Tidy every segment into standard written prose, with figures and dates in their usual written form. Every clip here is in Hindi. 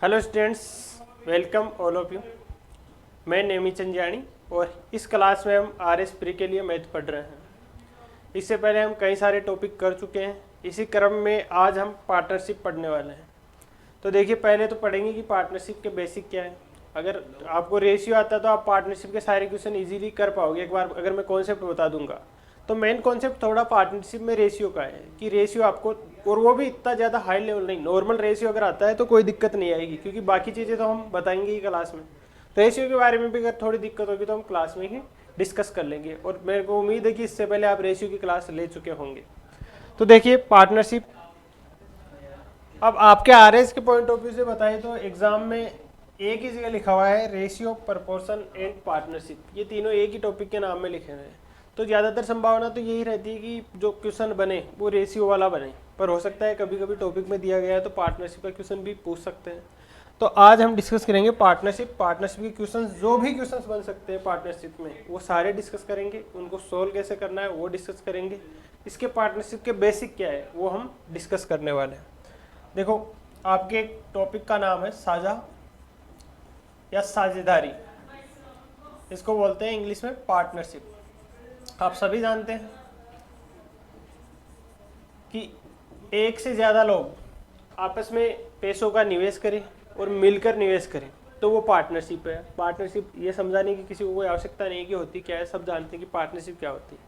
Hello students, welcome all of you. मैं नेमी चंजानी और इस क्लास में हम आरएस प्री के लिए मैथ पढ़ रहे हैं। इससे पहले हम कई सारे टॉपिक कर चुके हैं। इसी क्रम में आज हम पार्टनरशिप पढ़ने वाले हैं। तो देखिए, पहले तो पढ़ेंगे कि पार्टनरशिप के बेसिक क्या है। अगर आपको रेशियो आता है तो आप पार्टनरशिप के सारे क्वेश्चन इजीली कर पाओगे एक बार अगर मैं कॉन्सेप्ट बता दूंगा। तो मेन कॉन्सेप्ट थोड़ा पार्टनरशिप में रेशियो का है कि रेशियो आपको, और वो भी इतना ज़्यादा हाई लेवल नहीं, नॉर्मल रेशियो अगर आता है तो कोई दिक्कत नहीं आएगी, क्योंकि बाकी चीज़ें तो हम बताएंगे ही क्लास में। रेशियो के बारे में भी अगर थोड़ी दिक्कत होगी तो हम क्लास में ही डिस्कस कर लेंगे, और मेरे को उम्मीद है कि इससे पहले आप रेशियो की क्लास ले चुके होंगे। तो देखिए, पार्टनरशिप, अब आपके आरएस के पॉइंट ऑफ व्यू से बताएं तो एग्जाम में एक ही जगह लिखा हुआ है रेशियो, प्रपोर्शन एंड पार्टनरशिप। ये तीनों एक ही टॉपिक के नाम में लिखे हुए हैं। तो ज़्यादातर संभावना तो यही रहती है कि जो क्वेश्चन बने वो रेशियो वाला बने, पर हो सकता है कभी कभी टॉपिक में दिया गया है तो पार्टनरशिप का क्वेश्चन भी पूछ सकते हैं। तो आज हम डिस्कस करेंगे पार्टनरशिप के क्वेश्चन, जो भी क्वेश्चन बन सकते हैं पार्टनरशिप में वो सारे डिस्कस करेंगे। उनको सोल्व कैसे करना है वो डिस्कस करेंगे। इसके पार्टनरशिप के बेसिक क्या है वो हम डिस्कस करने वाले हैं। देखो, आपके टॉपिक का नाम है साझा या साझेदारी। इसको बोलते हैं इंग्लिश में पार्टनरशिप। आप सभी जानते हैं कि एक से ज़्यादा लोग आपस में पैसों का निवेश करें और मिलकर निवेश करें तो वो पार्टनरशिप है। पार्टनरशिप ये समझाने की किसी को कोई आवश्यकता नहीं कि होती क्या है, सब जानते हैं कि पार्टनरशिप क्या होती है।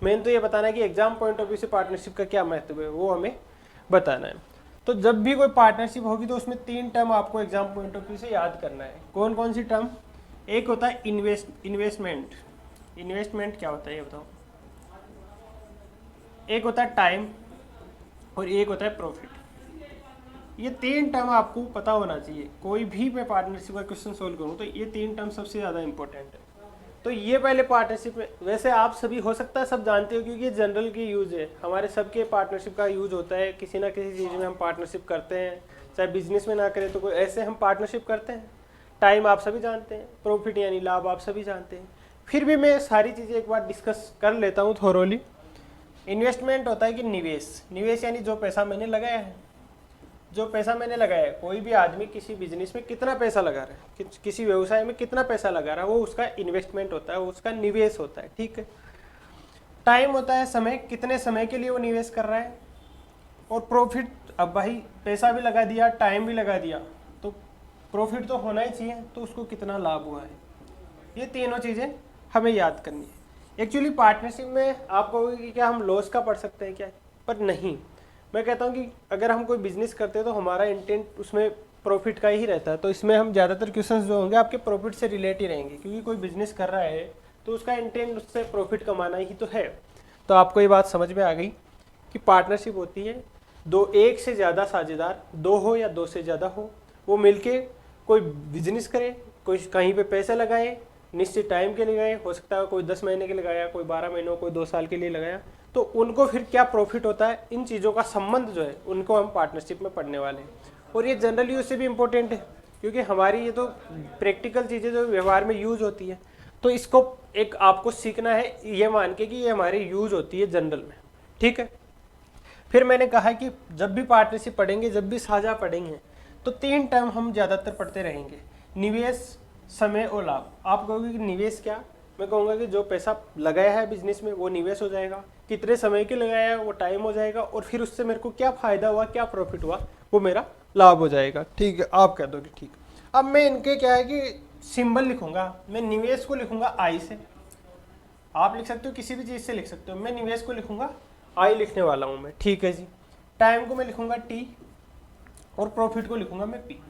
मेन तो ये बताना है कि एग्जाम पॉइंट ऑफ व्यू से पार्टनरशिप का क्या महत्व है वो हमें बताना है। तो जब भी कोई पार्टनरशिप होगी तो उसमें 3 टर्म आपको एग्जाम पॉइंट ऑफ व्यू से याद करना है। कौन कौन सी टर्म? एक होता है इन्वेस्टमेंट। इन्वेस्टमेंट क्या होता है ये बताओ। एक होता है टाइम और एक होता है प्रॉफिट। ये 3 टर्म आपको पता होना चाहिए। कोई भी मैं पार्टनरशिप का क्वेश्चन सोल्व करूँ तो ये 3 टर्म सबसे ज़्यादा इंपॉर्टेंट है। तो ये पहले पार्टनरशिप में, वैसे आप सभी हो सकता है सब जानते हो क्योंकि ये जनरल की यूज़ है। हमारे सबके पार्टनरशिप का यूज़ होता है, किसी ना किसी चीज़ में हम पार्टनरशिप करते हैं, चाहे बिजनेस में ना करें तो कोई ऐसे हम पार्टनरशिप करते हैं। टाइम आप सभी जानते हैं, प्रॉफिट यानी लाभ आप सभी जानते हैं। फिर भी मैं सारी चीज़ें एक बार डिस्कस कर लेता हूँ थोरोली। इन्वेस्टमेंट होता है कि निवेश यानी जो पैसा मैंने लगाया है। जो पैसा मैंने लगाया है, कोई भी आदमी किसी बिजनेस में कितना पैसा लगा रहा है, किसी व्यवसाय में कितना पैसा लगा रहा है, वो उसका इन्वेस्टमेंट होता है, वो उसका निवेश होता है। ठीक है। टाइम होता है समय, कितने समय के लिए वो निवेश कर रहा है। और प्रॉफिट, अब भाई पैसा भी लगा दिया, टाइम भी लगा दिया, तो प्रॉफिट तो होना ही चाहिए, तो उसको कितना लाभ हुआ है। ये तीनों चीज़ें हमें याद करनी है। एक्चुअली पार्टनरशिप में आप कहोगे कि क्या हम लॉस का पढ़ सकते हैं क्या, पर नहीं। मैं कहता हूँ कि अगर हम कोई बिजनेस करते हैं तो हमारा इंटेंट उसमें प्रॉफिट का ही रहता है। तो इसमें हम ज़्यादातर क्वेश्चंस जो होंगे आपके प्रॉफिट से रिलेट ही रहेंगे, क्योंकि कोई बिजनेस कर रहा है तो उसका इंटेंट उससे प्रॉफिट कमाना ही तो है। तो आपको ये बात समझ में आ गई कि पार्टनरशिप होती है एक से ज़्यादा साझेदार, 2 हो या 2 से ज़्यादा हो, वो मिलके कोई बिजनेस करे, कोई कहीं पे पैसे लगाए, निश्चित टाइम के लिए लगाए, हो सकता है कोई 10 महीने के लिए लगाया, कोई 12 महीनों, कोई 2 साल के लिए लगाया, तो उनको फिर क्या प्रॉफिट होता है, इन चीज़ों का संबंध जो है उनको हम पार्टनरशिप में पढ़ने वाले हैं। और ये जनरल यूज से भी इम्पोर्टेंट है, क्योंकि हमारी ये तो प्रैक्टिकल चीज़ें जो व्यवहार में यूज होती है, तो इसको एक आपको सीखना है ये मान के कि ये हमारी यूज होती है जनरल में। ठीक है। फिर मैंने कहा कि जब भी पार्टनरशिप पढ़ेंगे, जब भी साझा पढ़ेंगे, तो 3 टर्म हम ज़्यादातर पढ़ते रहेंगे, निवेश, समय और लाभ। आप कहोगे कि निवेश क्या? मैं कहूँगा कि जो पैसा लगाया है बिजनेस में वो निवेश हो जाएगा, कितने समय के लगाया है वो टाइम हो जाएगा, और फिर उससे मेरे को क्या फ़ायदा हुआ, क्या प्रॉफिट हुआ, वो मेरा लाभ हो जाएगा। ठीक है, आप कह दोगे ठीक। अब मैं इनके क्या है कि सिंबल लिखूंगा। मैं निवेश को लिखूंगा आई से, आप लिख सकते हो किसी भी चीज़ से लिख सकते हो। मैं निवेश को लिखूंगा आई, लिखने वाला हूँ मैं। ठीक है जी। टाइम को मैं लिखूंगा टी और प्रॉफिट को लिखूंगा मैं पी।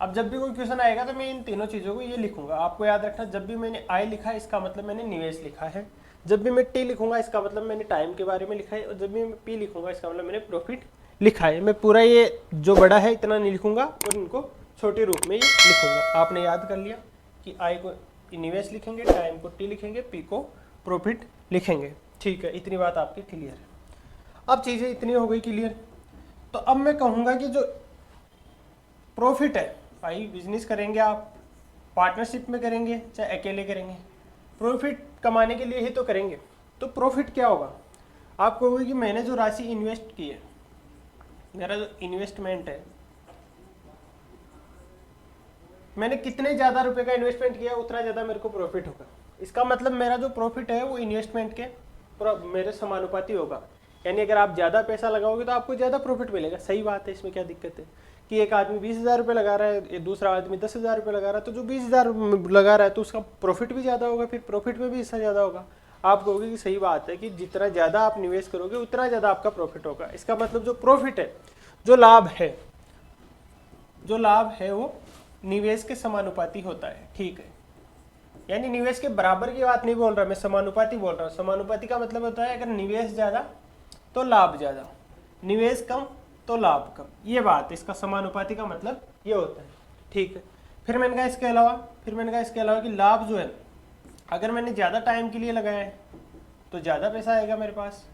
अब जब भी कोई क्वेश्चन आएगा तो मैं इन तीनों चीज़ों को ये लिखूंगा। आपको याद रखना, जब भी मैंने आई लिखा है इसका मतलब मैंने निवेश लिखा है, जब भी मैं टी लिखूंगा इसका मतलब मैंने टाइम के बारे में लिखा है, और जब भी मैं पी लिखूंगा इसका मतलब मैंने प्रॉफिट लिखा है। मैं पूरा ये जो बड़ा है इतना नहीं लिखूंगा और इनको छोटे रूप में ये लिखूंगा। आपने याद कर लिया कि आई को निवेश लिखेंगे, टाइम को टी लिखेंगे, पी को प्रॉफिट लिखेंगे। ठीक है, इतनी बात आपकी क्लियर है। अब चीज़ें इतनी हो गई क्लियर। तो अब मैं कहूँगा कि जो प्रॉफिट है, भाई बिजनेस करेंगे आप, पार्टनरशिप में करेंगे चाहे अकेले करेंगे, प्रॉफिट कमाने के लिए ही तो करेंगे। तो प्रॉफिट क्या होगा? आप कहोगे कि मैंने जो राशि इन्वेस्ट की है, मेरा जो इन्वेस्टमेंट है मैंने कितने ज़्यादा रुपए का इन्वेस्टमेंट किया उतना ज़्यादा मेरे को प्रॉफिट होगा। इसका मतलब मेरा जो प्रॉफिट है वो इन्वेस्टमेंट के मेरे समानुपाती होगा। यानी अगर आप ज़्यादा पैसा लगाओगे तो आपको ज़्यादा प्रॉफिट मिलेगा। सही बात है, इसमें क्या दिक्कत है कि एक आदमी 20,000 रुपये लगा रहा है, दूसरा आदमी 10,000 रुपये लगा रहा है, तो जो 20,000 लगा रहा है तो उसका प्रॉफिट भी ज़्यादा होगा, फिर प्रॉफिट में भी हिस्सा ज़्यादा होगा। आप कहोगे कि सही बात है कि जितना ज़्यादा आप निवेश करोगे उतना ज़्यादा आपका प्रॉफिट होगा। इसका मतलब जो प्रॉफिट है, जो लाभ है वो निवेश के समानुपाती होता है। ठीक है, यानी निवेश के बराबर की बात नहीं बोल रहा मैं, समानुपाती बोल रहा हूँ। समानुपाती का मतलब होता है अगर निवेश ज़्यादा तो लाभ ज़्यादा, निवेश कम तो लाभ कम, ये बात। इसका समानुपाती का मतलब ये होता है। ठीक है, फिर मैंने कहा इसके अलावा कि लाभ जो है अगर मैंने ज़्यादा टाइम के लिए लगाया है तो ज़्यादा पैसा आएगा मेरे पास,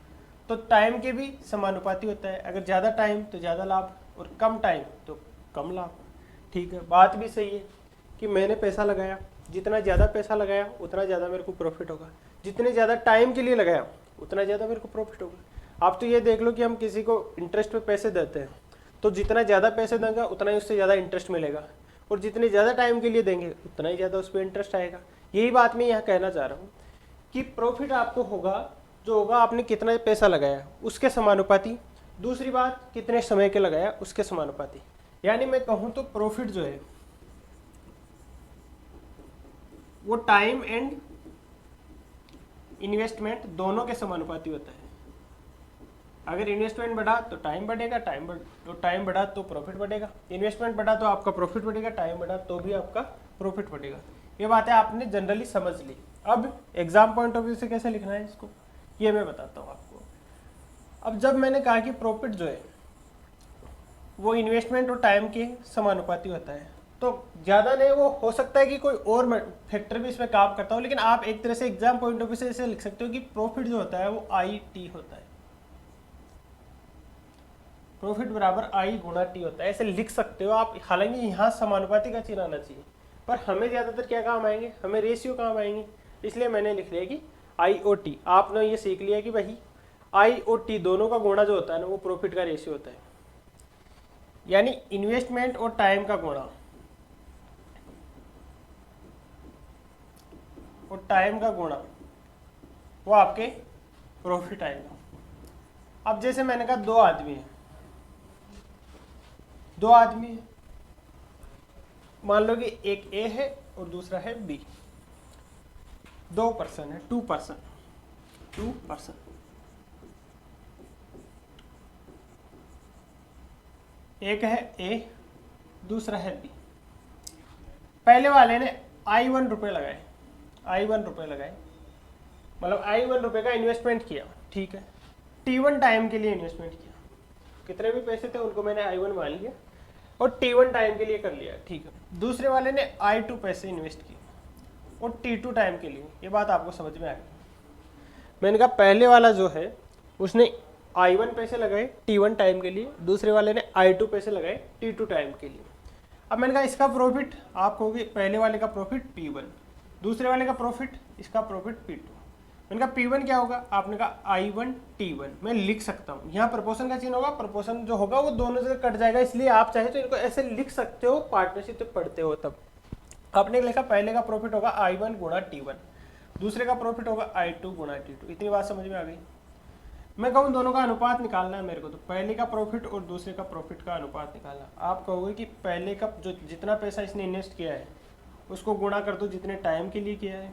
तो टाइम के भी समानुपाती होता है। अगर ज़्यादा टाइम तो ज़्यादा लाभ और कम टाइम तो कम लाभ। ठीक है, बात भी सही है कि मैंने पैसा लगाया, जितना ज़्यादा पैसा लगाया उतना ज़्यादा मेरे को प्रॉफिट होगा, जितने ज़्यादा टाइम के लिए लगाया उतना ज़्यादा मेरे को प्रॉफिट होगा। आप तो ये देख लो कि हम किसी को इंटरेस्ट पे पैसे देते हैं तो जितना ज़्यादा पैसे देंगे उतना ही उससे ज़्यादा इंटरेस्ट मिलेगा, और जितने ज़्यादा टाइम के लिए देंगे उतना ही ज़्यादा उस पर इंटरेस्ट आएगा। यही बात मैं यहाँ कहना चाह रहा हूँ कि प्रॉफिट आपको होगा जो होगा आपने कितना पैसा लगाया उसके समानुपाती, दूसरी बात कितने समय के लगाया उसके समानुपाती। यानी मैं कहूँ तो प्रॉफिट जो है वो टाइम एंड इन्वेस्टमेंट दोनों के समानुपाती होता है। अगर इन्वेस्टमेंट बढ़ा तो टाइम बढ़ेगा, टाइम बढ़ा तो प्रॉफिट बढ़ेगा, इन्वेस्टमेंट बढ़ा तो आपका प्रॉफिट बढ़ेगा, टाइम बढ़ा तो भी आपका प्रॉफिट बढ़ेगा। ये बातें आपने जनरली समझ ली। अब एग्जाम पॉइंट ऑफ व्यू से कैसे लिखना है इसको ये मैं बताता हूँ आपको। अब जब मैंने कहा कि प्रॉफिट जो है वो इन्वेस्टमेंट और टाइम के समानुपाती होता है, तो ज़्यादा नहीं, वो हो सकता है कि कोई और फैक्टर भी इसमें काम करता हो, लेकिन आप एक तरह से एग्जाम पॉइंट ऑफ व्यू से ऐसे लिख सकते हो कि प्रॉफिट जो होता है वो IT होता है। प्रॉफिट बराबर I गुणा T होता है, ऐसे लिख सकते हो आप। हालांकि यहाँ समानुपाती का चिन्ह आना चाहिए, पर हमें ज़्यादातर क्या काम आएंगे, हमें रेशियो काम आएंगे, इसलिए मैंने लिख लिया कि I और T। आपने ये सीख लिया कि भाई I और T दोनों का गुणा जो होता है ना वो प्रॉफिट का रेशियो होता है। यानी इन्वेस्टमेंट और टाइम का गुणा और टाइम का गुणा वो आपके प्रॉफिट आएगा। अब जैसे मैंने कहा दो आदमी है, मान लो कि एक A है और दूसरा है B। 2 पर्सन है, 2 पर्सन। एक है A, दूसरा है B। पहले वाले ने I1 रुपये लगाए, मतलब I1 रुपये का इन्वेस्टमेंट किया। ठीक है, T1 टाइम के लिए इन्वेस्टमेंट किया, कितने भी पैसे थे उनको मैंने I1 मान लिया और T1 टाइम के लिए कर लिया। ठीक है, दूसरे वाले ने I2 पैसे इन्वेस्ट किए और T2 टाइम के लिए। ये बात आपको समझ में आ गई। मैंने कहा पहले वाला जो है उसने I1 पैसे लगाए T1 टाइम के लिए, दूसरे वाले ने I2 पैसे लगाए T2 टाइम के लिए। अब मैंने कहा इसका प्रॉफिट, आप कहोगे पहले वाले का प्रॉफिट P1, दूसरे वाले का प्रॉफिट, इसका प्रॉफिट P2। मैंने कहा P1 क्या होगा, आपने कहा I1 T1। मैं लिख सकता हूँ, यहाँ प्रपोर्शन का चिन्ह होगा, प्रपोर्शन जो होगा वो दोनों जगह कट जाएगा, इसलिए आप चाहे तो इनको ऐसे लिख सकते हो, पार्टनरशिप जब पढ़ते हो तब। आपने लिखा पहले का प्रॉफिट होगा I1 गुणा T1, दूसरे का प्रॉफिट होगा I2 गुणा T2। इतनी बात समझ में आ गई। मैं कहूँ दोनों का अनुपात निकालना है मेरे को, तो पहले का प्रॉफिट और दूसरे का प्रॉफिट का अनुपात निकालना। आप कहोगे कि पहले का जो जितना पैसा इसने इन्वेस्ट किया है उसको गुणा कर दो जितने टाइम के लिए किया है,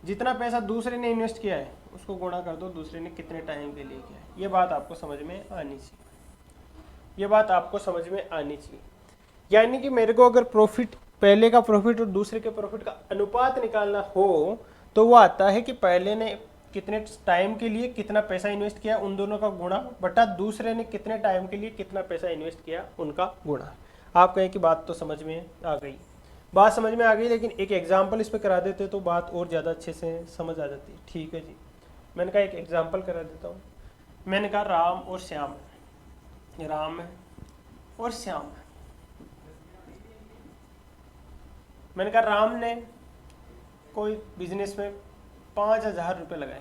जितना पैसा दूसरे ने इन्वेस्ट किया है उसको गुणा कर दो दूसरे ने कितने टाइम के लिए किया है। ये बात आपको समझ में आनी चाहिए, यानी कि मेरे को अगर प्रॉफिट, पहले का प्रॉफिट और दूसरे के प्रॉफिट का अनुपात निकालना हो तो वो आता है कि पहले ने कितने टाइम के लिए कितना पैसा इन्वेस्ट किया उन दोनों का गुणा बटा दूसरे ने कितने टाइम के लिए कितना पैसा इन्वेस्ट किया उनका गुणा। आप कहें कि बात तो समझ में आ गई, बात समझ में आ गई, लेकिन एक एग्जाम्पल इस पर करा देते तो बात और ज़्यादा अच्छे से समझ आ जाती। ठीक है जी, मैंने कहा एक एग्जाम्पल करा देता हूँ। मैंने कहा राम और श्याम है। मैंने कहा राम ने कोई बिजनेस में 5,000 रुपये लगाए।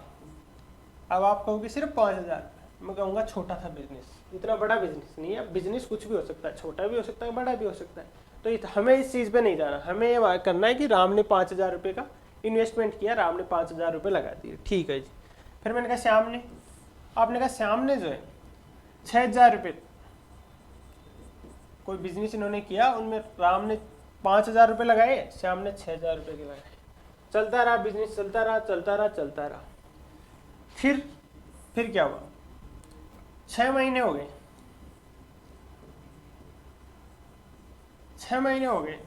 अब आप कहोगे सिर्फ 5,000, मैं कहूँगा छोटा था बिजनेस, इतना बड़ा बिजनेस नहीं है। बिजनेस कुछ भी हो सकता है, छोटा भी हो सकता है, बड़ा भी हो सकता है। तो हमें इस चीज़ पे नहीं जाना, हमें ये करना है कि राम ने 5,000 रुपये का इन्वेस्टमेंट किया, राम ने 5,000 रुपये लगा दिए, ठीक है जी। फिर मैंने कहा श्याम ने, आपने कहा श्याम ने जो है 6,000 रुपये कोई बिजनेस इन्होंने किया, उनमें राम ने 5,000 रुपये लगाए, श्याम ने 6,000 रुपये के लगाए। चलता रहा बिजनेस, चलता रहा चलता रहा चलता रहा। फिर क्या हुआ, 6 महीने हो गए, 6 महीने हो गए।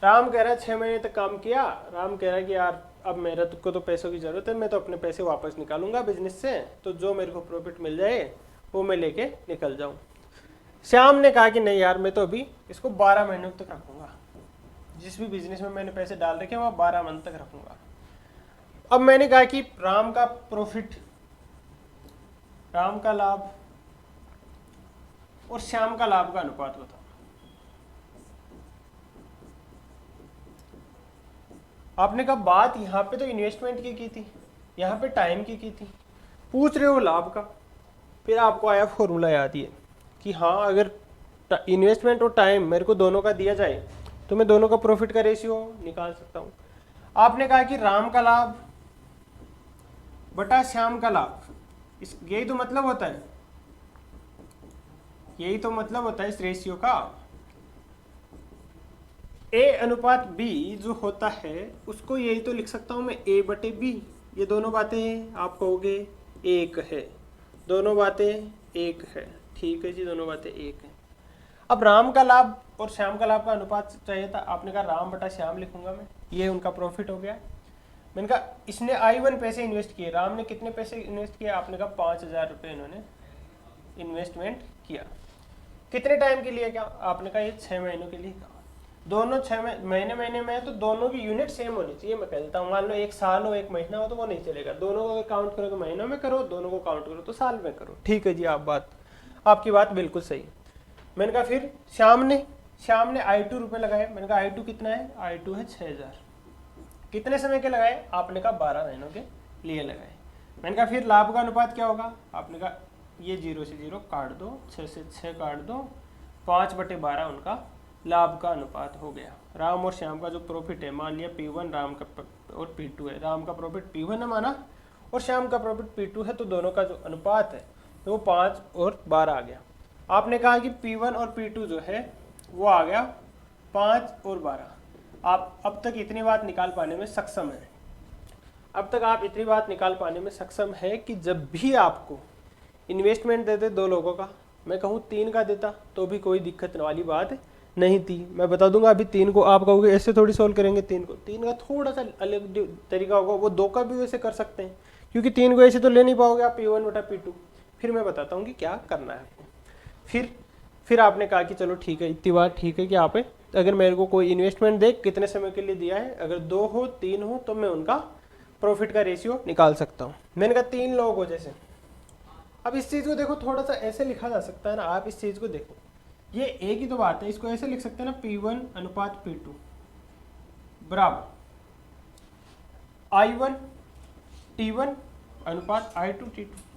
राम कह रहा है 6 महीने तक काम किया, राम कह रहा है कि यार अब मेरे को तो पैसों की ज़रूरत है, मैं तो अपने पैसे वापस निकालूंगा बिजनेस से, तो जो मेरे को प्रॉफिट मिल जाए वो मैं लेके निकल जाऊं। श्याम ने कहा कि नहीं यार, मैं तो अभी इसको 12 महीनों तक रखूंगा, जिस भी बिजनेस में मैंने पैसे डाल रखे हैं वहाँ 12 महीने तक रखूंगा। अब मैंने कहा कि राम का प्रॉफिट, राम का लाभ और श्याम का लाभ का अनुपात बताओ। आपने कहा बात यहाँ पे तो इन्वेस्टमेंट की थी, यहाँ पे टाइम की थी, पूछ रहे हो लाभ का। फिर आपको आया फॉर्मूला याद ही है कि हाँ, अगर इन्वेस्टमेंट और टाइम मेरे को दोनों का दिया जाए तो मैं दोनों का प्रॉफिट का रेशियो निकाल सकता हूँ। आपने कहा कि राम का लाभ बटा श्याम का लाभ, यही तो मतलब होता है, यही तो मतलब होता है इस रेशियो का। A अनुपात B जो होता है उसको यही तो लिख सकता हूं मैं A बटे B। ये दोनों बातें आप कहोगे एक है, दोनों बातें एक है, ठीक है जी, दोनों बातें एक है। अब राम का लाभ और श्याम का लाभ का अनुपात चाहिए था, आपने कहा राम बटा श्याम लिखूंगा मैं, ये उनका प्रॉफिट हो गया। मैंने कहा इसने I1 पैसे इन्वेस्ट किए, राम ने कितने पैसे इन्वेस्ट किए, आपने कहा 5,000 रुपये इन्होंने इन्वेस्टमेंट किया। कितने टाइम के लिए, क्या आपने कहा ये 6 महीनों के लिए। दोनों 6 महीने में है तो दोनों की यूनिट सेम होनी चाहिए। मैं कह देता हूँ मान लो 1 साल हो 1 महीना हो तो वो नहीं चलेगा, दोनों को काउंट करो तो महीनों में करो, दोनों को काउंट करो तो साल में करो, ठीक है जी। आपकी बात बिल्कुल सही। मैंने कहा फिर श्याम ने I2 रुपये लगाए, मैंने कहा I2 कितना है, I2 है 6,000। कितने समय के लगाए, आपने कहा 12 महीनों के लिए लगाए। मैंने कहा फिर लाभ का अनुपात क्या होगा, आपने कहा ये 0 से 0 काट दो, 6 से 6 काट दो, 5/12 उनका लाभ का अनुपात हो गया। राम और श्याम का जो प्रॉफिट है, मान लिया P1 राम का और P2 है, राम का प्रॉफिट P1 है माना और श्याम का प्रॉफिट P2 है, तो दोनों का जो अनुपात है तो वो 5 और 12 आ गया। आपने कहा कि P1 और P2 जो है वो आ गया 5 और 12। आप अब तक इतनी बात निकाल पाने में सक्षम है, अब तक आप इतनी बात निकाल पाने में सक्षम है कि जब भी आपको इन्वेस्टमेंट देते 2 लोगों का, मैं कहूँ 3 का देता तो भी कोई दिक्कत वाली बात नहीं थी। मैं बता दूंगा अभी 3 को आप कहोगे ऐसे थोड़ी सोल्व करेंगे, 3 का थोड़ा सा अलग तरीका होगा, वो 2 का भी वैसे कर सकते हैं, क्योंकि 3 को ऐसे तो ले नहीं पाओगे आप P1 बटा P2। फिर मैं बताता हूँ कि क्या करना है आपको। फिर आपने कहा कि चलो ठीक है, इतनी बात ठीक है कि आप अगर मेरे को कोई इन्वेस्टमेंट दे कितने समय के लिए दिया है, अगर 2 हो 3 हो तो मैं उनका प्रॉफिट का रेशियो निकाल सकता हूँ। मैंने कहा 3 लोग हो जैसे, अब इस चीज़ को देखो थोड़ा सा ऐसे लिखा जा सकता है ना, आप इस चीज़ को देखो, ये एक ही तो बात है, इसको ऐसे लिख सकते हैं ना, P1 अनुपात P2 बराबर I1 T1 अनुपात I2 T2।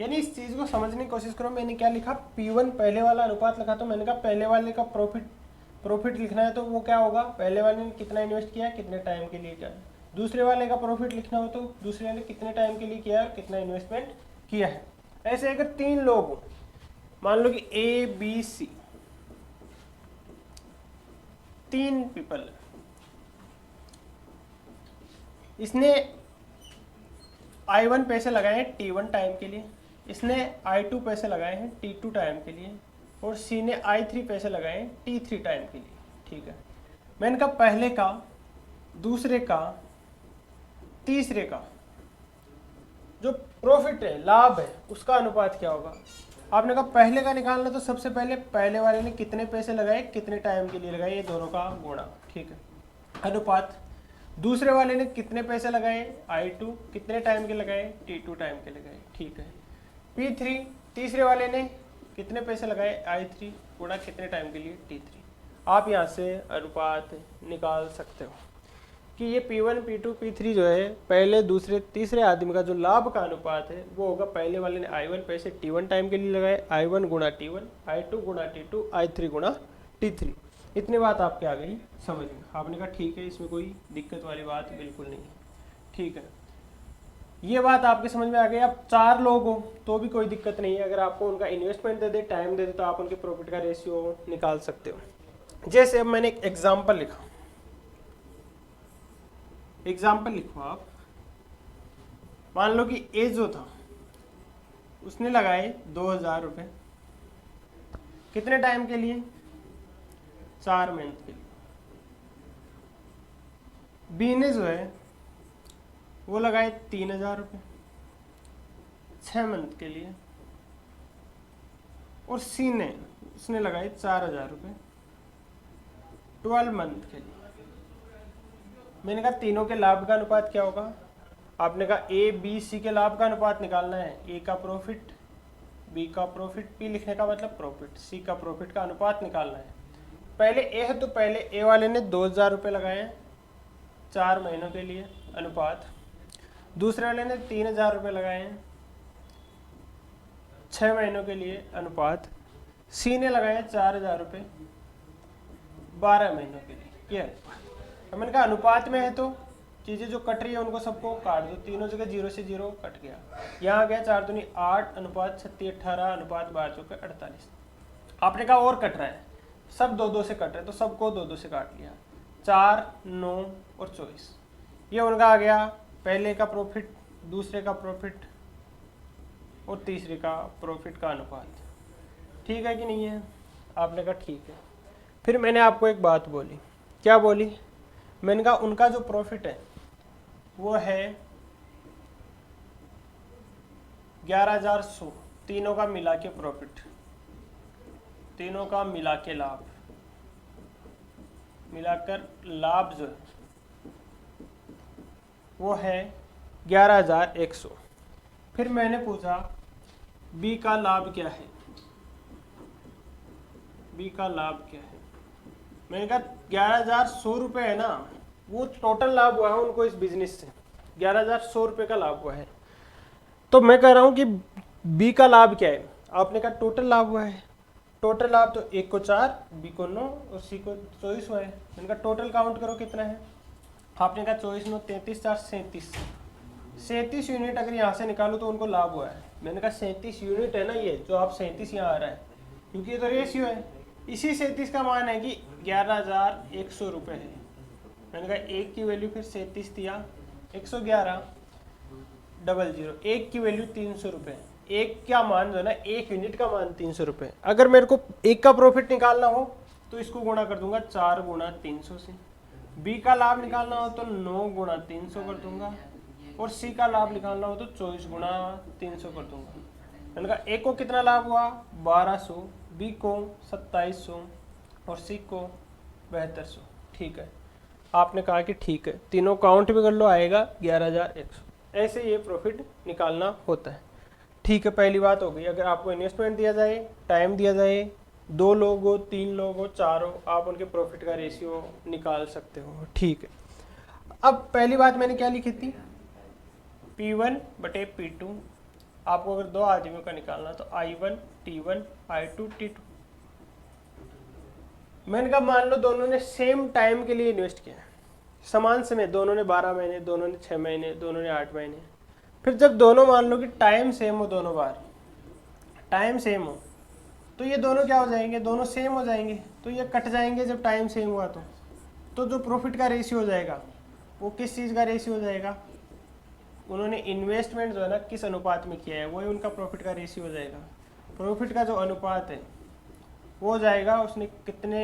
यानी इस चीज़ को समझने की कोशिश करो। मैंने क्या लिखा, P1 पहले वाला अनुपात लिखा, तो मैंने कहा पहले वाले का प्रॉफिट लिखना है तो वो क्या होगा, पहले वाले ने कितना इन्वेस्ट किया, कितने टाइम के लिए किया। दूसरे वाले का प्रॉफिट लिखना हो तो दूसरे वाले कितने टाइम के लिए किया, कितना इन्वेस्टमेंट किया है। ऐसे अगर 3 लोग हो, मान लो कि A B C 3 पीपल, इसने I1 पैसे लगाए हैं T1 टाइम के लिए, इसने I2 पैसे लगाए हैं T2 टाइम के लिए, और C ने I3 पैसे लगाए हैं T3 टाइम के लिए, ठीक है। मैंने कहा पहले का, दूसरे का, तीसरे का जो प्रॉफिट है, लाभ है, उसका अनुपात क्या होगा। आपने कहा पहले का निकालना, तो सबसे पहले वाले ने कितने पैसे लगाए, कितने टाइम के लिए लगाए, ये दोनों का गुणा, ठीक है, अनुपात। दूसरे वाले ने कितने पैसे लगाए, I2 कितने टाइम के लगाए, T2 टाइम के लगाए, ठीक है। P3 तीसरे वाले ने कितने पैसे लगाए, I3 गुणा कितने टाइम के लिए, T3। आप यहाँ से अनुपात निकाल सकते हो। कि ये P1 P2 P3 जो है पहले दूसरे तीसरे आदमी का जो लाभ का अनुपात है वो होगा, पहले वाले ने I1 पैसे T1 टाइम के लिए लगाए, I1 गुणा T1, I2 गुणा T2, I3 गुणा T3। इतनी बात आपके आ गई समझ में। आपने कहा ठीक है, इसमें कोई दिक्कत वाली बात बिल्कुल नहीं है। ठीक है, ये बात आपके समझ में आ गई। अब 4 लोग हो तो भी कोई दिक्कत नहीं है, अगर आपको उनका इन्वेस्टमेंट दे दे, टाइम दे दे, तो आप उनके प्रॉफिट का रेशियो निकाल सकते हो। जैसे अब मैंने एक एग्जाम्पल लिखा, एग्जाम्पल लिखो आप। मान लो कि ए जो था उसने लगाए 2000 रुपये, कितने टाइम के लिए? 4 महीने के लिए। बी ने जो है वो लगाए 3000 रुपये 6 मंथ के लिए, और सी ने उसने लगाए 4000 रुपये 12 मंथ के लिए। मैंने कहा तीनों के लाभ का अनुपात क्या होगा? आपने कहा ए बी सी के लाभ का अनुपात निकालना है। ए का प्रॉफिट, बी का प्रॉफिट, पी लिखने का मतलब प्रॉफिट, सी का प्रॉफिट का अनुपात निकालना है। पहले ए है तो पहले ए वाले ने 2000 रुपये लगाए हैं 4 महीनों के लिए, अनुपात। दूसरे वाले ने 3000 रुपये लगाए हैं 6 महीनों के लिए, अनुपात। सी ने लगाए 4000 रुपये 12 महीनों के लिए, ये अनुपात। अब मैंने कहा अनुपात में है तो चीज़ें जो कट रही है उनको सबको काट दो, तीनों जगह 0 से 0 कट गया। यहाँ गया 4 दूनी 8, अनुपात 36 18, अनुपात 12 चौके 48। आपने कहा और कट रहा है, सब 2-2 से कट रहे, तो सबको 2-2 से काट लिया। 4, 9 और 24, ये उनका आ गया पहले का प्रॉफिट, दूसरे का प्रॉफिट और तीसरे का प्रॉफिट का अनुपात। ठीक है कि नहीं है? आपने कहा ठीक है। फिर मैंने आपको एक बात बोली, क्या बोली? मैंने कहा उनका जो प्रॉफिट है वो है 11100, तीनों का मिला के प्रॉफिट, तीनों का मिला के लाभ, मिलाकर लाभ जो है वो है 11100। फिर मैंने पूछा बी का लाभ क्या है? बी का लाभ क्या है? मैंने कहा 11100 रुपये है ना, वो टोटल लाभ हुआ है उनको इस बिजनेस से, 11100 रुपये का लाभ हुआ है। तो मैं कह रहा हूँ कि बी का लाभ क्या है? आपने कहा टोटल लाभ हुआ है। टोटल लाभ तो एक को 4, बी को 9 और सी को 24 हुआ है। मैंने कहा टोटल काउंट करो कितना है? आपने कहा 24 9 33 4 37, 37 यूनिट अगर यहाँ से निकालो तो उनको लाभ हुआ है। मैंने कहा 37 यूनिट है ना, ये जो आप 37 यहाँ आ रहा है, क्योंकि ये तो रेशियो है। इसी 37 का मान है कि 11100 रुपये है। मैंने कहा एक की वैल्यू फिर 37 दिया, 111 00, एक की वैल्यू 300 रुपये। एक का मान जो है ना, एक यूनिट का मान 300 रुपये। अगर मेरे को एक का प्रॉफिट निकालना हो तो इसको गुणा कर दूंगा 4 गुणा 300 से। बी का लाभ निकालना हो तो 9 गुणा 300 कर दूंगा, और सी का लाभ निकालना हो तो 24 गुणा 300 कर दूंगा। मैंने कहा ए को कितना लाभ हुआ? 1200, बी को 2700 और सी को 7200। ठीक है, आपने कहा कि ठीक है, तीनों काउंट भी कर लो, आएगा 11100। ऐसे ये प्रॉफिट निकालना होता है। ठीक है, पहली बात हो गई। अगर आपको इन्वेस्टमेंट दिया जाए, टाइम दिया जाए, 2 लोग हो, 3 लोग हो, 4 हो, आप उनके प्रॉफिट का रेशियो निकाल सकते हो। ठीक है, अब पहली बात मैंने क्या लिखी थी? P1 बटे P2। आपको अगर 2 आदमियों का निकालना तो I1 T1 I2 T2। मैंने कहा मान लो दोनों ने सेम टाइम के लिए इन्वेस्ट किया, समान समय, दोनों ने 12 महीने, दोनों ने 6 महीने, दोनों ने 8 महीने। फिर जब दोनों मान लो कि टाइम सेम हो, दोनों बार टाइम सेम हो, तो ये दोनों क्या हो जाएंगे? दोनों सेम हो जाएंगे, तो ये कट जाएंगे जब टाइम सेम हुआ तो जो प्रॉफिट का रेशियो हो जाएगा वो किस चीज़ का रेशियो हो जाएगा? उन्होंने इन्वेस्टमेंट जो है ना किस अनुपात में किया है, वही उनका प्रॉफिट का रेशियो हो जाएगा। प्रॉफिट का जो अनुपात है वो हो जाएगा उसने कितने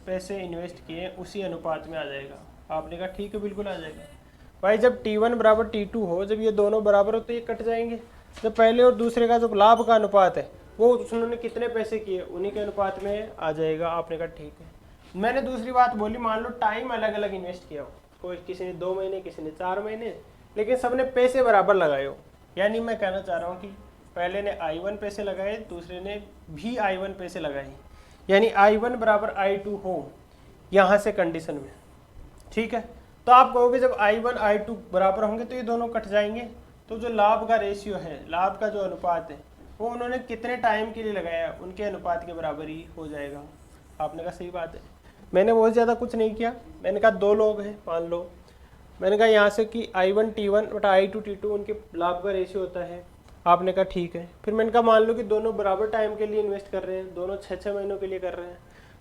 पैसे इन्वेस्ट किए उसी अनुपात में आ जाएगा। आपने कहा ठीक है, बिल्कुल आ जाएगा भाई। जब T1 बराबर T2 हो, जब ये दोनों बराबर हो तो ये कट जाएंगे। जब पहले और दूसरे का जो लाभ का अनुपात है वो उन्होंने कितने पैसे किए उन्हीं के अनुपात में आ जाएगा। आपने कहा ठीक है। मैंने दूसरी बात बोली, मान लो टाइम अलग अलग इन्वेस्ट किया हो, कोई किसी ने 2 महीने, किसी ने 4 महीने, लेकिन सबने पैसे बराबर लगाए हो। यानी मैं कहना चाह रहा हूँ कि पहले ने I1 पैसे लगाए, दूसरे ने भी I1 पैसे लगाए, यानी I1 बराबर I2 हो यहाँ से कंडीशन में। ठीक है, तो आप कहोगे जब I1 I2 बराबर होंगे तो ये दोनों कट जाएंगे, तो जो लाभ का रेशियो है, लाभ का जो अनुपात है, वो उन्होंने कितने टाइम के लिए लगाया उनके अनुपात के बराबर ही हो जाएगा। आपने कहा सही बात है। मैंने बहुत ज़्यादा कुछ नहीं किया, मैंने कहा 2 लोग हैं मान लो, मैंने कहा यहाँ से कि I1 T1 बटा I2 T2 उनके लाभ का रेशियो होता है। आपने कहा ठीक है। फिर मैंने कहा मान लो कि दोनों बराबर टाइम के लिए इन्वेस्ट कर रहे हैं, दोनों 6-6 महीनों के लिए कर रहे हैं,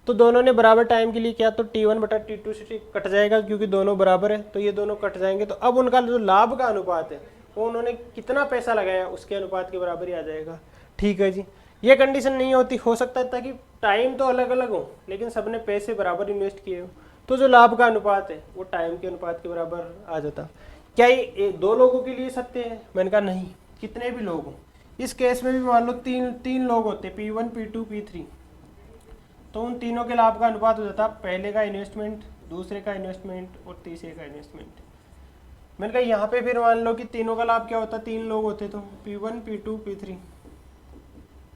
तो दोनों ने बराबर टाइम के लिए किया तो T1 बटा T2 से कट जाएगा क्योंकि दोनों बराबर है, तो ये दोनों कट जाएंगे। तो अब उनका जो लाभ का अनुपात है वो उन्होंने कितना पैसा लगाया उसके अनुपात के बराबर ही आ जाएगा। ठीक है जी। ये कंडीशन नहीं होती, हो सकता था कि टाइम तो अलग अलग हो लेकिन सबने पैसे बराबर इन्वेस्ट किए हो, तो जो लाभ का अनुपात है वो टाइम के अनुपात के बराबर आ जाता। क्या ये 2 लोगों के लिए सत्य है? मैंने कहा नहीं, कितने भी लोग हों। इस केस में भी मान लो तीन लोग होते, P1 P2 P3, तो उन तीनों के लाभ का अनुपात हो जाता पहले का इन्वेस्टमेंट, दूसरे का इन्वेस्टमेंट और तीसरे का इन्वेस्टमेंट। मैंने कहा यहाँ पे फिर मान लो कि तीनों का लाभ क्या होता, 3 लोग होते तो P1 P2 P3।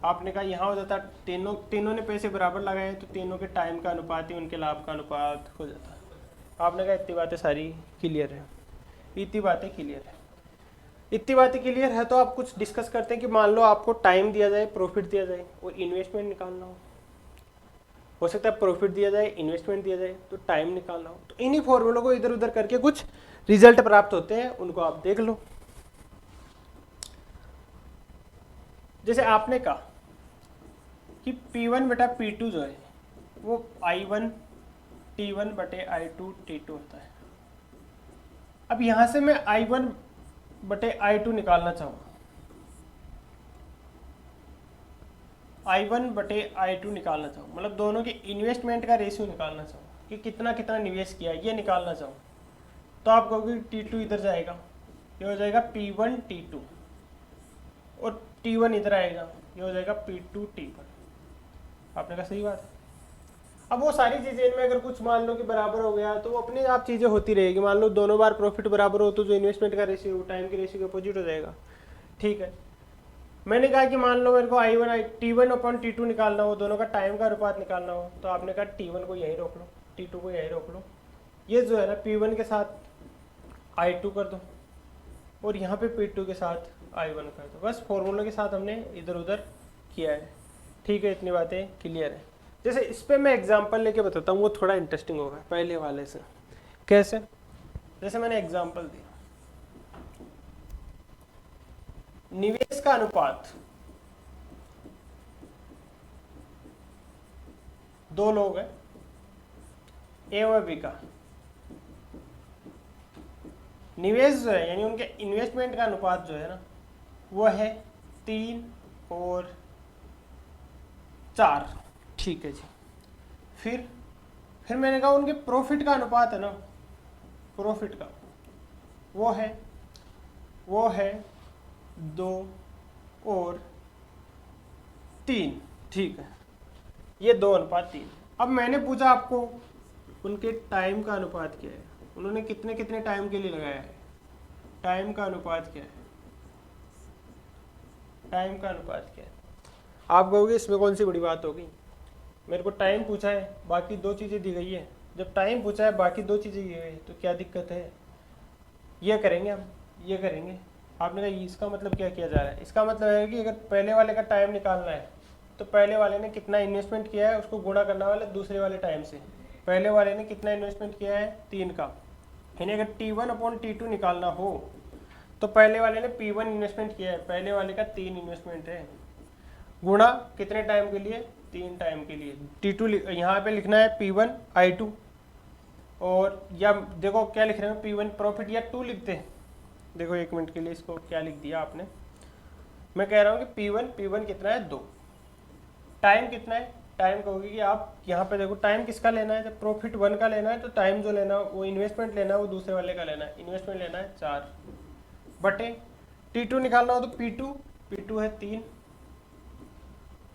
आपने कहा यहाँ हो जाता तीनों ने पैसे बराबर लगाए तो तीनों के टाइम का अनुपात ही उनके लाभ का अनुपात हो जाता। आपने कहा इतनी बातें सारी क्लियर है, इतनी बातें क्लियर है, इतनी बातें क्लियर है। तो आप कुछ डिस्कस करते हैं कि मान लो आपको टाइम दिया जाए, प्रॉफिट दिया जाए और इन्वेस्टमेंट निकालना हो सकता है प्रॉफिट दिया जाए, इन्वेस्टमेंट दिया जाए, तो टाइम निकालना हो, तो इन्हीं फॉर्मूलों को इधर उधर करके कुछ रिजल्ट प्राप्त होते हैं, उनको आप देख लो। जैसे आपने कहा कि P1 बटा P2 जो है वो I1 T1 बटे I2 T2 होता है। अब यहां से मैं I1 बटे I2 निकालना चाहूँ, I1 बटे I2 निकालना चाहूँ, मतलब दोनों के इन्वेस्टमेंट का रेशियो निकालना चाहूँ कि कितना कितना निवेश किया ये निकालना चाहूँ, तो आप कहोगे T2 इधर जाएगा, ये हो जाएगा P1 T2 और T1 इधर आएगा, ये हो जाएगा P2 T1। आपने कहा सही बात है। अब वो सारी चीज़ें इनमें अगर कुछ मान लो कि बराबर हो गया तो वो अपने आप चीज़ें होती रहेगी। मान लो दोनों बार प्रॉफिट बराबर हो तो जो इन्वेस्टमेंट का रेशियो टाइम के रेशियो के अपोजिट हो जाएगा। ठीक है। मैंने कहा कि मान लो मेरे को T1 अपॉन T2 निकालना हो, दोनों का टाइम का अनुपात निकालना हो, तो आपने कहा T1 को यहीं रोक लो, T2 को यहीं रोक लो, ये जो है ना P1 के साथ I2 कर दो और यहाँ पे P2 के साथ I1 कर दो। बस फॉर्मूले के साथ हमने इधर उधर किया है। ठीक है, इतनी बातें क्लियर है। जैसे इस पर मैं एग्जांपल लेके बताता हूँ, वो थोड़ा इंटरेस्टिंग होगा पहले वाले से। कैसे? जैसे मैंने एग्जांपल दिया, निवेश का अनुपात 2 लोग हैं, ए और बी का। निवेश जो है यानी उनके इन्वेस्टमेंट का अनुपात जो है ना वो है 3 और 4। ठीक है जी। फिर मैंने कहा उनके प्रॉफिट का अनुपात है ना, प्रॉफिट का वो है 2 और 3। ठीक है, ये 2:3। अब मैंने पूछा आपको उनके टाइम का अनुपात क्या है, उन्होंने कितने कितने टाइम के लिए लगाया है, टाइम का अनुपात क्या है, टाइम का अनुपात क्या है। आप कहोगे इसमें कौन सी बड़ी बात होगी, मेरे को टाइम पूछा है बाकी 2 चीज़ें दी गई है, जब टाइम पूछा है बाकी 2 चीज़ें दी गई है तो क्या दिक्कत है, ये करेंगे हम, ये करेंगे। आपने कहा इसका मतलब क्या किया जा रहा है, इसका मतलब है कि अगर पहले वाले का टाइम निकालना है तो पहले वाले ने कितना इन्वेस्टमेंट किया है उसको गुणा करना वाला दूसरे वाले टाइम से। पहले वाले ने कितना इन्वेस्टमेंट किया है 3 का, यानी अगर T1 अपॉन T2 निकालना हो तो पहले वाले ने P1 इन्वेस्टमेंट किया है, पहले वाले का 3 इन्वेस्टमेंट है, गुणा कितने टाइम के लिए, 3 टाइम के लिए। T2 यहाँ पे लिखना है P1 I2, और या देखो क्या लिख रहे हैं P1 प्रॉफिट या 2 लिखते हैं। देखो 1 मिनट के लिए इसको क्या लिख दिया आपने, मैं कह रहा हूँ कि P1 कितना है 2, टाइम कितना है, टाइम कहोगे कि आप यहाँ पे देखो टाइम किसका लेना है, जब प्रॉफिट 1 का लेना है तो टाइम जो लेना है वो इन्वेस्टमेंट लेना है वो दूसरे वाले का लेना है, इन्वेस्टमेंट लेना है 4 बटे T2 निकालना हो तो P2 है 3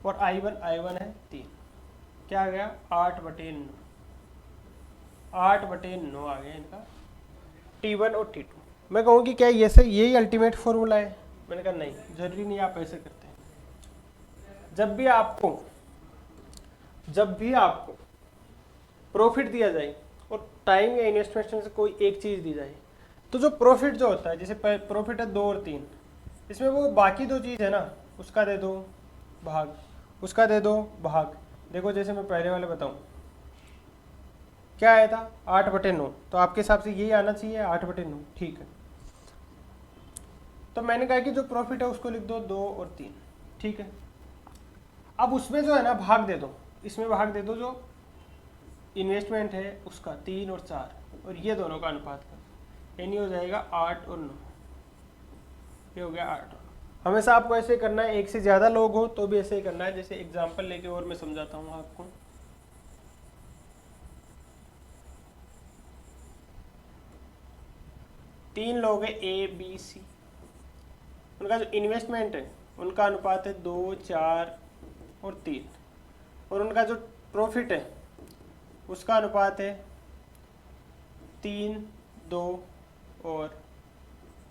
और I1 है 3, क्या आ गया 8/9, 8/9 आ गया इनका T1 और T2। मैं कहूँ कि क्या ये से यही अल्टीमेट फॉर्मूला है, मैंने कहा नहीं, जरूरी नहीं आप ऐसे करते हैं। जब भी आपको प्रॉफिट दिया जाए और टाइम या इन्वेस्टमेंट में से कोई एक चीज़ दी जाए, तो जो प्रॉफिट जो होता है, जैसे प्रॉफिट है 2 और 3, इसमें वो बाकी 2 चीज़ है ना, उसका दे दो भाग, उसका दे दो भाग। देखो जैसे मैं पहले वाले बताऊं, क्या आया था 8/9, तो आपके हिसाब से यही आना चाहिए 8/9, ठीक है। तो मैंने कहा कि जो प्रॉफिट है उसको लिख दो 2 और 3, ठीक है। अब उसमें जो है ना भाग दे दो, इसमें भाग दे दो जो इन्वेस्टमेंट है उसका 3 और 4, और ये दोनों का अनुपात का, यानी हो जाएगा 8 और 9, ये हो गया 8 और 9। हमेशा आपको ऐसे करना है, एक से ज़्यादा लोग हो तो भी ऐसे ही करना है। जैसे एग्जांपल लेके और मैं समझाता हूँ आपको। तीन लोग हैं ए बी सी, उनका जो इन्वेस्टमेंट है उनका अनुपात है 2, 4 और 3, और उनका जो प्रॉफिट है उसका अनुपात है 3, 2 और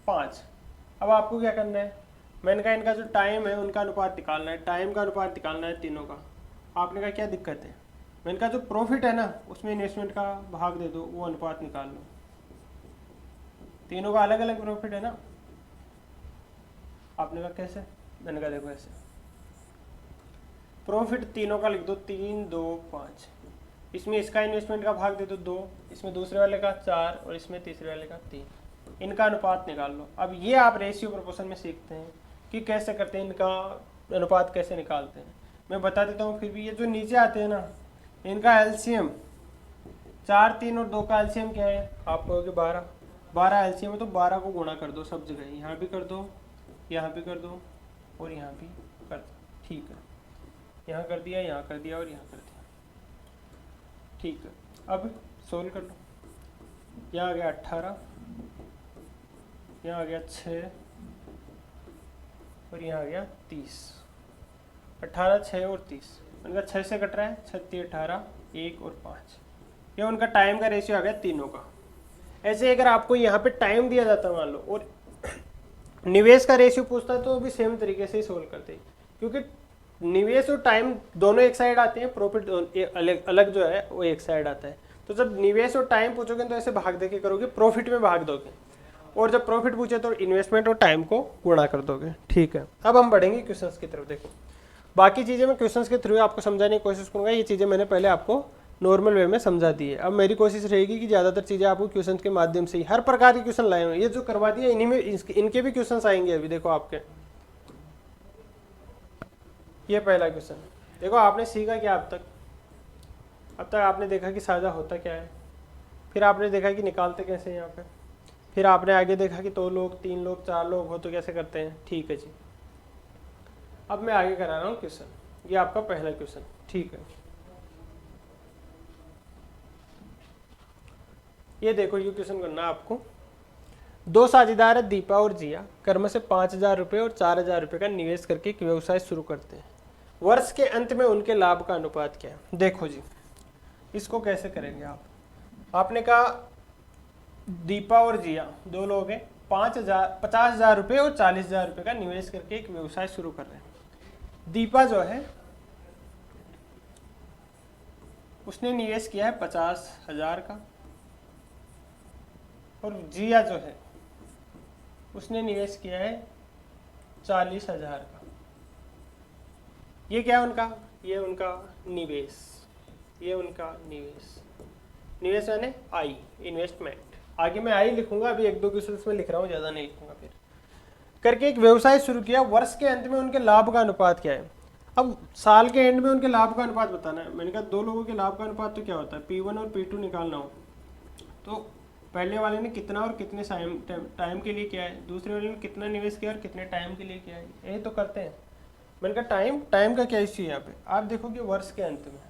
5। अब आपको क्या करना है, मैंने कहा इनका जो टाइम है उनका अनुपात निकालना है, टाइम का अनुपात निकालना है तीनों का। आपने कहा क्या दिक्कत है, मैंने कहा जो प्रॉफिट है ना उसमें इन्वेस्टमेंट का भाग दे दो, वो अनुपात निकाल लो। तीनों का अलग अलग प्रॉफिट है ना। आपने कहा कैसे, मैंने कहा देखो ऐसे, प्रॉफिट तीनों का लिख दो 3, 2, 5, इसमें इसका इन्वेस्टमेंट का भाग दे दो 2, इसमें दूसरे वाले का 4 और इसमें तीसरे वाले का 3, इनका अनुपात निकाल लो। अब ये आप रेशियो प्रोपोर्शन में सीखते हैं कि कैसे करते हैं, इनका अनुपात कैसे निकालते हैं, मैं बता देता हूँ। फिर भी ये जो नीचे आते हैं ना, इनका एलसीएम 4, 3 और 2 का एलसीएम क्या है, आप कहोगे 12, 12 एलसीएम है, तो 12 को गुणा कर दो सब जगह, यहाँ भी कर दो, यहाँ भी कर दो और यहाँ भी कर दो, ठीक है। यहाँ कर दिया, यहाँ कर दिया और यहाँ कर दिया, ठीक है। अब सोल्व कर लो, यहाँ आ गया 18, यहाँ आ गया 6 और यहाँ आ गया 30। 18, 6 और 30, उनका 6 से कट रहा है, 36, 18, 1 और 5, ये उनका टाइम का रेशियो आ गया तीनों का। ऐसे अगर आपको यहाँ पे टाइम दिया जाता मान लो और निवेश का रेशियो पूछता तो भी सेम तरीके से ही सोल्व करते हैं, क्योंकि निवेश और टाइम दोनों एक साइड आते हैं, प्रॉफिट अलग अलग जो है वो एक साइड आता है। तो जब निवेश और टाइम पूछोगे तो ऐसे भाग दे के करोगे, प्रॉफिट में भाग दोगे, और जब प्रॉफिट पूछे तो इन्वेस्टमेंट और टाइम को गुणा कर दोगे, ठीक है। अब हम बढ़ेंगे क्वेश्चंस की तरफ। देखो बाकी चीज़ें मैं क्वेश्चंस के थ्रू आपको समझाने की कोशिश करूँगा, ये चीज़ें मैंने पहले आपको नॉर्मल वे में समझा दी है। अब मेरी कोशिश रहेगी कि ज़्यादातर चीज़ें आपको क्वेश्चन के माध्यम से ही, हर प्रकार के क्वेश्चन लाए हुए, ये जो करवा दिया इन्हीं में इनके भी क्वेश्चन आएंगे। अभी देखो आपके, ये पहला क्वेश्चन, देखो आपने सीखा क्या अब तक आपने देखा कि साझा होता क्या है, फिर आपने देखा कि निकालते कैसे हैं यहाँ पे, फिर आपने आगे देखा कि 2 लोग, 3 लोग, 4 लोग हो तो कैसे करते हैं, ठीक है जी। अब मैं आगे करा रहा हूँ क्वेश्चन, ये आपका पहला क्वेश्चन, ठीक है। ये देखो ये क्वेश्चन करना है आपको। 2 साझेदार है दीपा और जिया, कर्म से 5,000 रुपये और 4,000 रुपये का निवेश करके एक व्यवसाय शुरू करते हैं। वर्ष के अंत में उनके लाभ का अनुपात क्या है। देखो जी इसको कैसे करेंगे आप, आपने कहा दीपा और जिया 2 लोग हैं, 50,000 रुपये और 40,000 रुपये का निवेश करके एक व्यवसाय शुरू कर रहे हैं। दीपा जो है उसने निवेश किया है 50,000 का, और जिया जो है उसने निवेश किया है 40,000 का। ये क्या है उनका, ये उनका निवेश, ये उनका निवेश, निवेश यानी आई, इन्वेस्टमेंट। आगे मैं आई लिखूंगा, अभी 1-2 क्वेश्चन में लिख रहा हूँ, ज़्यादा नहीं लिखूंगा। फिर करके एक व्यवसाय शुरू किया, वर्ष के अंत में उनके लाभ का अनुपात क्या है। अब साल के एंड में उनके लाभ का अनुपात बताना है। मैंने कहा 2 लोगों के लाभ का अनुपात तो क्या होता है, P1 और P2 निकालना हो तो पहले वाले ने कितना और कितने टाइम के लिए किया है, दूसरे वाले ने कितना निवेश किया और कितने टाइम के लिए किया है, यही तो करते हैं। मैंने कहा टाइम का क्या इश्यू है यहाँ पे। आप देखो कि वर्ष के अंत में,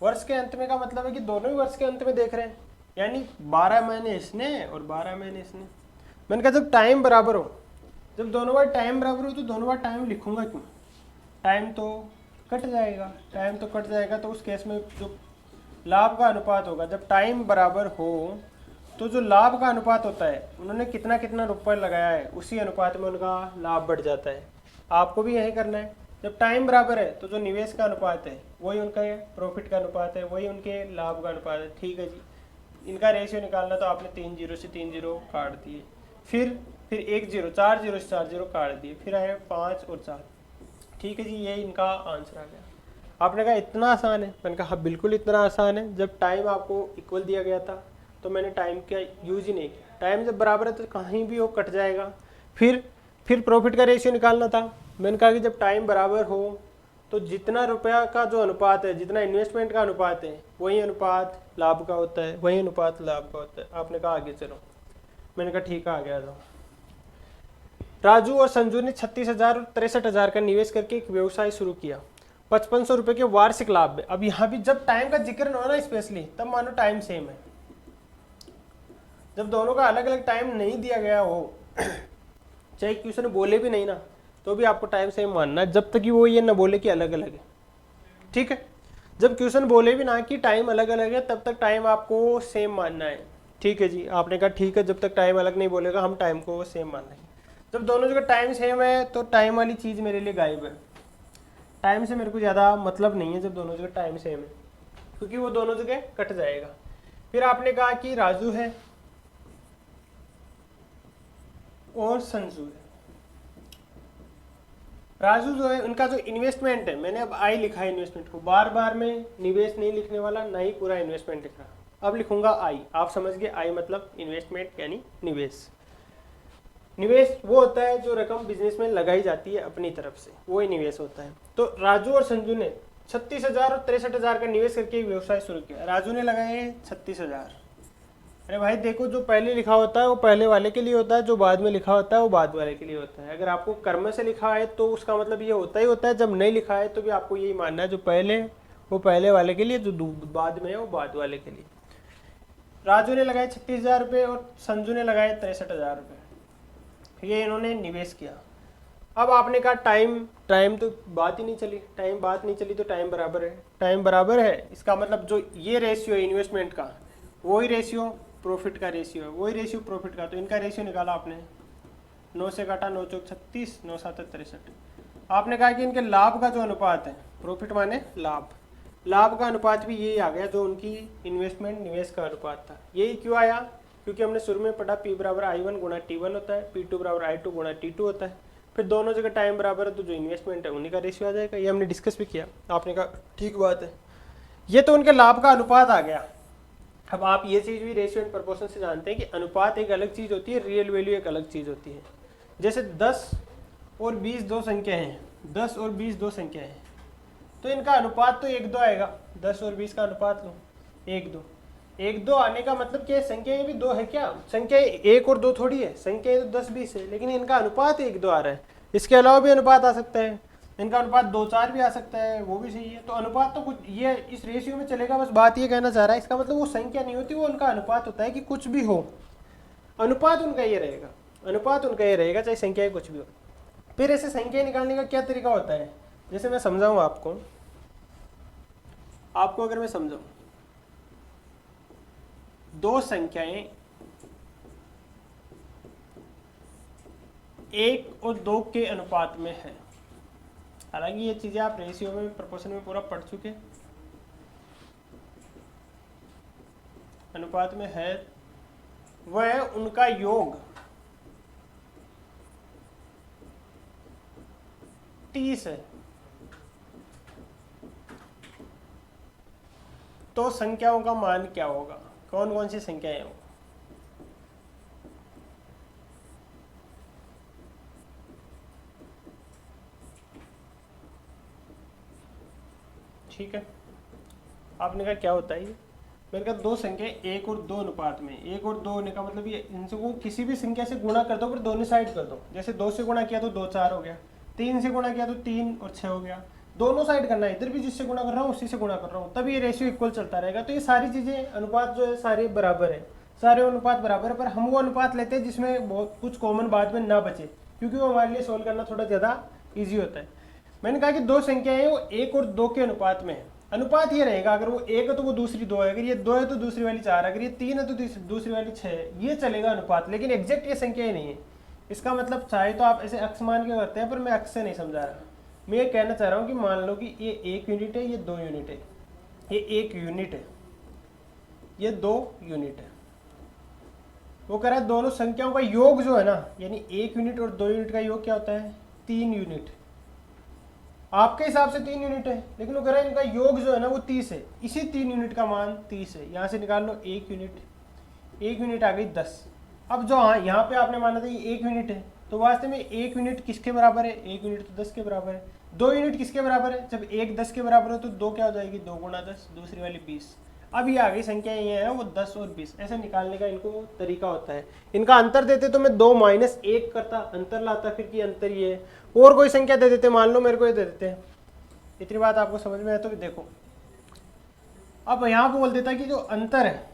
वर्ष के अंत में का मतलब है कि दोनों ही वर्ष के अंत में देख रहे हैं, यानी 12 महीने इसने और 12 महीने इसने। मैंने कहा जब टाइम बराबर हो, जब दोनों बार टाइम बराबर हो तो दोनों बार टाइम लिखूंगा क्यों, टाइम तो कट जाएगा, टाइम तो कट जाएगा। तो उस केस में जो लाभ का अनुपात होगा, जब टाइम बराबर हो तो जो लाभ का अनुपात होता है, उन्होंने कितना कितना रुपये लगाया है उसी अनुपात में उनका लाभ बढ़ जाता है। आपको भी यही करना है। जब टाइम बराबर है तो जो निवेश का अनुपात है वही उनका प्रॉफिट का अनुपात है, वही उनके लाभ का अनुपात है, ठीक है जी। इनका रेशियो निकालना, तो आपने 3 जीरो से 3 जीरो काट दिए, फिर 1 जीरो, 4 जीरो से 4 जीरो काट दिए, फिर आए 5 और 4। ठीक है जी, ये इनका आंसर आ गया। आपने कहा इतना आसान है, मैंने कहा हाँ बिल्कुल इतना आसान है। जब टाइम आपको इक्वल दिया गया था तो मैंने टाइम का यूज ही नहीं किया। टाइम जब बराबर है तो कहीं भी वो कट जाएगा। फिर प्रॉफिट का रेशियो निकालना था। मैंने कहा कि जब टाइम बराबर हो तो जितना रुपया का जो अनुपात है, जितना इन्वेस्टमेंट का अनुपात है, वही अनुपात लाभ का होता है, वही अनुपात लाभ का होता है। आपने कहा आगे चलो, मैंने कहा ठीक है, आ गया था। राजू और संजू ने 36,000 और 63,000 का निवेश करके एक व्यवसाय शुरू किया 5500 रुपए के वार्षिक लाभ में। अब यहाँ भी जब टाइम का जिक्र न हो ना स्पेशली, तब मानो टाइम सेम है। जब दोनों का अलग अलग टाइम नहीं दिया गया हो, चाहे क्वेश्चन बोले भी नहीं ना, तो भी आपको टाइम सेम मानना है, जब तक कि वो ये ना बोले कि अलग अलग है। ठीक है, जब क्वेश्चन बोले भी ना कि टाइम अलग अलग है, तब तक टाइम आपको सेम मानना है। ठीक है जी, आपने कहा ठीक है, जब तक टाइम अलग नहीं बोलेगा हम टाइम को सेम मान लेंगे। जब दोनों जगह टाइम सेम है तो टाइम वाली चीज़ मेरे लिए गायब है। टाइम से मेरे को ज़्यादा मतलब नहीं है जब दोनों जगह टाइम सेम है, क्योंकि वो दोनों जगह कट जाएगा। फिर आपने कहा कि राजू है और संजू है। राजू जो है, उनका जो इन्वेस्टमेंट है, मैंने अब आई लिखा है इन्वेस्टमेंट को, बार बार मैं निवेश नहीं लिखने वाला, ना ही पूरा इन्वेस्टमेंट लिख रहा। अब लिखूंगा आई। आप समझ गए, आई मतलब इन्वेस्टमेंट यानी निवेश। निवेश वो होता है जो रकम बिजनेस में लगाई जाती है अपनी तरफ से, वो ही निवेश होता है। तो राजू और संजू ने 36,000 और 63,000 का निवेश करके एक व्यवसाय शुरू किया। राजू ने लगाए 36,000। अरे भाई देखो, जो पहले लिखा होता है वो पहले वाले के लिए होता है, जो बाद में लिखा होता है वो बाद वाले के लिए होता है। अगर आपको कर्म से लिखा है तो उसका मतलब ये होता ही होता है, जब नहीं लिखा है तो भी आपको यही मानना है, जो पहले वो पहले वाले के लिए, जो बाद में है वो बाद वाले के लिए। राजू ने लगाए 36,000 रुपये और संजू ने लगाए 63,000 रुपये। ये इन्होंने निवेश किया। अब आपने कहा टाइम तो बात ही नहीं चली, टाइम बात नहीं चली तो टाइम बराबर है। टाइम बराबर है, इसका मतलब जो ये रेशियो है इन्वेस्टमेंट का, वही रेशियो प्रॉफिट का रेशियो है, वही रेशियो प्रॉफिट का। तो इनका रेशियो निकाला आपने, 9 से काटा, 9 चौक 36, 9 7 63। आपने कहा कि इनके लाभ का जो अनुपात है, प्रॉफिट माने लाभ, लाभ का अनुपात भी यही आ गया जो उनकी इन्वेस्टमेंट निवेश का अनुपात था। यही क्यों आया? क्योंकि हमने शुरू में पढ़ा P बराबर I1 गुणा T1 होता है, P2 बराबर I2 गुणा T2 होता है। फिर दोनों जगह टाइम बराबर है तो जो इन्वेस्टमेंट है उन्हीं का रेशियो आ जाएगा। ये हमने डिस्कस भी किया, आपने कहा ठीक बात है। ये तो उनके लाभ का अनुपात आ गया। अब आप ये चीज़ भी रेशियो एंड प्रोपोर्शन से जानते हैं कि अनुपात एक अलग चीज़ होती है, रियल वैल्यू एक अलग चीज़ होती है। जैसे 10 और 20 दो संख्या हैं, 10 और 20 दो संख्या हैं, तो इनका अनुपात तो 1-2 आएगा। 10 और 20 का अनुपात लो 1-2, 1-2 आने का मतलब क्या है? संख्याएं भी 2 है क्या? संख्या 1 और 2 थोड़ी है, संख्या तो 10-20 है, लेकिन इनका अनुपात 1-2 आ रहा है। इसके अलावा भी अनुपात आ सकता है, इनका अनुपात 2-4 भी आ सकता है, वो भी सही है। तो अनुपात तो कुछ ये इस रेशियो में चलेगा। बस बात ये कहना चाह रहा है, इसका मतलब वो संख्या नहीं होती, वो उनका अनुपात होता है कि कुछ भी हो, अनुपात उनका ये रहेगा, अनुपात उनका ये रहेगा, चाहे संख्या कुछ भी हो। फिर ऐसे संख्या निकालने का क्या तरीका होता है? जैसे मैं समझाऊँ आपको अगर मैं समझाऊँ, दो संख्याएं 1 और 2 के अनुपात में है। हालांकि ये चीजें आप रेशियो में, प्रोपोर्शन में पूरा पढ़ चुके, अनुपात में है, वह उनका योग 30 है। तो संख्याओं का मान क्या होगा? कौन कौन सी संख्याएं होंगी? ठीक है, आपने कहा क्या होता है ये? मैंने कहा दो संख्या 1 और 2 अनुपात में। 1 और 2 होने का मतलब ये, इनसे को किसी भी संख्या से गुणा कर दो, फिर दोनों साइड कर दो। जैसे 2 से गुणा किया तो 2 4 हो गया, 3 से गुणा किया तो 3 और 6 हो गया। दोनों साइड करना है, इधर भी जिससे गुणा कर रहा हूँ उसी से गुणा कर रहा हूँ, तब ये रेशियो इक्वल चलता रहेगा। तो ये सारी चीजें, अनुपात जो है सारे बराबर है, सारे अनुपात बराबर है। पर हम वो अनुपात लेते हैं जिसमें बहुत कुछ कॉमन बाद में ना बचे, क्योंकि वो हमारे लिए सोल्व करना थोड़ा ज़्यादा ईजी होता है। मैंने कहा कि दो संख्याएं वो 1 और 2 के अनुपात में है। अनुपात ये रहेगा, अगर वो 1 है तो वो दूसरी 2 है, अगर ये 2 है तो दूसरी वाली 4 है, अगर ये 3 है तो दूसरी वाली 6 है, ये चलेगा अनुपात। लेकिन एग्जैक्ट ये संख्या ही नहीं है। इसका मतलब चाहे तो आप ऐसे अक्स मान के करते हैं, पर मैं अक्स से नहीं समझा रहा। मैं ये कहना चाह रहा हूँ कि मान लो कि ये 1 यूनिट है, ये 2 यूनिट है, ये 1 यूनिट है, ये 2 यूनिट है। वो कह रहा है दोनों संख्याओं का योग जो है ना, यानी 1 यूनिट और 2 यूनिट का योग क्या होता है, 3 यूनिट। आपके हिसाब से 3 यूनिट है, लेकिन वो कह रहा है इनका योग जो है ना वो 30 है, इसी 3 यूनिट का मान 30 है। यहाँ से निकाल लो 1 यूनिट, 1 यूनिट आ गई 10। अब जो हाँ यहाँ पे आपने माना था ये 1 यूनिट है, तो वास्तव में 1 यूनिट किसके बराबर है, 1 यूनिट तो 10 के बराबर है। 2 यूनिट किसके बराबर है, जब 1 10 के बराबर हो तो 2 क्या हो जाएगी, 2 गुणा 10, दूसरी वाली 20। अब ये आ गई संख्या, ये है वो 10 और 20। ऐसे निकालने का इनको तरीका होता है। इनका अंतर देते तो मैं 2 माइनस 1 करता, अंतर लाता, फिर कि अंतर ये है। और कोई संख्या दे देते, मान लो मेरे को ये दे देते हैं, इतनी बात आपको समझ में है तो देखो। अब यहाँ बोल देता कि जो अंतर है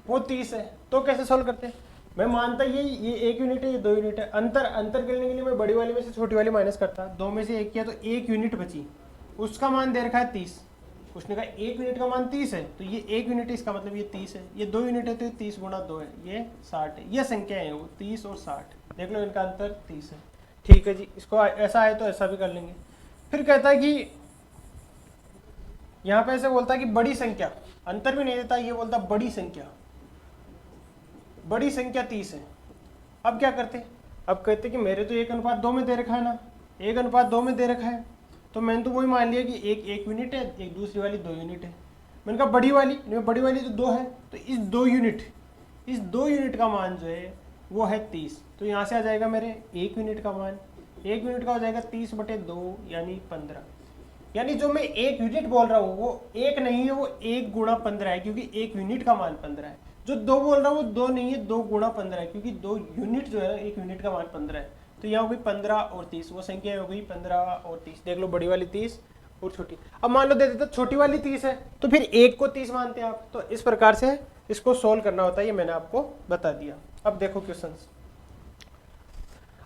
वो 30 है, तो कैसे सोल्व करते हैं। मैं मानता ये 1 यूनिट है, ये 2 यूनिट है। अंतर करने के लिए मैं बड़ी वाली में से छोटी वाली माइनस करता, 2 में से 1 किया तो 1 यूनिट बची, उसका मान दे रखा है 30। उसने कहा 1 यूनिट का मान 30 है, तो ये 1 यूनिट है, इसका मतलब ये 30 है। ये 2 यूनिट है तो 30 गुणा 2 है, ये 60 है। ये संख्या है वो 30 और 60, देख लो इनका अंतर 30 है। ठीक है जी, इसको ऐसा है तो ऐसा भी कर लेंगे। फिर कहता है कि यहाँ पे ऐसे बोलता है कि बड़ी संख्या, अंतर भी नहीं देता, ये बोलता बड़ी संख्या 30 है। अब क्या करते, अब कहते कि मेरे तो 1:2 में दे रखा है ना, 1:2 में दे रखा है, तो मैंने तो वही मान लिया कि एक 1 यूनिट है, एक दूसरी वाली 2 यूनिट है। मैंने कहा बड़ी वाली तो 2 है, तो इस 2 यूनिट का मान जो है वो है 30। तो यहाँ से आ जाएगा मेरे 1 यूनिट का मान, 1 यूनिट का हो जाएगा 30/2 यानी 15। यानी जो मैं 1 यूनिट बोल रहा हूँ वो 1 नहीं है, वो 1 गुणा 15 है, क्योंकि 1 यूनिट का मान 15 है। जो 2 बोल रहा हूँ वो 2 नहीं है, 2 गुणा 15 है, क्योंकि 2 यूनिट जो है ना 1 यूनिट का मान 15 है। तो यहाँ हो गई 15 और 30, वो संख्या हो गई 15 और 30। देख लो बड़ी वाली 30 और छोटी। अब मान लो दे देता छोटी वाली 30 है, तो फिर 1 को 30 मानते हैं आप। तो इस प्रकार से इसको सोल्व करना होता है, ये मैंने आपको बता दिया। अब देखो क्वेश्चन।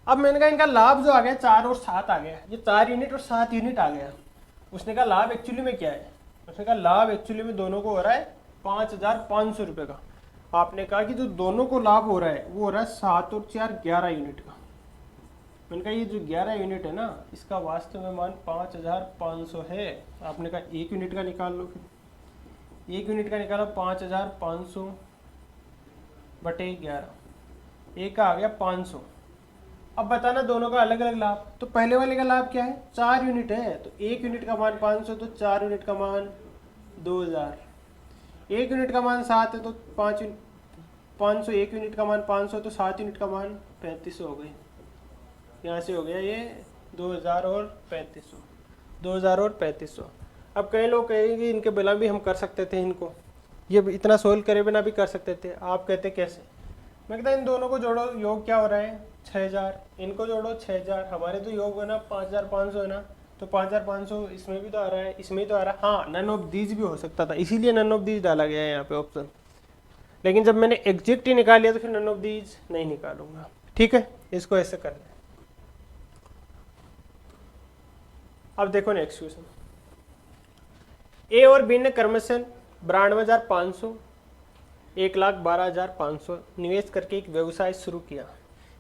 अब मैंने कहा इनका लाभ जो आ गया 4 और 7 आ गया, ये 4 यूनिट और 7 यूनिट आ गया। उसने कहा लाभ एक्चुअली में क्या है, उसने कहा लाभ एक्चुअली में दोनों को हो रहा है 5,500 रुपये का। आपने कहा कि जो दोनों को लाभ हो रहा है वो हो रहा है 7 और 4 11 यूनिट का। मैंने कहा ये जो 11 यूनिट है ना, इसका वास्तव में मान 5,500 है। आपने कहा 1 यूनिट का निकाल लो, फिर 1 यूनिट का निकाला 5,500 बटे 11, एक का आ गया 500। अब बताना दोनों का अलग अलग लाभ। तो पहले वाले का लाभ क्या है, 4 यूनिट है, तो 1 यूनिट का मान 500, तो 4 यूनिट का मान 2000। 1 यूनिट का मान 7 है तो 500, 1 यूनिट का मान 500, तो 7 यूनिट का मान 3500 हो गए। यहाँ से हो गया ये 2000 और 3500, 2000 और 3500। अब कई लोग कहेंगे इनके बिना भी हम कर सकते थे, इनको ये इतना सोल्व करे बिना भी कर सकते थे। आप कहते कैसे, मैं कहता इन दोनों को जोड़ो, योग क्या हो रहा है 6000, इनको जोड़ो 6000, हमारे तो योग है ना 5500 है ना, तो 5500 इसमें भी तो आ रहा है, इसमें तो आ रहा है। हाँ नन ऑफ दीज भी हो सकता था, इसीलिए नन ऑफ दीज डाला गया है यहाँ पे ऑप्शन। लेकिन जब मैंने एग्जैक्ट ही निकाल लिया तो फिर नन ऑफ दीज नहीं निकालूंगा। ठीक है, इसको ऐसे करना है। अब देखो नेक्स्ट क्वेश्चन। ए और बी ने क्रमशः 92,500, 1,12,500 निवेश करके एक व्यवसाय शुरू किया।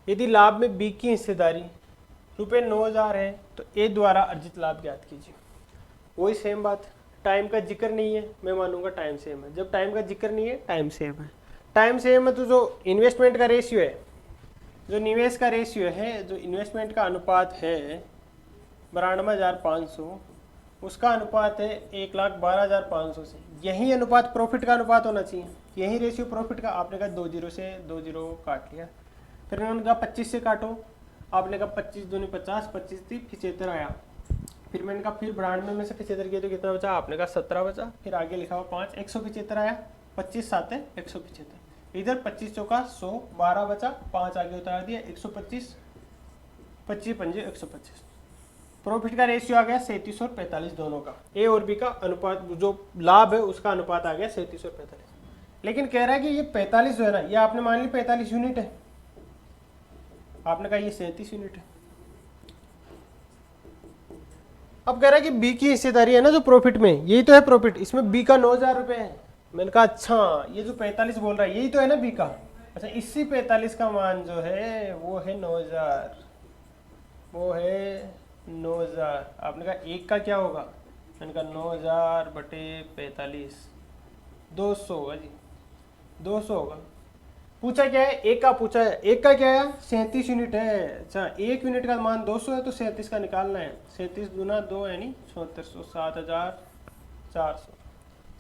यदि लाभ में बी की हिस्सेदारी ₹9,000 है तो ए द्वारा अर्जित लाभ ज्ञात कीजिए। वही सेम बात, टाइम का जिक्र नहीं है, मैं मानूंगा टाइम सेम है। जब टाइम का जिक्र नहीं है टाइम सेम है, टाइम सेम है तो जो इन्वेस्टमेंट का रेशियो है, जो निवेश का रेशियो है, जो इन्वेस्टमेंट का अनुपात है 92,500, उसका अनुपात है 1,12,500 से। यही अनुपात प्रॉफिट का अनुपात होना चाहिए, यही रेशियो प्रॉफिट का। आपने कहा 2 0 से 2 0 काट लिया, फिर उन्होंने कहा 25 से काटो, आपने कहा 25 दूनी 50, 25 थी 75 आया। फिर मैंने कहा फिर 92 में से 75 किया तो कितना बचा, आपने कहा 17 बचा। फिर आगे लिखा हुआ 5, 175 आया, 25 7 है 175, इधर 25 चौका 100, 12 बचा, 5 आगे उतार दिया 125, 25 पंजे 125। प्रॉफिट का रेशियो आ गया 37 और 45 दोनों का। ए और बी का अनुपात, जो लाभ है उसका अनुपात आ गया 37 और 45। लेकिन कह रहा है कि ये 45 जो है ना, ये आपने मान ली 45 यूनिट है, आपने कहा ये 37 यूनिट है। अब कह रहा है कि बी की हिस्सेदारी है ना जो प्रॉफिट में, यही तो है प्रॉफिट, इसमें बी का 9,000 रुपये है। मैंने कहा अच्छा ये जो 45 बोल रहा है यही तो है ना बी का। अच्छा इसी 45 का मान जो है वो है 9,000, वो है 9,000। आपने कहा एक का क्या होगा, मैंने कहा 9000 बटे 45, 200 होगा जी, 200 होगा। पूछा क्या है, एक का पूछा है, एक का क्या है 37 यूनिट है। अच्छा, एक यूनिट का मान 200 है तो 37 का निकालना है। 37 गुना 2 यानी 7400, 7400,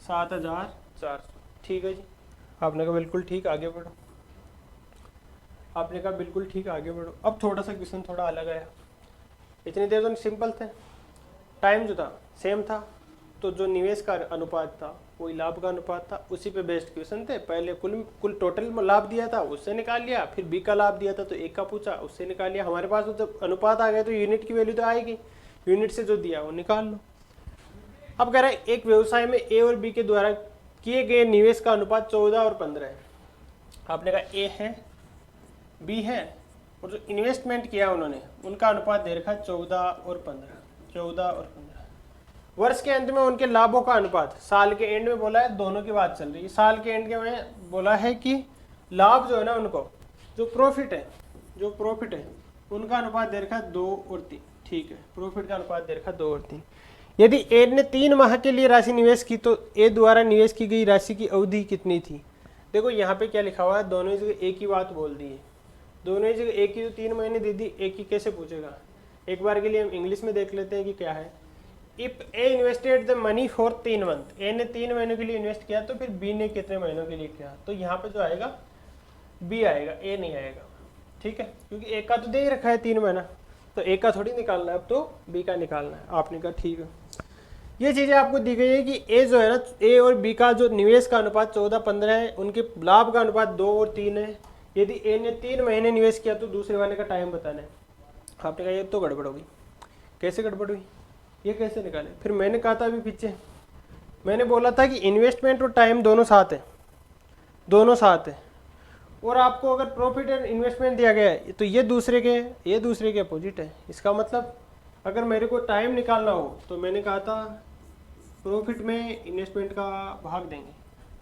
7400। ठीक है जी, आपने कहा बिल्कुल ठीक, आगे बढ़ो। आपने कहा बिल्कुल ठीक, आगे बढ़ो। अब थोड़ा सा क्वेश्चन थोड़ा अलग आया। इतनी देर तो सिंपल थे, टाइम जो था सेम था, तो जो निवेश का अनुपात था वही लाभ का अनुपात था, उसी पे बेस्ड क्वेश्चन थे। पहले कुल टोटल लाभ दिया था उससे निकाल लिया, फिर बी का लाभ दिया था तो एक का पूछा उससे निकाल लिया। हमारे पास तो जब अनुपात आ गया तो यूनिट की वैल्यू तो आएगी, यूनिट से जो दिया वो निकाल लो। अब कह रहा है एक व्यवसाय में ए और बी के द्वारा किए गए निवेश का अनुपात 14 और 15 है। आपने कहा ए है, बी है, और जो इन्वेस्टमेंट किया उन्होंने उनका अनुपात दे रखा 14 और 15, 14 और 15। वर्ष के अंत में उनके लाभों का अनुपात, साल के एंड में बोला है, दोनों की बात चल रही है। साल के एंड के में बोला है कि लाभ जो है ना उनको, जो प्रॉफिट है उनका अनुपात दे रखा 2 और 3। ठीक है, प्रॉफिट का अनुपात दे रखा 2 और 3। यदि ए ने 3 माह के लिए राशि निवेश की तो ए द्वारा निवेश की गई राशि की अवधि कितनी थी। देखो यहाँ पे क्या लिखा हुआ है, दोनों ही जगह एक ही बात बोल दी है, दोनों ही जगह एक ही। तो 3 महीने दे दी, एक ही कैसे पूछेगा। एक बार के लिए हम इंग्लिश में देख लेते हैं कि क्या है। If A invested the money for 3 month, A ने 3 महीनों के लिए इन्वेस्ट किया, तो फिर बी ने कितने महीनों के लिए किया, तो यहाँ पे जो आएगा बी आएगा, ए नहीं आएगा। ठीक है, क्योंकि एक का तो दे ही रखा है 3 महीना, तो एक का थोड़ी निकालना है, अब तो बी का निकालना है। आपने कहा ठीक है, ये चीज़ें आपको दी गई है कि ए जो है ना, ए और बी का जो निवेश का अनुपात 14-15 है, उनके लाभ का अनुपात 2 और 3 है। यदि ए ने 3 महीने निवेश किया तो दूसरे वाले का टाइम बताना है। आपने कहा ये तो गड़बड़ होगी, कैसे गड़बड़ हुई, ये कैसे निकाले। फिर मैंने कहा था अभी पीछे, मैंने बोला था कि इन्वेस्टमेंट और टाइम दोनों साथ है, दोनों साथ है। और आपको अगर प्रॉफिट एंड इन्वेस्टमेंट दिया गया है तो ये दूसरे के अपोजिट है। इसका मतलब अगर मेरे को टाइम निकालना हो तो मैंने कहा था प्रॉफिट में इन्वेस्टमेंट का भाग देंगे,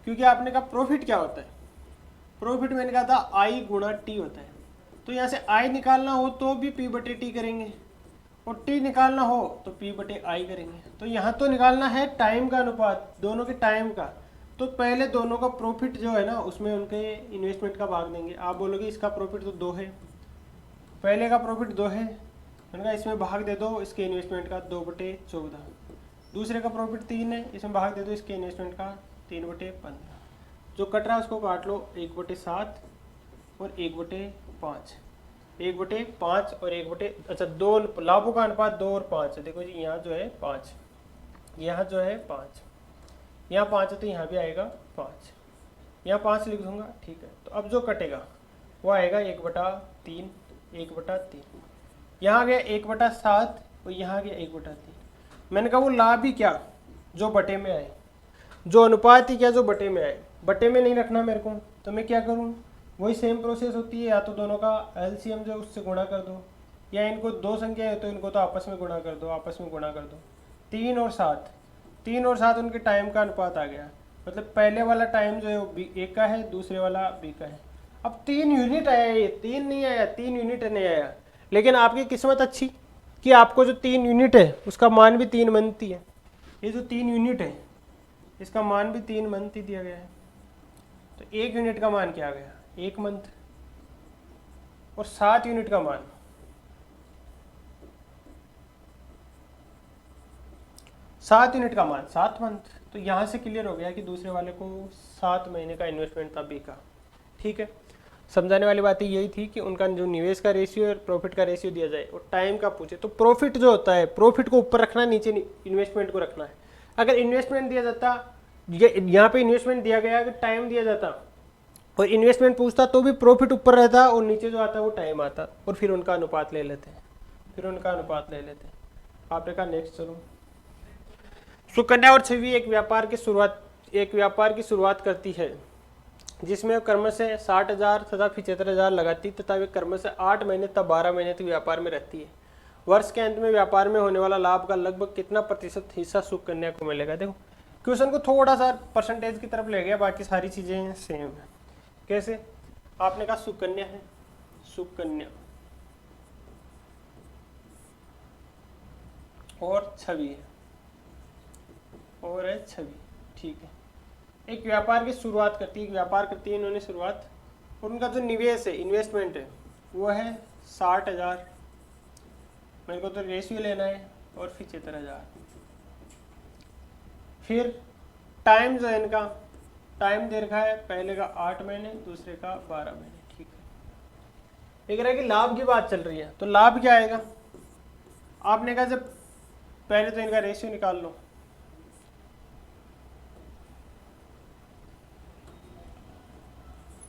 क्योंकि आपने कहा प्रॉफिट क्या होता है, प्रॉफिट मैंने कहा था आई गुणा टी होता है। तो यहाँ से आई निकालना हो तो भी पी बटे टी करेंगे, और टी निकालना हो तो पी बटे आई करेंगे। तो यहाँ तो निकालना है टाइम का अनुपात, दोनों के टाइम का। तो पहले दोनों का प्रॉफिट जो है ना उसमें उनके इन्वेस्टमेंट का भाग देंगे। आप बोलोगे इसका प्रॉफिट तो 2 है, पहले का प्रॉफिट 2 है, मैंने कहा इसमें भाग दे दो इसके इन्वेस्टमेंट का 2/14। दूसरे का प्रॉफिट 3 है, इसमें भाग दे दो इसके इन्वेस्टमेंट का 3/15। जो कट रहा है उसको काट लो, 1/7 और 1/5, 1/5 और 1 अच्छा 2 लाभों का अनुपात 2 और 5 है। देखो जी यहाँ जो है 5, यहाँ जो है 5, यहाँ 5 है तो यहाँ भी आएगा 5, यहाँ 5 लिख दूंगा। ठीक है, तो अब जो कटेगा वो आएगा 1/3, 1/3। यहाँ आ गया 1/7 और यहाँ आ गया 1/3। मैंने कहा वो लाभ ही क्या जो बटे में आए, जो अनुपात ही क्या जो बटे में आए। बटे में नहीं रखना मेरे को, तो मैं क्या करूँ, वही सेम प्रोसेस होती है, या तो दोनों का एलसीएम जो उससे गुणा कर दो, या इनको 2 संख्या है तो इनको तो आपस में गुणा कर दो, आपस में गुणा कर दो। 3 और 7, 3 और 7 उनके टाइम का अनुपात आ गया, मतलब पहले वाला टाइम जो है वो ए का है, दूसरे वाला बी का है। अब 3 यूनिट आया, ये 3 नहीं आया, 3 यूनिट नहीं आया, लेकिन आपकी किस्मत अच्छी कि आपको जो 3 यूनिट है उसका मान भी 3 मंथ ही है। ये जो 3 यूनिट है इसका मान भी 3 मंथ ही दिया गया है। तो 1 यूनिट का मान क्या आ गया, 1 मंथ, और 7 यूनिट का मान 7 यूनिट का मान 7 मंथ। तो यहाँ से क्लियर हो गया कि दूसरे वाले को 7 महीने का इन्वेस्टमेंट था बी का। ठीक है, समझाने वाली बात यही थी कि उनका जो निवेश का रेशियो और प्रॉफिट का रेशियो दिया जाए और टाइम का पूछे। तो प्रॉफिट जो होता है, प्रॉफिट को ऊपर रखना है, नीचे इन्वेस्टमेंट को रखना है। अगर इन्वेस्टमेंट दिया जाता, यहाँ पे इन्वेस्टमेंट दिया गया, अगर टाइम दिया जाता और इन्वेस्टमेंट पूछता तो भी प्रॉफिट ऊपर रहता और नीचे जो आता है वो टाइम आता, और फिर उनका अनुपात ले लेते, आपने कहा नेक्स्ट चलो। सुकन्या और छवि एक व्यापार की शुरुआत करती है जिसमें क्रमशः 60,000 तथा 75,000 लगाती, तथा वे क्रमशः 8 महीने तथा 12 महीने तक व्यापार में रहती है। वर्ष के अंत में व्यापार में होने वाला लाभ का लगभग कितना प्रतिशत हिस्सा सुकन्या को मिलेगा। देखो क्वेश्चन को थोड़ा सा परसेंटेज की तरफ ले गया, बाकी सारी चीजें सेम है। कैसे, आपने कहा सुकन्या है, सुकन्या और छवि है, और है छवि। ठीक है, एक व्यापार की शुरुआत करती है, एक व्यापार करती है इन्होंने शुरुआत, और उनका जो निवेश है, इन्वेस्टमेंट है, वो है 60,000। मेरे को तो रेशियो लेना है, और फिर 75,000। फिर टाइम जो है इनका, टाइम दे रखा है, पहले का 8 महीने, दूसरे का 12 महीने। ठीक है, एक रहा कि लाभ की बात चल रही है, तो लाभ क्या आएगा? आपने कहा जब पहले तो इनका रेशियो निकाल लो,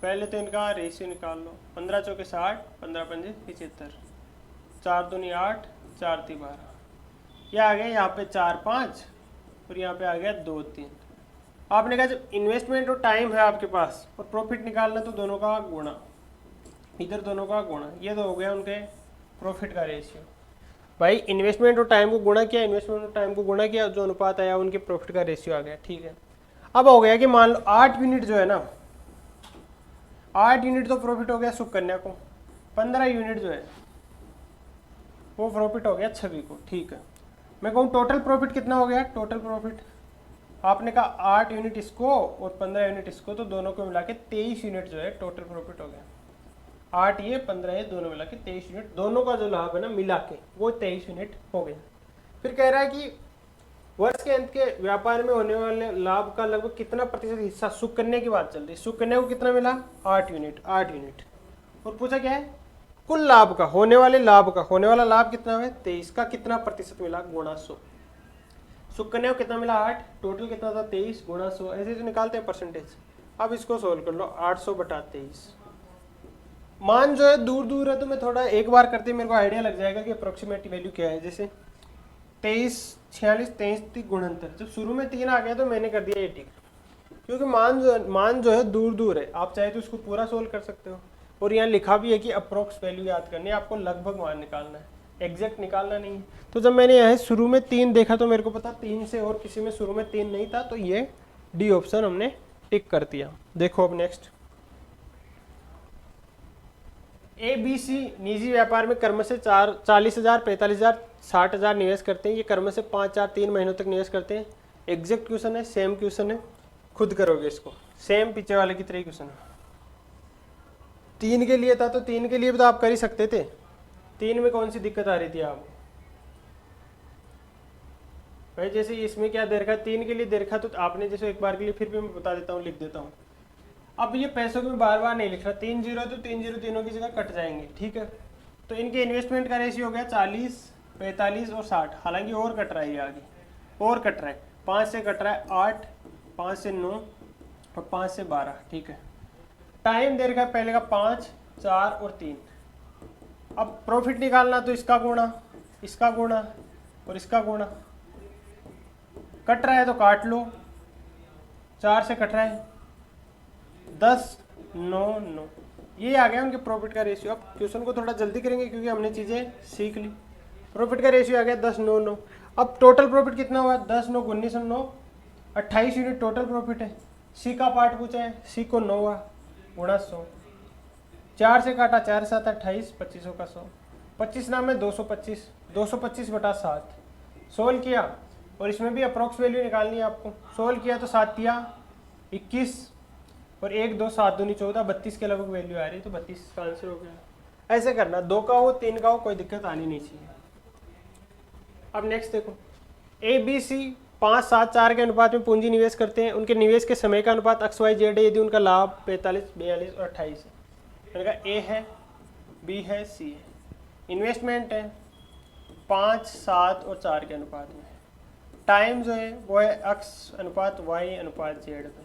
पहले तो इनका रेशियो निकाल लो। 15 चौके 60, 15 पंजे 75, 4 दूनी 8, 4 ती 12। यह आ गया यहाँ पे 4 5, और यहाँ पे आ गया 2 3। आपने कहा जब इन्वेस्टमेंट और टाइम है आपके पास और प्रॉफिट निकालना, तो दोनों का गुणा, इधर दोनों का गुणा, ये तो हो गया उनके प्रॉफिट का रेशियो। भाई इन्वेस्टमेंट और टाइम को गुणा किया, इन्वेस्टमेंट और टाइम को गुणा किया, जो अनुपात आया उनके प्रॉफिट का रेशियो आ गया। ठीक है, अब हो गया कि मान लो 8 यूनिट जो है ना, 8 यूनिट तो प्रॉफिट हो गया सुकन्या को, 15 यूनिट जो है वो प्रॉफिट हो गया छवि को। ठीक है, मैं कहूँ टोटल प्रॉफिट कितना हो गया? टोटल प्रॉफिट आपने कहा 8 यूनिट इसको और 15 यूनिट इसको, तो दोनों को मिला के 23 यूनिट जो है टोटल प्रॉफिट हो गया। 8 ये 15 ये दोनों मिला के 23 यूनिट, दोनों का जो लाभ है ना मिला के वो 23 यूनिट हो गया। फिर कह रहा है कि वर्ष के अंत के व्यापार में होने वाले लाभ का लगभग कितना प्रतिशत हिस्सा सुकन्या की बात चल रही है। सुकन्या को कितना मिला? 8 यूनिट, 8 यूनिट। और पूछा क्या है? कुल लाभ का, होने वाले लाभ का, होने वाला लाभ कितना है? 23 का कितना प्रतिशत मिला? गुणा 100। सुकन्या को कितना मिला? 8, टोटल कितना था? 23 गुणा 100। ऐसे तो निकालते हैं परसेंटेज। अब इसको सोल्व कर लो, 800 बटा 23। मान जो है दूर दूर है, तो मैं थोड़ा एक बार करते मेरे को आइडिया लग जाएगा कि अप्रोक्सीमेट वैल्यू क्या है। जैसे 23 46 23 गुणनतर, जब शुरू में 3 आ गया तो मैंने कर दिया ये टिक, क्योंकि मान जो है दूर दूर है। आप चाहे तो इसको पूरा सोल्व कर सकते हो, और यहाँ लिखा भी है कि अप्रोक्स वैल्यू याद करनी है, आपको लगभग मान निकालना है, एग्जैक्ट निकालना नहीं है। तो जब मैंने यहाँ शुरू में 3 देखा तो मेरे को पता 3 से और किसी में शुरू में 3 नहीं था, तो ये डी ऑप्शन हमने टिक कर दिया। देखो अब नेक्स्ट, ABC निजी व्यापार में कर्म से 40,000, 45,000, 60,000 निवेश करते हैं। ये कर्म से 5 4 3 महीनों तक निवेश करते हैं। एग्जैक्ट क्वेश्चन है, सेम क्वेश्चन है, खुद करोगे इसको, सेम पीछे वाले की तरह क्वेश्चन है। 3 के लिए था तो 3 के लिए भी तो आप कर ही सकते थे। 3 में कौन सी दिक्कत आ रही थी आपको? भाई जैसे इसमें क्या दे रखा है, 3 के लिए दे रखा, तो आपने जैसे एक बार के लिए फिर भी मैं बता देता हूँ, लिख देता हूँ। अब ये पैसों में बार बार नहीं लिख रहा, 3 0 तो 3 0 तीनों की जगह कट जाएंगे। ठीक है, तो इनके इन्वेस्टमेंट का रेशियो हो गया 40, 45 और 60। हालांकि और कट रहा है, ये आगे और कट रहा है, 5 से कट रहा है 8, 5 से 9 और 5 से 12। ठीक है, टाइम दे रखा है पहले का 5, 4 और 3। अब प्रॉफिट निकालना तो इसका गुणा, इसका गुणा और इसका गुणा, कट रहा है तो काट लो, 4 से कट रहा है 10, 9 9, ये आ गया उनके प्रॉफिट का रेशियो। अब क्वेश्चन को थोड़ा जल्दी करेंगे क्योंकि हमने चीज़ें सीख ली। प्रॉफिट का रेशियो आ गया 10 9 9। अब टोटल प्रॉफिट कितना हुआ? 10 9 19 9, 28 यूनिट टोटल प्रॉफिट है। सी का पार्ट पूछा है, सी को 9 हुआ गुणा 100, 4 से काटा 4 7 28, 25 का 100, 25 नाम है 225, 225 बटा 7। सोल्व किया, और इसमें भी अप्रोक्स वैल्यू निकालनी है आपको। सोल्व किया तो 7 तिया 21 और 1 2 7 दूनी 14, 32 के लगभग वैल्यू आ रही है, तो 32 का आंसर हो गया। ऐसे करना, 2 का हो 3 का हो, कोई दिक्कत आनी नहीं चाहिए। अब नेक्स्ट देखो, ABC 5 7 4 के अनुपात में पूंजी निवेश करते हैं। उनके निवेश के समय का अनुपात XYZ है यदि उनका लाभ 45 42 और 28 है। मैंने कहा A है, B है, C है। इन्वेस्टमेंट है 5 7 और 4 के अनुपात में। टाइम जो है वो है X अनुपात Y अनुपात Z में।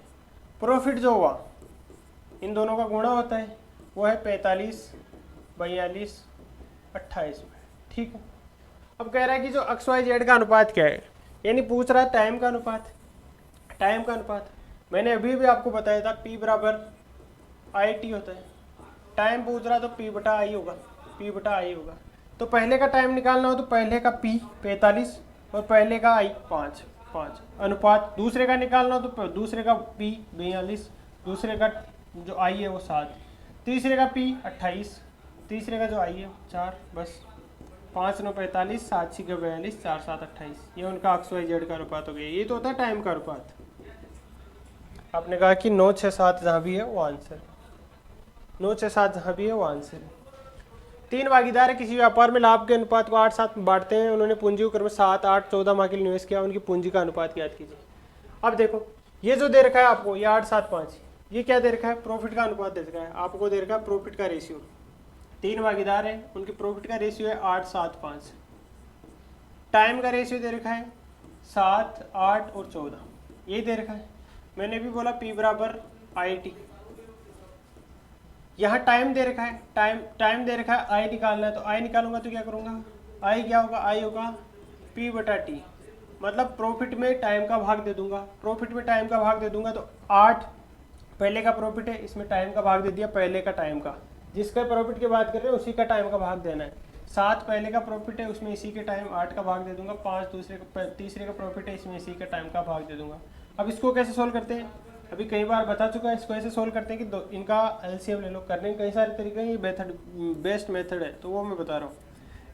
प्रॉफिट जो हुआ इन दोनों का गुणा होता है, वो है 45 42 28 में। ठीक है, अब कह रहा है कि जो XYZ का अनुपात क्या है, यानी पूछ रहा है टाइम का अनुपात। टाइम का अनुपात मैंने अभी भी आपको बताया था, P बराबर IT होता है। टाइम पूछ रहा है तो P बटा I होगा, P बटा I होगा। तो पहले का टाइम निकालना हो तो पहले का P 45 और पहले का I 5 अनुपात। दूसरे का निकालना हो तो दूसरे का P 42, दूसरे का जो I है वो 7, तीसरे का P 28, तीसरे का जो I है 4। बस 5 9 45, 7 6 42, 4 7 28, ये उनका XYZ का अनुपात हो गया। ये तो होता है टाइम का अनुपात। आपने कहा कि 9 6 7 जहाँ भी है वो आंसर, 9 6 7 जहाँ भी है वो आंसर है। 3 भागीदार है किसी व्यापार में, लाभ के अनुपात को 8 7 में बांटते हैं। उन्होंने पूंजी को क्रम 7 8 14 माह के लिए निवेश किया, उनकी पूंजी का अनुपात याद कीजिए। अब देखो ये जो दे रखा है आपको, ये 8 7 5, ये क्या दे रखा है, प्रॉफिट का अनुपात दे रखा है आपको, दे रखा है प्रॉफिट का रेशियो। 3 भागीदार है, उनकी प्रॉफिट का रेशियो है 8 7 5। टाइम का रेशियो दे रखा है 7 8 और 14, ये दे रखा है। मैंने भी बोला P बराबर IT। यहाँ टाइम दे रखा है, टाइम दे रखा है, आई निकालना है, तो आई निकालूंगा तो क्या करूँगा, आई क्या होगा, आई होगा P बटा T, मतलब प्रॉफिट में टाइम का भाग दे दूंगा। प्रॉफिट में टाइम का भाग दे दूंगा तो 8 पहले का प्रॉफिट है, इसमें टाइम का भाग दे दिया पहले का टाइम का, जिसका प्रॉफिट की बात कर रहे हैं उसी का टाइम का भाग देना है। 7 पहले का प्रॉफिट है, उसमें इसी के टाइम 8 का भाग दे दूंगा। 5 तीसरे का प्रॉफिट है, इसमें इसी का टाइम का भाग दे दूंगा। अब इसको कैसे सोल्व करते हैं, अभी कई बार बता चुका है। इसको ऐसे सोल्व करते हैं कि इनका एलसीएम ले लो। करने के कई सारे तरीके हैं, ये मेथड बेस्ट मेथड है तो वो मैं बता रहा हूँ।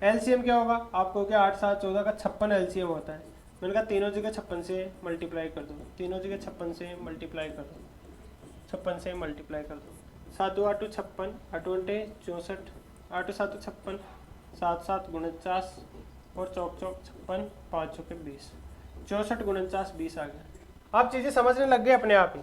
एलसीएम क्या होगा, आपको क्या 8 7 14 का 56 एलसीएम होता है। मैंने कहा तीनों जगह 56 से मल्टीप्लाई कर दो, तीनों जगह 56 से मल्टीप्लाई कर दो, 56 से मल्टीप्लाई कर दो। 7 2 8 56, 8 अंटे 64, 8 7 56, 7 7 49 और चौक 56, 5 चौके 20, 64 49 20 आ गया। आप चीज़ें समझने लग गए अपने आप ही,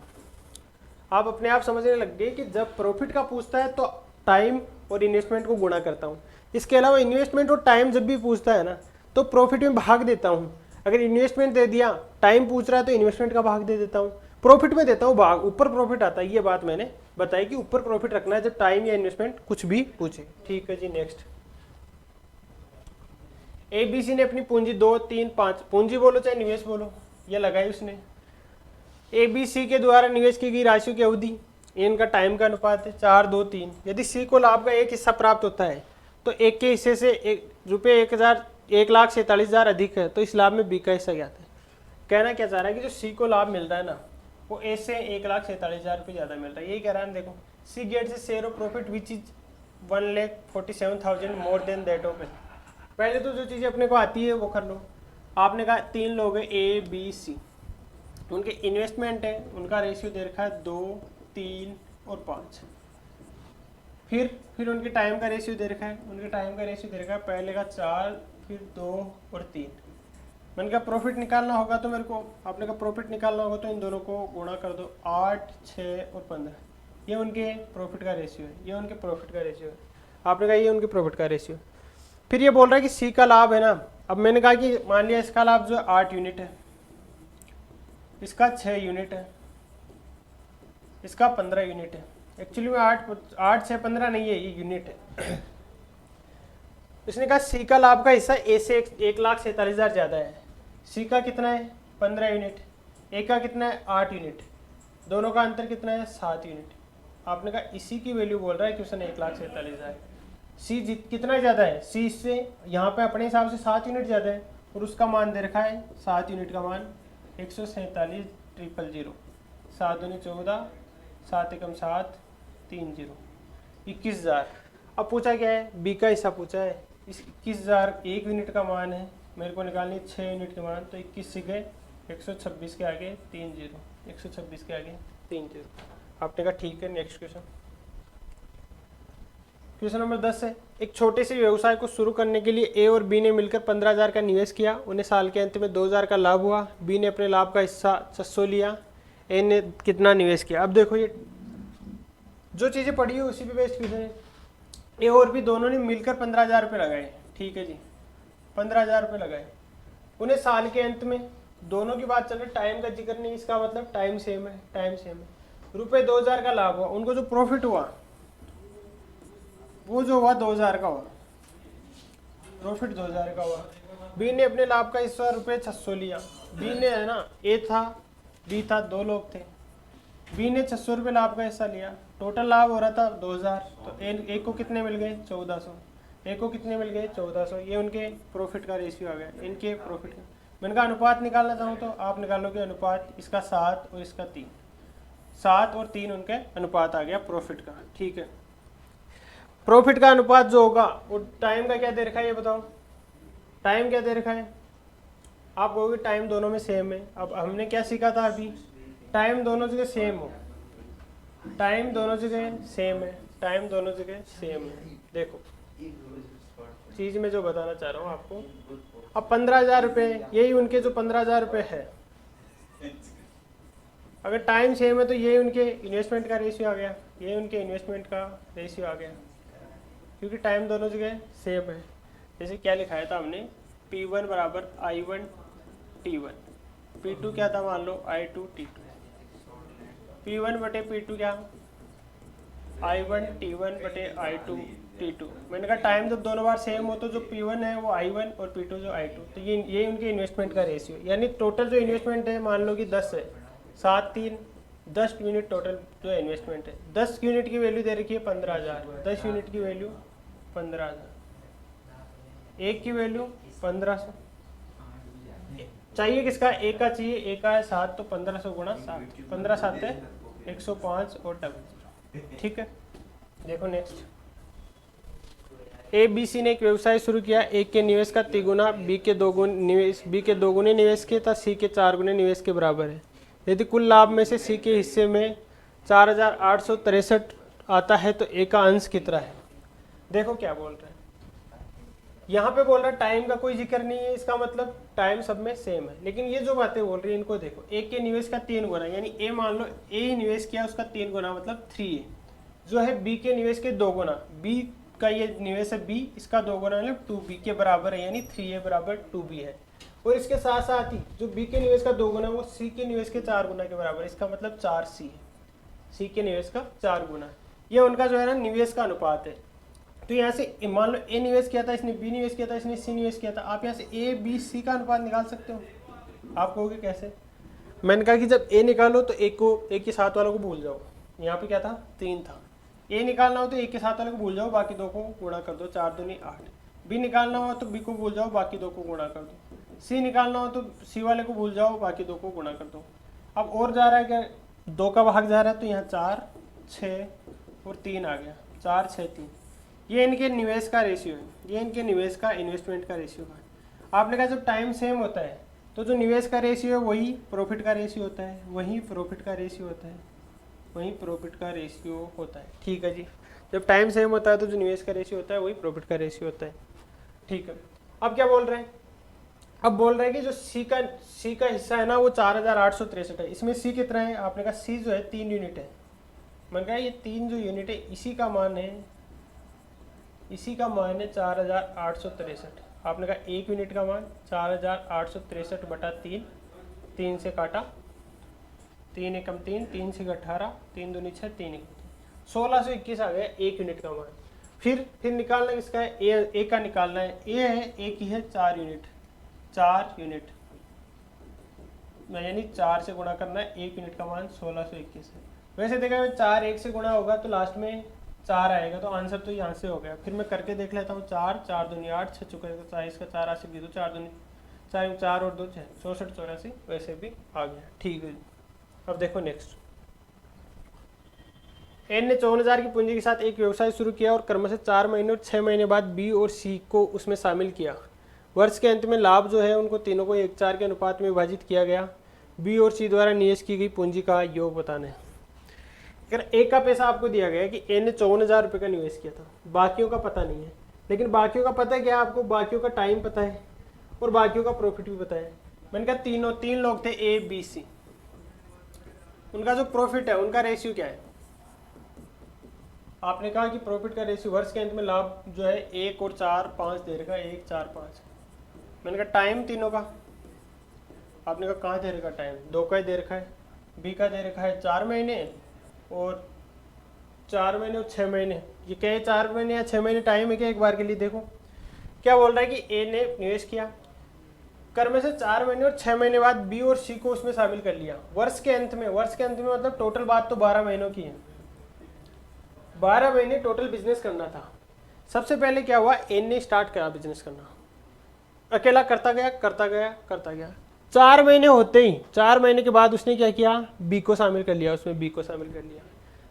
आप अपने आप समझने लग गए कि जब प्रॉफिट का पूछता है तो टाइम और इन्वेस्टमेंट को गुणा करता हूँ। इसके अलावा इन्वेस्टमेंट और टाइम जब भी पूछता है ना तो प्रॉफिट में भाग देता हूँ। अगर इन्वेस्टमेंट दे दिया, टाइम पूछ रहा है तो इन्वेस्टमेंट का भाग दे देता हूँ, प्रॉफिट में देता हूँ भाग, ऊपर प्रॉफिट आता है। ये बात मैंने बताई कि ऊपर प्रॉफिट रखना है जब टाइम या इन्वेस्टमेंट कुछ भी पूछे। ठीक है जी, नेक्स्ट। ABC ने अपनी पूंजी 2 3 5, पूंजी बोलो चाहे निवेश बोलो, ये लगाई उसने। ABC के द्वारा निवेश की गई राशि की अवधि, इनका टाइम का अनुपात है 4 2 3। यदि C को लाभ का एक हिस्सा प्राप्त होता है तो एक के हिस्से से ₹1,47,000 अधिक है तो इस लाभ में B का हिस्सा ज्ञात है। कहना क्या चाह रहा है कि जो C को लाभ मिल रहा है ना वो A से ₹1,47,000 ज़्यादा मिल रहा है। यही कह रहा है। देखो C gets share of profit which is 1,47,000 more than that of. पहले तो जो चीज़ें अपने को आती है वो कर लो। आपने कहा 3 लोग हैं ABC, उनके इन्वेस्टमेंट है, उनका रेशियो दे रखा है 2 3 और 5। फिर उनके टाइम का रेशियो दे रखा है, उनके टाइम का रेशियो दे रखा है पहले का 4 फिर 2 और 3। मैंने कहा प्रॉफिट निकालना होगा तो मेरे को, आपने कहा प्रॉफिट निकालना होगा तो इन दोनों को गुणा कर दो, 8 6 और 15। ये उनके प्रॉफिट का रेशियो है, ये उनके प्रॉफिट का रेशियो है। आपने कहा ये उनके प्रॉफिट का रेशियो। फिर ये बोल रहा है कि C का लाभ है ना, अब मैंने कहा कि मान लिया इसका लाभ जो है 8 यूनिट है, इसका 6 यूनिट है, इसका 15 यूनिट है। एक्चुअली में 8 6 15 नहीं है, ये यूनिट है। इसने कहा C का लाभ का हिस्सा A से 1,47,000 ज़्यादा है। C का कितना है 15 यूनिट, A का कितना है 8 यूनिट, दोनों का अंतर कितना है 7 यूनिट। आपने कहा इसी की वैल्यू बोल रहा है कि उसने 1,47,000। C कितना ज़्यादा है, C से यहाँ पे अपने हिसाब से 7 यूनिट ज़्यादा है और उसका मान दे रखा है 7 यूनिट का मान 147,000, 7 दूनी 14, 7 एकम 7 3 0, 21,000। अब पूछा क्या है, B का हिस्सा पूछा है। इस 21,000 1 यूनिट का मान है, मेरे को निकालनी 6 यूनिट के मान, तो 21 से गए 126 के आगे 3 0, 126 के आगे 3 0। आपने कहा ठीक है। नेक्स्ट क्वेश्चन, क्वेश्चन नंबर 10 है। एक छोटे से व्यवसाय को शुरू करने के लिए A और B ने मिलकर 15,000 का निवेश किया। उन्हें साल के अंत में 2,000 का लाभ हुआ। B ने अपने लाभ का हिस्सा 600 लिया। A ने कितना निवेश किया। अब देखो ये जो चीज़ें पढ़ी है उसी पे बेस्ड क्वेश्चन है। A और B दोनों ने मिलकर 15,000 रुपये लगाए। ठीक है जी, 15,000 रुपये लगाए। उन्हें साल के अंत में, दोनों की बात चल रही, टाइम का जिक्र नहीं, इसका मतलब टाइम सेम है, टाइम सेम है। रुपये 2,000 का लाभ हुआ, उनको जो प्रॉफिट हुआ वो जो हुआ 2,000 का हुआ, प्रॉफिट 2,000 का हुआ। B ने अपने लाभ का हिस्सा रुपये 600 लिया। B ने है ना, A था B था, 2 लोग थे। B ने 600 रुपये लाभ का हिस्सा लिया, टोटल लाभ हो रहा था 2,000, तो A को कितने मिल गए 1,400, A को कितने मिल गए 1,400। ये उनके प्रॉफिट का रेशियो आ गया, इनके प्रॉफिट का। मैंने कहा अनुपात निकालना चाहूँ तो आप निकालोगे अनुपात, इसका 7 और इसका 3, 7 और 3 उनके अनुपात आ गया प्रॉफिट का। ठीक है, प्रॉफिट का अनुपात जो होगा वो टाइम का क्या दे रखा है ये बताओ, टाइम क्या दे रखा है, आप कहोगे टाइम दोनों में सेम है। अब हमने क्या सीखा था अभी, टाइम दोनों जगह सेम हो, टाइम दोनों जगह सेम है, टाइम दोनों जगह सेम है। देखो चीज़ मैं जो बताना चाह रहा हूँ आपको, अब 15,000 रुपये, यही उनके जो 15,000 रुपये है, अगर टाइम सेम है तो ये उनके इन्वेस्टमेंट का रेशियो आ गया, ये उनके इन्वेस्टमेंट का रेशियो आ गया, क्योंकि टाइम दोनों जगह सेम है। जैसे क्या लिखाया था हमने, P1 बराबर I1 T1, P2 क्या था मान लो I2 T2, P1 बटे P2 क्या I1 T1 बटे I2 T2। मैंने कहा टाइम जब दोनों बार सेम हो तो जो P1 है वो I1 और P2 जो I2, तो ये उनके इन्वेस्टमेंट का रेशियो, यानी टोटल जो इन्वेस्टमेंट है मान लो कि 10 है, 7 3 10 यूनिट टोटल जो इन्वेस्टमेंट है। 10 यूनिट की वैल्यू दे रखी है 15,000, 10 यूनिट की वैल्यू 15,000, एक की वैल्यू 1500, चाहिए किसका, एक का चाहिए, एक का है 7, तो 1500 गुणा 7, 15 7 है 105 और डबल, ठीक है। देखो नेक्स्ट, ABC ने एक व्यवसाय शुरू किया, एक के निवेश का 3 गुना, B के 2 गुने निवेश के तथा C के 4 गुने निवेश के बराबर है। यदि कुल लाभ में से C के हिस्से में 4,863 आता है तो A का अंश कितना है। देखो क्या बोल रहे हैं, यहाँ पे बोल रहा है टाइम का कोई जिक्र नहीं है, इसका मतलब टाइम सब में सेम है, लेकिन ये जो बातें बोल रही है इनको देखो, एक के निवेश का 3 गुना, यानी ए मान लो ए ही निवेश किया, उसका 3 गुना मतलब 3 है, जो है बी के निवेश के 2 गुना, बी का ये निवेश है बी, इसका 2 गुना मतलब 2b के बराबर है, यानी 3a बराबर 2b है। और इसके साथ साथ ही जो बी के निवेश का 2 गुना वो सी के निवेश के 4 गुना के बराबर है, इसका मतलब 4c है, सी के निवेश का 4 गुना, ये उनका जो है ना निवेश का अनुपात है। तो यहाँ से मान लो ए निवेश किया था, इसने बी निवेश किया था, इसने सी निवेश किया था, आप यहाँ से ए बी सी का अनुपात निकाल सकते हो। आप कहोगे कैसे, मैंने कहा कि जब ए निकालो तो एक के साथ वालों को भूल जाओ, यहाँ पे क्या था 3 था, ए निकालना हो तो एक के साथ वाले को भूल जाओ, बाकी 2 को गुणा कर दो, 4 दूनी 8, बी निकालना हो तो बी को भूल जाओ, बाकी 2 को गुणा कर दो, सी निकालना हो तो सी वाले को भूल जाओ, बाकी 2 को गुणा कर दो। अब और जा रहा है क्या, 2 का भाग जा रहा है, तो यहाँ 4 6 और 3 आ गया, 4 6 3, ये इनके निवेश का रेशियो है, ये इनके निवेश का इन्वेस्टमेंट का रेशियो है। आपने कहा जब टाइम सेम होता है तो जो निवेश का रेशियो है वही प्रॉफिट का रेशियो होता है, वही प्रॉफिट का रेशियो होता है, वही प्रॉफिट का रेशियो होता है, ठीक है जी। जब टाइम सेम होता है तो जो निवेश का रेशियो होता है वही प्रॉफिट का रेशियो होता है, ठीक है। अब क्या बोल रहे हैं, अब बोल रहे हैं कि जो सी का हिस्सा है ना वो 4,863 है, इसमें सी कितना है, आपने कहा सी जो है 3 यूनिट है, मैंने कहा ये 3 जो यूनिट है इसी का मान है 4,863, आपने कहा 1 यूनिट का मान 4,863 बटा 3, 3 से काटा, 3 एकम 3, 3 से 18, 3 दूनी 6, 3 1621 आ गया 1 यूनिट का मान। फिर निकालना किसका है, ए का निकालना है, ए है ए की है 4 यूनिट, 4 यूनिट यानी 4 से गुणा करना है, 1 यूनिट का मान 1621 है। वैसे देखा 4 1 से गुणा होगा तो लास्ट में 4 आएगा, तो आंसर तो यहाँ से हो गया। फिर मैं करके देख लेता हूँ, 4 दूनी 8, 6 चुका 40 का 4 80 दो, 4 दूनी 4 और 2 6, 64 84 वैसे भी आ गया, ठीक है। अब देखो नेक्स्ट, एन ने 54,000 की पूंजी के साथ एक व्यवसाय शुरू किया और क्रमशः 4 महीने और 6 महीने बाद बी और सी को उसमें शामिल किया। वर्ष के अंत में लाभ जो है उनको तीनों को 1:4 के अनुपात में विभाजित किया गया। बी और सी द्वारा निवेश की गई पूंजी का योग बताना है। अगर ए का पैसा आपको दिया गया कि ए ने 54,000 रुपये का निवेश किया था, बाकियों का पता नहीं है, लेकिन बाकियों का पता है क्या आपको, बाकियों का टाइम पता है और बाकियों का प्रॉफिट भी पता है। मैंने कहा 3 लोग थे ए बी सी, उनका जो प्रॉफिट है उनका रेशियो क्या है, आपने कहा कि प्रॉफिट का रेशियो वर्ष के अंत में लाभ जो है 1 और 4 5 दे रखा है, 1 4 5। मैंने कहा टाइम तीनों का, आपने कहा कहाँ दे रखा टाइम, 2 का ही दे रखा है, बी का दे रखा है 4 महीने और 4 महीने और 6 महीने, ये क्या है 4 महीने या 6 महीने टाइम है क्या, एक बार के लिए देखो क्या बोल रहा है कि ए ने निवेश किया, कर्म से 4 महीने और 6 महीने बाद बी और सी को उसमें शामिल कर लिया वर्ष के अंत में। वर्ष के अंत में मतलब टोटल बात तो 12 महीनों की है, 12 महीने टोटल बिजनेस करना था। सबसे पहले क्या हुआ, एन ने स्टार्ट करा बिजनेस करना, अकेला करता गया करता गया करता गया, 4 महीने होते ही 4 महीने के बाद उसने क्या किया, बी को शामिल कर लिया, उसमें बी को शामिल कर लिया।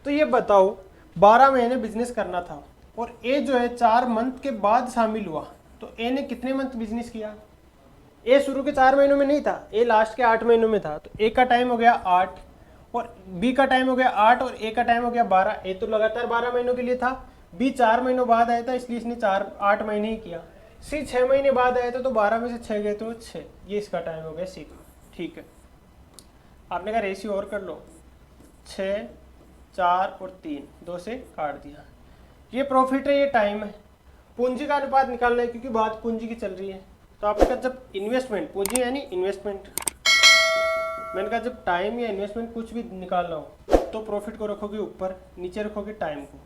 तो ये बताओ 12 महीने बिजनेस करना था और ए जो है 4 मंथ के बाद शामिल हुआ, तो ए ने कितने मंथ बिजनेस किया? ए शुरू के 4 महीनों में नहीं था, ए लास्ट के 8 महीनों में था। तो ए का टाइम हो गया 8 और बी का टाइम हो गया 8 और ए का टाइम हो गया 12। ए तो लगातार 12 महीनों के लिए था, बी 4 महीनों बाद आया था, इसलिए इसने 8 महीने ही किया। सी 6 महीने बाद आया था, तो 12 में से 6 गए तो 6, ये इसका टाइम हो गया सी का। ठीक है, आपने कहा रेशियो और कर लो, 6, 4 और 3, 2 से काट दिया। ये प्रॉफिट है, ये टाइम है। पूंजी का अनुपात निकालना है क्योंकि बात पूंजी की चल रही है। तो आपने कहा जब इन्वेस्टमेंट, पूंजी यानी इन्वेस्टमेंट, मैंने कहा जब टाइम या इन्वेस्टमेंट कुछ भी निकालना हो तो प्रॉफिट को रखोगे ऊपर, नीचे रखोगे टाइम को।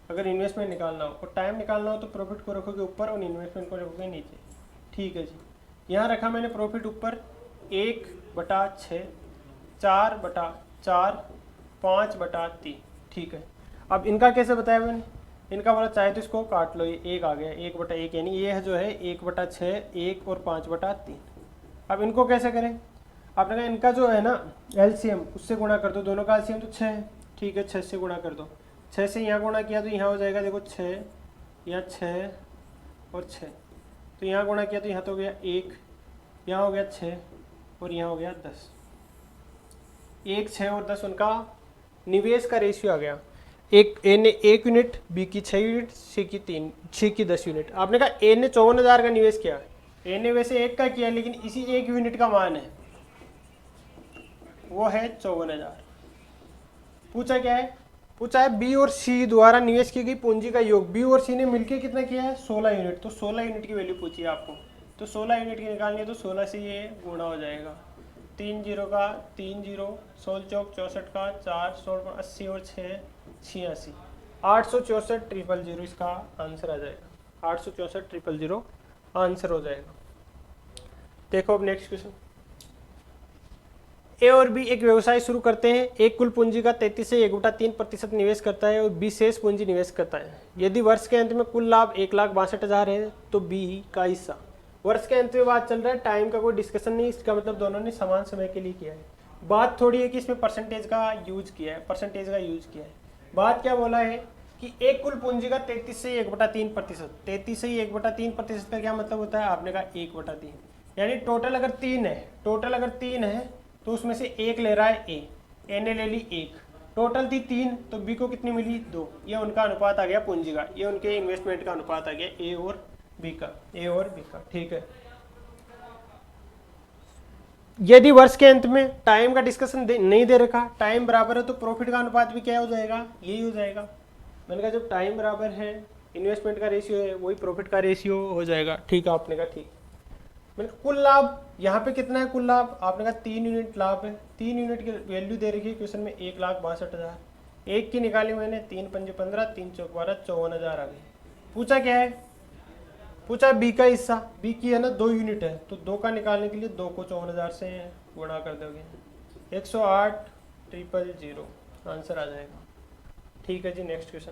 अगर इन्वेस्टमेंट निकालना हो और टाइम निकालना हो तो प्रॉफिट को रखोगे ऊपर और इन्वेस्टमेंट को रखोगे नीचे। ठीक है जी, यहाँ रखा मैंने प्रॉफिट ऊपर 1/6, 4/4, 5/3। ठीक है, अब इनका कैसे बताया मैंने? इनका बोला चाहे तो इसको काट लो, ये 1 आ गया, 1/1, यानी ये है जो है 1/6, 1 और 5/3। अब इनको कैसे करें? आपने कहा इनका जो है ना एलसीएम, उससे गुणा कर दो। दोनों का एलसीएम तो 6 है। ठीक है, 6 से गुणा कर दो। 6 से यहाँ गुणा किया तो यहाँ हो जाएगा, देखो 6, यहाँ 6 और 6, तो यहाँ गुणा किया तो यहाँ तो हो गया 1, यहाँ हो गया 6 और यहाँ हो गया 10। 1, 6 और 10 उनका निवेश का रेशियो आ गया। एक ए ने 1 यूनिट, बी की 6 यूनिट, सी की 3, सी की 10 यूनिट। आपने कहा ए ने 54,000 का निवेश किया। ए ने वैसे 1 का किया, लेकिन इसी 1 यूनिट का मान है वो है 54,000। पूछा क्या है? पूछा है बी और सी द्वारा निवेश की गई पूंजी का योग। बी और सी ने मिलकर कितना किया है? 16 यूनिट। तो 16 यूनिट की वैल्यू पूछी है आपको, तो 16 यूनिट की निकालनी है, तो 16 से ये गुणा हो जाएगा। 3 0 का 3 0, 16 चौक 64 का 4, 16 80 और 6 86, 864 000 इसका आंसर आ जाएगा। 864 000 आंसर हो जाएगा। देखो अब नेक्स्ट क्वेश्चन। ए और बी एक व्यवसाय शुरू करते हैं। एक कुल पूंजी का 33 से 1/3% निवेश करता है और बी शेष पूंजी निवेश करता है। यदि वर्ष के अंत में कुल लाभ 1,62,000 है तो बी का हिस्सा। वर्ष के अंत में बात चल रहा है, टाइम का कोई डिस्कशन नहीं, इसका मतलब दोनों ने समान समय के लिए किया है। बात थोड़ी है कि इसमें परसेंटेज का यूज किया है, बात क्या बोला है कि एक कुल पूंजी का 33 से 1/3%। 33 से 1/3% का क्या मतलब होता है? आपने कहा 1/3, यानी टोटल अगर 3 है तो उसमें से 1 ले रहा है ए ने ले ली 1, टोटल थी 3, तो बी को कितनी मिली? 2। ये उनका अनुपात आ गया पूंजी का, ये उनके इन्वेस्टमेंट का अनुपात आ गया ए और बी का। ठीक है, यदि वर्ष के अंत में टाइम का डिस्कशन नहीं दे रखा, टाइम बराबर है तो प्रॉफिट का अनुपात भी क्या हो जाएगा? यही हो जाएगा। मैंने कहा जब टाइम बराबर है, इन्वेस्टमेंट का रेशियो है, वही प्रॉफिट का रेशियो हो जाएगा। ठीक है, आपने कहा ठीक। मैंने कुल लाभ यहाँ पे कितना है? कुल लाभ आपने कहा 3 यूनिट लाभ है। 3 यूनिट की वैल्यू दे रखी है क्वेश्चन में 1,62,000। एक की निकाली मैंने, 3 पंजे 15, 3 चौक 12, 54,000 आ गई। पूछा क्या है? पूछा बी का हिस्सा। बी की है ना 2 यूनिट है, तो 2 का निकालने के लिए 2 को 54,000 से गुणा कर दोगे, 108,000 आंसर आ जाएगा। ठीक है ji, next question.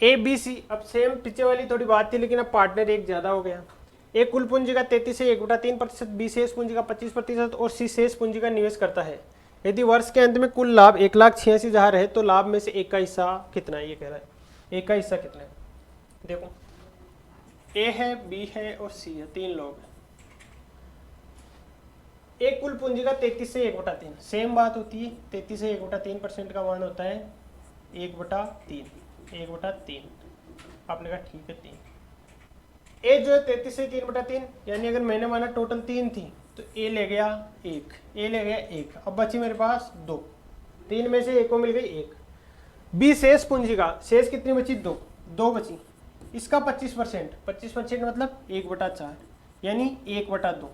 A B C, अब सेम पीछे वाली थोड़ी बात थी, लेकिन अब पार्टनर एक ज्यादा हो गया। एक कुल पूंजी का 33 से 1/3%, बी शेष पूंजी का 25% और सी शेष पूंजी का निवेश करता है। यदि वर्ष के अंत में कुल लाभ 1,86,000 है तो लाभ में से एक का हिस्सा कितना है? ये कह रहा है एक का हिस्सा कितना है। देखो ए है, बी है और सी है, 3 लोग हैं। एक कुल पूंजी का 33 से 1/3, सेम बात होती है। 33 से 1/3% का मान होता है 1/3। आपने कहा ठीक है 3। ए जो है 33 से 3/3, यानी अगर मैंने माना टोटल 3 थी तो ए ले गया 1, अब बची मेरे पास 2। 3 में से एक को मिल गई 1। बी शेष पूंजी का, शेष कितनी बची? 2 बची। इसका 25% मतलब 1/4, यानी 1/2।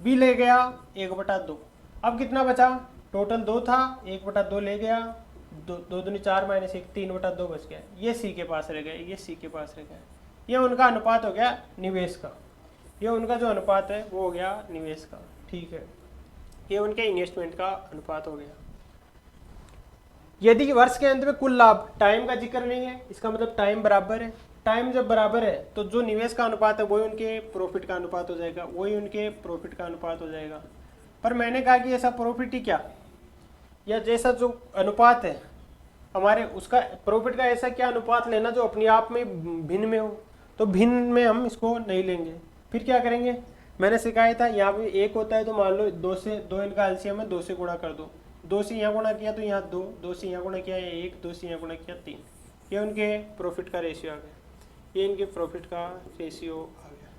बी ले गया 1/2। अब कितना बचा? टोटल 2 था, 1/2 ले गया, 2 दूनी 4 - 1, 3/2 बच गया। ये सी के पास रह गया, ये उनका अनुपात हो गया निवेश का। ये उनका जो अनुपात है वो हो गया निवेश का। ठीक है, ये उनके इन्वेस्टमेंट का अनुपात हो गया। यदि वर्ष के अंत में कुल लाभ, टाइम का जिक्र नहीं है, इसका मतलब टाइम बराबर है। टाइम जब बराबर है तो जो निवेश का अनुपात है वही उनके प्रॉफिट का अनुपात हो जाएगा, पर मैंने कहा कि ऐसा प्रॉफिट ही क्या, या जैसा जो अनुपात है हमारे, उसका प्रॉफिट का ऐसा क्या अनुपात लेना जो अपने आप में भिन्न में हो। तो तो भिन्न में हम इसको नहीं लेंगे। फिर क्या करेंगे, मैंने सिखाया था यहाँ पे 1 होता है तो मान लो 2 से 2 इनका एलसीएम है, 2 से गुणा कर दो, 2 से यहाँ गुणा किया तो यहाँ 2, 2 से यहाँ गुणा किया 1, 2 से यहाँ गुणा किया 3। ये उनके प्रॉफिट का रेशियो आ गया, ये इनके प्रॉफिट का रेशियो आ गया।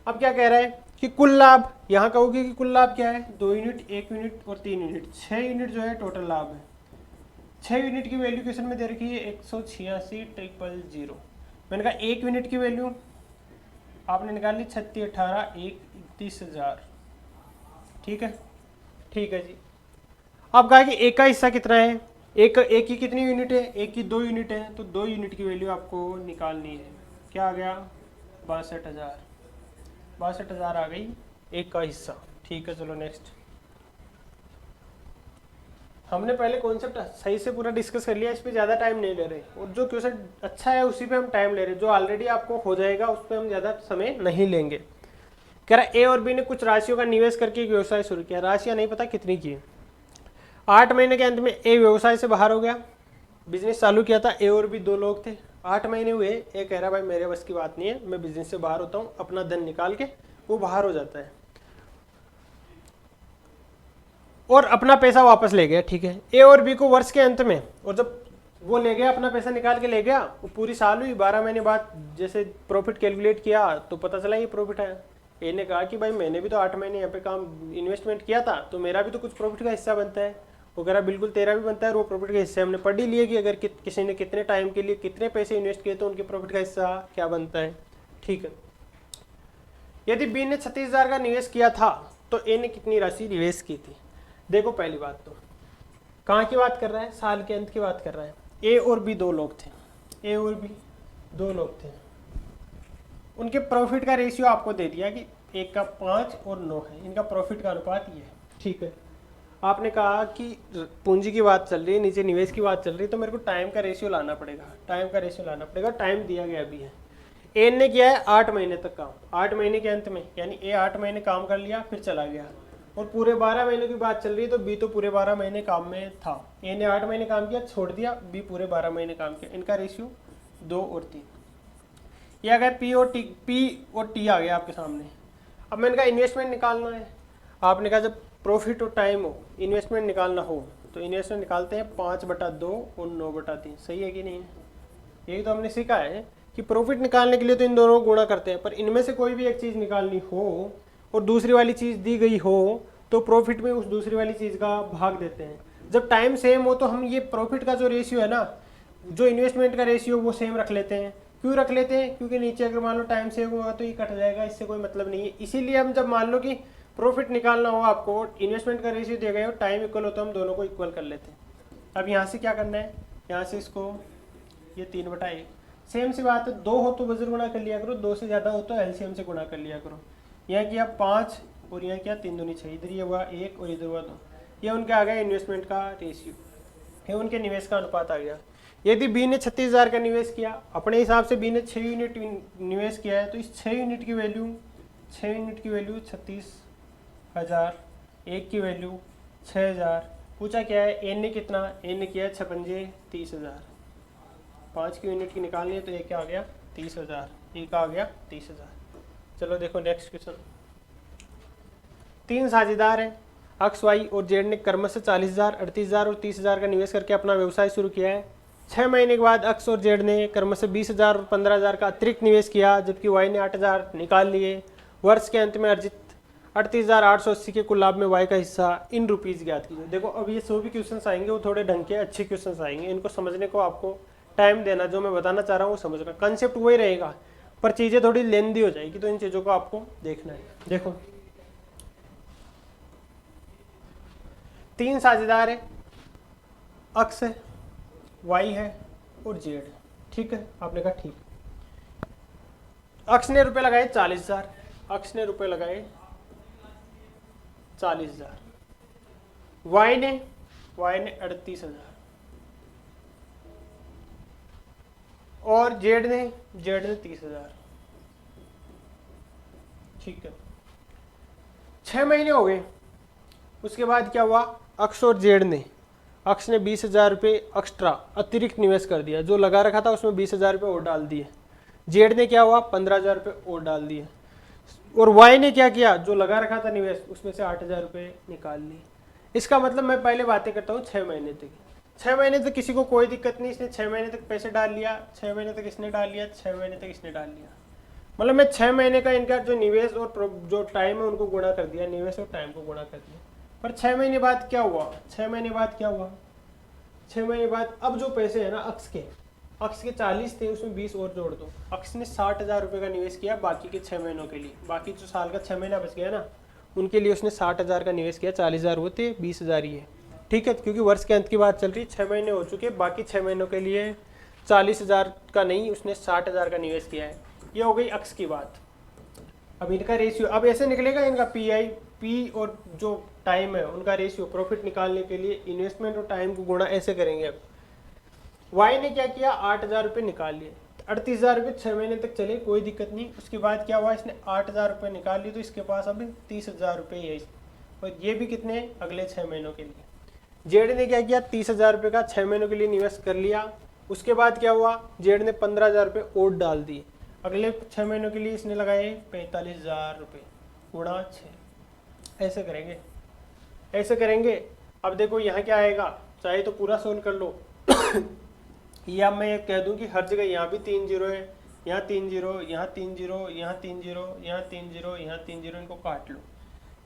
अब क्या कह रहा है कि कुल लाभ, यहाँ कहोगे कि कुल लाभ क्या है, 2 यूनिट, 1 यूनिट और 3 यूनिट, 6 यूनिट जो है टोटल लाभ है। 6 यूनिट की वैल्यू क्वेश्चन में दे रखी है 186,000। मैंने कहा 1 यूनिट की वैल्यू आपने निकाल ली 36, 18, 31,000। ठीक है, ठीक है जी। अब कहा कि एक का हिस्सा कितना है, एक की कितनी यूनिट है, एक की 2 यूनिट है, तो 2 यूनिट की वैल्यू आपको निकालनी है। क्या आ गया, 62,000। 62,000 आ गई एक का हिस्सा। ठीक है, चलो नेक्स्ट। हमने पहले कॉन्सेप्ट सही से पूरा डिस्कस कर लिया, इस पर ज़्यादा टाइम नहीं ले रहे, और जो क्वेश्चन अच्छा है उसी पे हम टाइम ले रहे, जो ऑलरेडी आपको हो जाएगा उस पर हम ज़्यादा समय नहीं लेंगे। कह रहा ए और बी ने कुछ राशियों का निवेश करके एक व्यवसाय शुरू किया, राशियाँ नहीं पता कितनी की। 8 महीने के अंत में ए व्यवसाय से बाहर हो गया, बिजनेस चालू किया था, ए और बी 2 लोग थे। 8 महीने हुए, ए कह रहा भाई मेरे बस की बात नहीं है, मैं बिजनेस से बाहर होता हूँ, अपना धन निकाल के वो बाहर हो जाता है और अपना पैसा वापस ले गया। ठीक है, ए और बी को वर्ष के अंत में, और जब वो ले गया अपना पैसा निकाल के ले गया, वो पूरी साल हुई, 12 महीने बाद जैसे प्रॉफिट कैलकुलेट किया तो पता चला ये प्रॉफिट है। ए ने कहा कि भाई मैंने भी तो 8 महीने यहाँ पे काम इन्वेस्टमेंट किया था, तो मेरा भी तो कुछ प्रॉफिट का हिस्सा बनता है। वो कह रहा बिल्कुल तेरा भी बनता है, और वो प्रॉफिट के हिस्से हमने पढ़ ही लिए कि अगर किसी ने कितने टाइम के लिए कितने पैसे इन्वेस्ट किए तो उनके प्रॉफिट का हिस्सा क्या बनता है। ठीक है, यदि बी ने 36,000 का निवेश किया था तो ए ने कितनी राशि निवेश की थी। देखो पहली बात तो कहाँ की बात कर रहा है, साल के अंत की बात कर रहा है। ए और बी 2 लोग थे, ए और बी 2 लोग थे, उनके प्रॉफिट का रेशियो आपको दे दिया कि 1 का 5 और 9 है, इनका प्रॉफिट का अनुपात ये है। ठीक है, आपने कहा कि पूंजी की बात चल रही है, नीचे निवेश की बात चल रही है, तो मेरे को टाइम का रेशियो लाना पड़ेगा, टाइम का रेशियो लाना पड़ेगा। टाइम दिया गया भी है, ए ने किया है 8 महीने तक काम, 8 महीने के अंत में, यानी ए 8 महीने काम कर लिया फिर चला गया, और पूरे 12 महीने की बात चल रही है, तो बी तो पूरे 12 महीने काम में था। ए ने 8 महीने काम किया छोड़ दिया, बी पूरे 12 महीने काम किया, इनका रेशियो 2 और 3। ये आ गया पी और टी आ गया आपके सामने। अब मैंने कहा इन्वेस्टमेंट निकालना है, आपने कहा जब प्रॉफिट और टाइम हो, इन्वेस्टमेंट निकालना हो, तो इन्वेस्टमेंट निकालते हैं 5/2 और 9/3। सही है कि नहीं है, यही तो हमने सीखा है कि प्रॉफिट निकालने के लिए तो इन दोनों को गुणा करते हैं, पर इनमें से कोई भी एक चीज़ निकालनी हो और दूसरी वाली चीज़ दी गई हो तो प्रॉफिट में उस दूसरी वाली चीज़ का भाग देते हैं। जब टाइम सेम हो तो हम ये प्रॉफिट का जो रेशियो है ना, जो इन्वेस्टमेंट का रेशियो, वो सेम रख लेते हैं। क्यों रख लेते हैं, क्योंकि नीचे अगर मान लो टाइम सेम होगा तो ये कट जाएगा, इससे कोई मतलब नहीं है। इसीलिए हम जब मान लो कि प्रॉफिट निकालना हो आपको, इन्वेस्टमेंट का रेशियो दिया गया हो, टाइम इक्वल हो, तो हम दोनों को इक्वल कर लेते हैं। अब यहाँ से क्या करना है, यहाँ से इसको ये 3/1, सेम सी बात है, 2 हो तो बजर गुणा कर लिया करो, 2 से ज़्यादा हो तो एलसीएम से गुणा कर लिया करो। यहाँ किया 5 और यहाँ किया 3 दूनी 6, इधर ये हुआ 1 और इधर हुआ 2। ये उनके आ गया इन्वेस्टमेंट का रेशियो, ये उनके निवेश का अनुपात आ गया। यदि बी ने 36,000 का निवेश किया, अपने हिसाब से बी ने 6 यूनिट निवेश किया है, तो इस 6 यूनिट की वैल्यू 36,000, 1 की वैल्यू 6,000। पूछा क्या है, ए ने कितना, ए ने किया 6×5 30,000। 5 की यूनिट की निकालनी है तो एक क्या आ गया 30,000, एक आ गया 30,000। चलो देखो नेक्स्ट क्वेश्चन। 3 साझेदार हैं, एक्स वाई और जेड ने क्रमशः 40,000, 38,000 और 30,000 का निवेश करके अपना व्यवसाय शुरू किया है। 6 महीने के बाद एक्स और जेड ने क्रमशः 20,000 और 15,000 का अतिरिक्त निवेश किया, जबकि वाई ने 8,000 निकाल लिए। वर्ष के अंत में अर्जित 38,880 के कुल लाभ में वाई का हिस्सा इन रुपीज़ ज्ञात कीजिए। देखो अब ये 100 भी क्वेश्चन आएंगे, वो थोड़े ढंग के अच्छे क्वेश्चन आएंगे, इनको समझने को आपको टाइम देना, जो मैं बताना चाह रहा हूँ वो समझना। कंसेप्ट वही रहेगा पर चीज़ें थोड़ी लेंदी हो जाएगी, तो इन चीज़ों को आपको देखना है। देखो 3 साझेदार है, एक्स है, वाई है और जेड है। ठीक है, आपने कहा ठीक। एक्स ने रुपए लगाए 40,000, एक्स ने रुपए लगाए 40,000, वाई ने 38,000 और जेड ने 30,000। ठीक है, 6 महीने हो गए। उसके बाद क्या हुआ, एक्स और जेड ने, एक्स ने 20,000 रुपये एक्स्ट्रा अतिरिक्त निवेश कर दिया, जो लगा रखा था उसमें 20,000 रुपये और डाल दिए। जेड ने क्या हुआ 15,000 रुपये और डाल दिए, और वाई ने क्या किया, जो लगा रखा था निवेश उसमें से 8,000 रुपये निकाल लिए। इसका मतलब मैं पहले बातें करता हूँ 6 महीने तक। 6 महीने तक किसी को कोई दिक्कत नहीं, इसने 6 महीने तक पैसे डाल लिया, 6 महीने तक इसने डाल लिया, 6 महीने तक इसने डाल लिया, मतलब मैं 6 महीने का इनका जो निवेश और जो टाइम है उनको गुणा कर दिया, निवेश और टाइम को गुणा कर दिया। पर 6 महीने बाद क्या हुआ, 6 महीने बाद क्या हुआ, 6 महीने बाद अब जो पैसे है ना अक्ष के 40 थे, उसमें 20 और जोड़ दो। अक्ष ने 60,000 रुपये का निवेश किया बाकी के 6 महीनों के लिए, बाकी जो साल का 6 महीना बच गया ना उनके लिए उसने 60,000 का निवेश किया, 40,000 वो थे, 20,000 ही है, ठीक है, क्योंकि वर्ष के अंत की बात चल रही, 6 महीने हो चुके, बाकी 6 महीनों के लिए 40,000 का नहीं, उसने 60,000 का निवेश किया है। ये हो गई अक्ष की बात। अब इनका रेशियो अब ऐसे निकलेगा, इनका पी और जो टाइम है उनका रेशियो प्रॉफिट निकालने के लिए इन्वेस्टमेंट और टाइम को गुणा ऐसे करेंगे। अब वाई ने क्या किया, 8,000 रुपये निकाल लिए, 38,000 रुपये 6 महीने तक चले, कोई दिक्कत नहीं। उसके बाद क्या हुआ, इसने 8,000 रुपये निकाल लिए, तो इसके पास अभी 30,000 रुपये है, और ये भी कितने, अगले 6 महीनों के लिए। जेड ने क्या किया, 30,000 रुपये का 6 महीनों के लिए निवेश कर लिया। उसके बाद क्या हुआ, जेड ने 15,000 रुपये और डाल दिए, अगले 6 महीनों के लिए इसने लगाए 45,000 रुपये गुणा 6, ऐसे करेंगे, ऐसे करेंगे। अब देखो यहाँ क्या आएगा, चाहे तो पूरा सोल्व कर लो या मैं ये कह दूं कि हर जगह यहाँ भी 3 जीरो है, यहाँ 3 जीरो, यहाँ 3 जीरो, यहाँ 3 जीरो, यहाँ 3 जीरो, यहाँ 3 जीरो, इनको काट लो।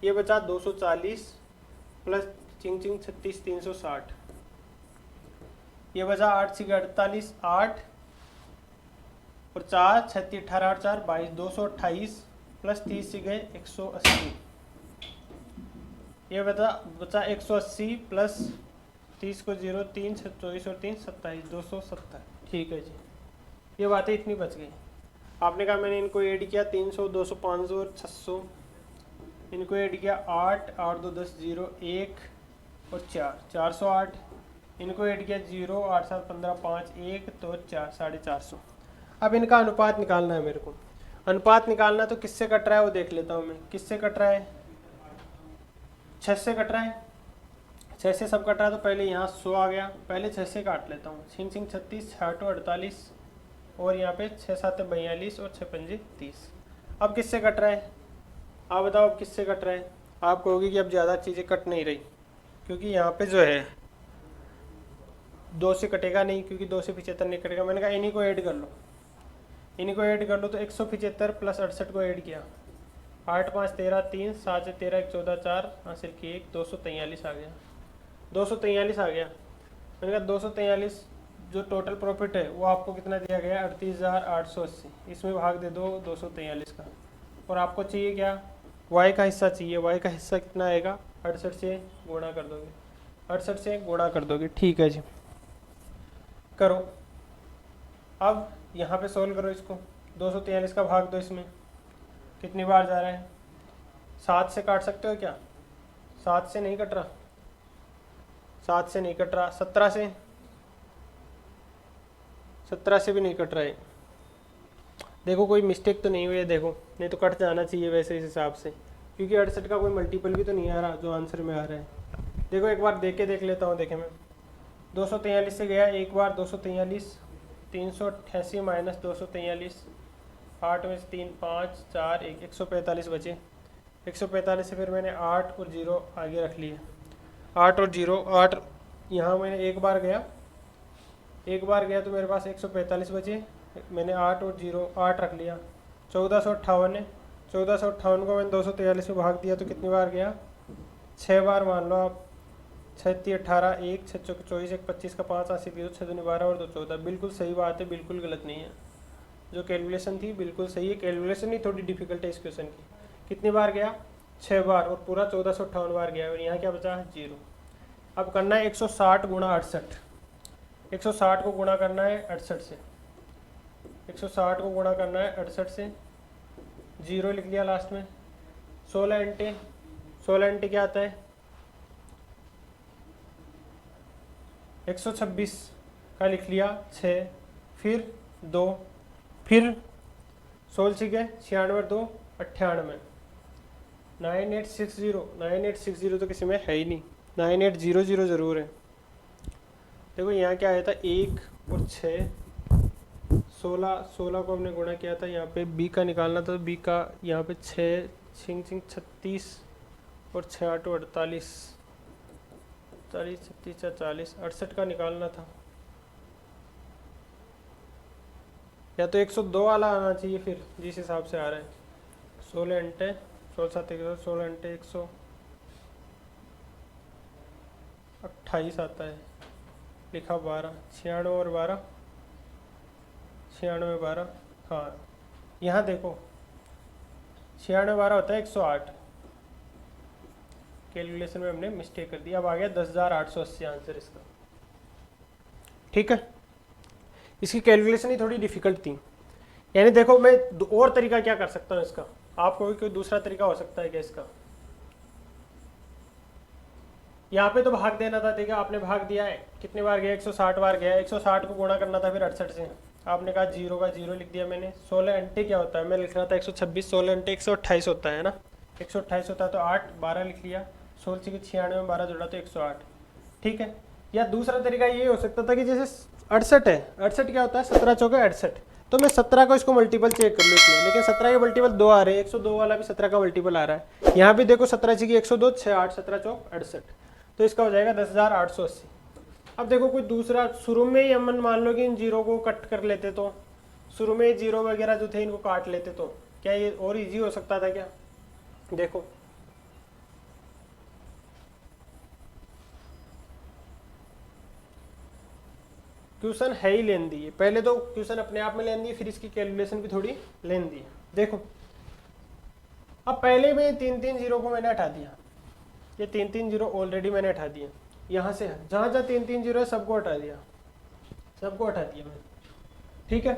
ये बचा 240 प्लस चिंग 36 360, ये बचा 8 से 48, 8 और 4 36 18 8 4 22, 228 प्लस 30 से गए 180, ये बचा 180 प्लस 30 को 0 3 24 और 3 27, 270, ठीक है जी। ये बातें इतनी बच गई। आपने कहा मैंने इनको ऐड किया 300 200 500 और 600, इनको ऐड किया 8 8 2 10 0 1 और 4 408, इनको ऐड किया 0 8 7 15 5 1 तो 4 450। अब इनका अनुपात निकालना है मेरे को। अनुपात निकालना तो किससे कट रहा है वो देख लेता हूँ मैं, किससे कट रहा है, 6 से कट रहा है, 6 से सब कट रहा है, तो पहले यहाँ 100 आ गया, पहले 6 से काट लेता हूँ, 6 6 36 6 48 और यहाँ पे 6 7 42 और 6 5 30। अब किससे कट रहा है, आप बताओ अब किससे कट रहा है। आप कहोगे कि अब ज़्यादा चीज़ें कट नहीं रही, क्योंकि यहाँ पे जो है 2 से कटेगा नहीं, क्योंकि 2 से 75 नहीं कटेगा। मैंने कहा इन्हीं को ऐड कर लो, इन्हीं को ऐड कर लो, तो 175 प्लस 68 को ऐड किया, 8 5 13 3 7 से 13 1 14 4 हासिल की 1 243 आ गया, 243 आ गया। मैंने कहा 243 जो टोटल प्रॉफिट है वो आपको कितना दिया गया, 38,880, इसमें भाग दे दो 243 का, और आपको चाहिए क्या, वाई का हिस्सा चाहिए। वाई का हिस्सा कितना आएगा, 68 से गुणा कर दोगे, 68 से गुणा कर दोगे, ठीक है जी। करो, अब यहाँ पे सोल्व करो इसको, 243 का भाग दो, इसमें कितनी बार जा रहा है, 7 से काट सकते हो क्या, 7 से नहीं कट रहा, 7 से नहीं कट रहा, 17 से, 17 से भी नहीं कट रहा है। देखो कोई मिस्टेक तो नहीं हुई है, देखो नहीं तो कट जाना चाहिए वैसे इस हिसाब से, क्योंकि 68 का कोई मल्टीपल भी तो नहीं आ रहा जो आंसर में आ रहा है। देखो एक बार देख लेता हूँ, देखे मैं 243 से गया एक बार, 243 388 माइनस 243, 8 में से 3 5 4 1 145 बचे, 145 से फिर मैंने 8 और 0 आगे रख लिए, 8 और 0 8 यहाँ मैंने एक बार गया तो मेरे पास 145 बचे, मैंने 8 और 0 8 रख लिया, 1458 है, 1458 को मैंने 243 में भाग दिया तो कितनी बार गया, 6 बार मान लो आप, 6 18 1 6 24 1 25 का 5 80 6 2 12 और 2 14, बिल्कुल सही बात है, बिल्कुल गलत नहीं है, जो कैलकुलेशन थी बिल्कुल सही है। कैलकुलेशन ही थोड़ी डिफिकल्ट है इस क्वेश्चन की। कितनी बार गया, 6 बार, और पूरा 1458 बार गया, और यहाँ क्या बचा, 0। अब करना है 160 गुणा 68, 160 को गुणा करना है 68 से, 160 को गुणा करना है 68 से, 0 लिख लिया लास्ट में, 16 इंटे क्या आता है, 126 का लिख लिया 6, फिर 2, फिर 16 से गए 96 और 2 98, 9860 तो किसी में है ही नहीं, 9800 ज़रूर है। देखो यहाँ क्या आया था, 1 और 6 16 को हमने गुणा किया था, यहाँ पे बी का निकालना था, तो बी का यहाँ पे 6 छिंग 36 और 6 8 48, 40 36 40 68 का निकालना था, या तो 102 वाला आना चाहिए फिर जिस हिसाब से आ रहा है। 16 × 16 7 16 × 128 आता है, लिखा 12, 96 और 12 96 12, हाँ यहाँ देखो 96 12 होता है 108, कैलकुलेशन में हमने मिस्टेक कर दी। अब आ गया 10,880 आंसर इसका। ठीक है, इसकी कैलकुलेशन ही थोड़ी डिफिकल्ट थी। यानी देखो मैं और तरीका क्या कर सकता हूँ इसका, आपको भी कोई दूसरा तरीका हो सकता है क्या इसका। यहाँ पे तो भाग देना था, देखा आपने भाग दिया है, कितने बार गया 160 बार गया, 160 को गुणा करना था फिर 68 से, आपने कहा 0 का 0 लिख दिया मैंने। 16 अंटे क्या होता है, मैं लिख रहा था 126, 16 अंटे 128 होता है ना, 128 होता है तो 8 12 लिख लिया, 16 से 96 में 12 जोड़ा तो 108। ठीक है, या दूसरा तरीका ये हो सकता था कि जैसे 68 है, 68 क्या होता है 17 चौके 68, तो मैं 17 को इसको मल्टीपल चेक कर लूँ इसमें, लेकिन 17 के मल्टीपल 2 आ रहे हैं, 102 वाला भी 17 का मल्टीपल आ रहा है। यहाँ भी देखो 17 की 102 6 8 17 चौक 68, तो इसका हो जाएगा 10,880। अब देखो कोई दूसरा, शुरू में ही हम मान लो कि इन जीरो को कट कर लेते, तो शुरू में जीरो वगैरह जो थे इनको काट लेते, तो क्या ये और इजी हो सकता था क्या। देखो क्वेश्चन है ही लेंदी है, पहले तो क्वेश्चन अपने आप में लेंदी है, फिर इसकी कैलकुलेशन भी थोड़ी लेंदी है। देखो अब पहले में 3 जीरो को मैंने हटा दिया, ये 3 जीरो ऑलरेडी मैंने हटा दिया, यहाँ से जहाँ जहाँ 3 जीरो है सबको हटा दिया, सबको हटा दिया मैंने। ठीक है,